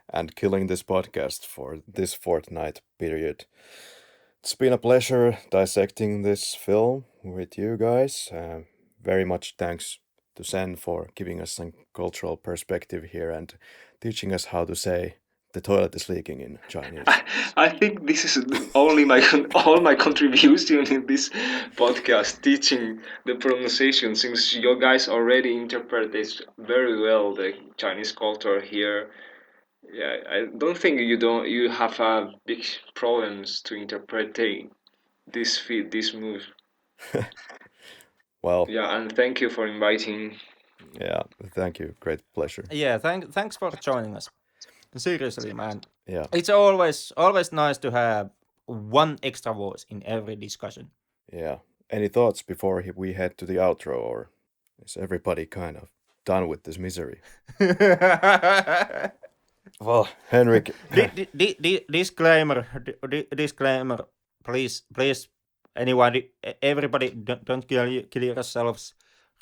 and killing this podcast for this fortnight period. It's been a pleasure dissecting this film with you guys. Very much thanks to Sen for giving us some cultural perspective here and teaching us how to say the toilet is leaking in Chinese. I think this is only all my contribution in this podcast, teaching the pronunciation, since you guys already interpret this very well, the Chinese culture here. Yeah, I don't think you have big problems to interpreting this move. Well, Yeah, and thank you for inviting. yeah, thank you. Great pleasure. Yeah, thanks for joining us. Seriously, man. Yeah, It's always nice to have one extra voice in every discussion. yeah. Any thoughts before we head to the outro, or is everybody kind of done with this misery? Well, Henrik. Disclaimer. Please, everybody, don't kill yourselves.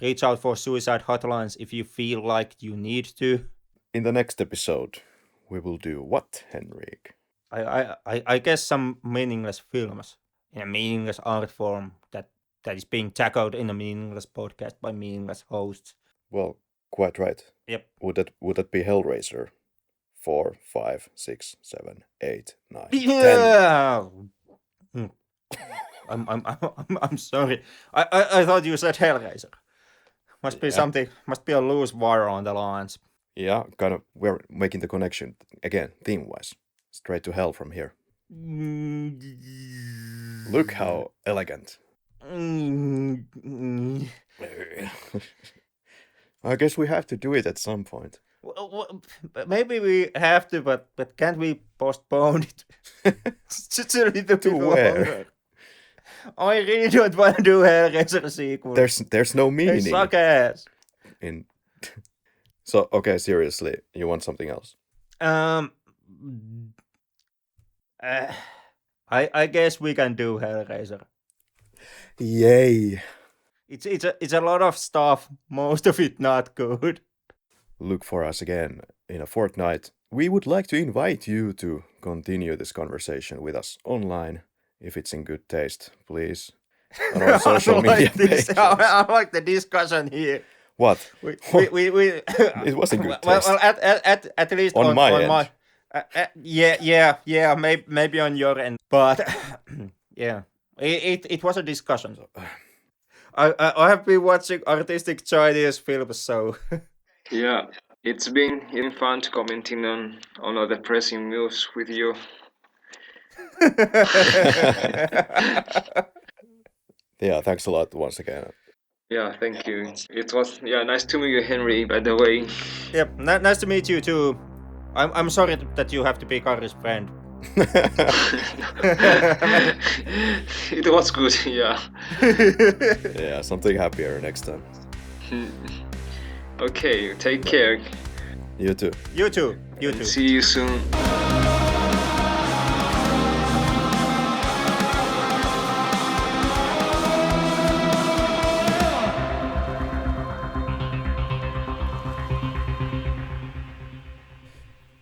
Reach out for suicide hotlines if you feel like you need to. In the next episode, we will do what, Henrik? I guess some meaningless films in a meaningless art form that is being tackled in a meaningless podcast by meaningless hosts. Well, quite right. Yep. Would that be Hellraiser? 4, 5, 6, 7, 8, 9, 10. Yeah. I'm sorry. I thought you said Hellraiser. Must be something. Must be a loose wire on the lines. Yeah, kind of. We're making the connection again, theme-wise. Straight to hell from here. Look how elegant. I guess we have to do it at some point. Well, maybe we have to, but can't we postpone it? Just a little bit where? longer. I really don't want to do Hellraiser sequel. There's no They meaning suck ass. in. So okay, seriously, you want something else? I guess we can do Hellraiser. Yay! It's a lot of stuff. Most of it not good. Look for us again in a fortnight. We would like to invite you to continue this conversation with us online, if it's in good taste, please. On our social media pages. I like the discussion here. What? We It was in good taste. Well, at least On my end. Yeah, maybe on your end, but yeah, it was a discussion. I have been watching artistic Chinese films, so Yeah, it's been fun commenting on all the pressing news with you. Yeah, thanks a lot once again. Yeah, thank you. It was nice to meet you, Henry. By the way. Yep, nice to meet you too. I'm sorry that you have to be Karri's friend. It was good, yeah. Yeah, something happier next time. Okay, take care. You too. You too. See you soon.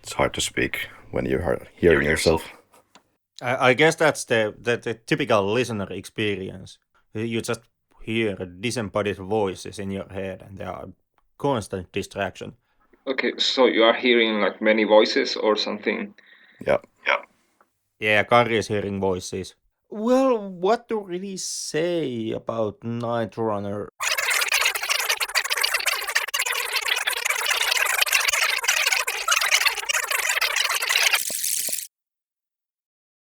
It's hard to speak when you're hearing yourself. I guess that's the typical listener experience. You just hear disembodied voices in your head, and they are constant distraction. Okay, so you are hearing like many voices or something? Yeah. Yeah, Karri is hearing voices. Well, what to really say about Night Runner?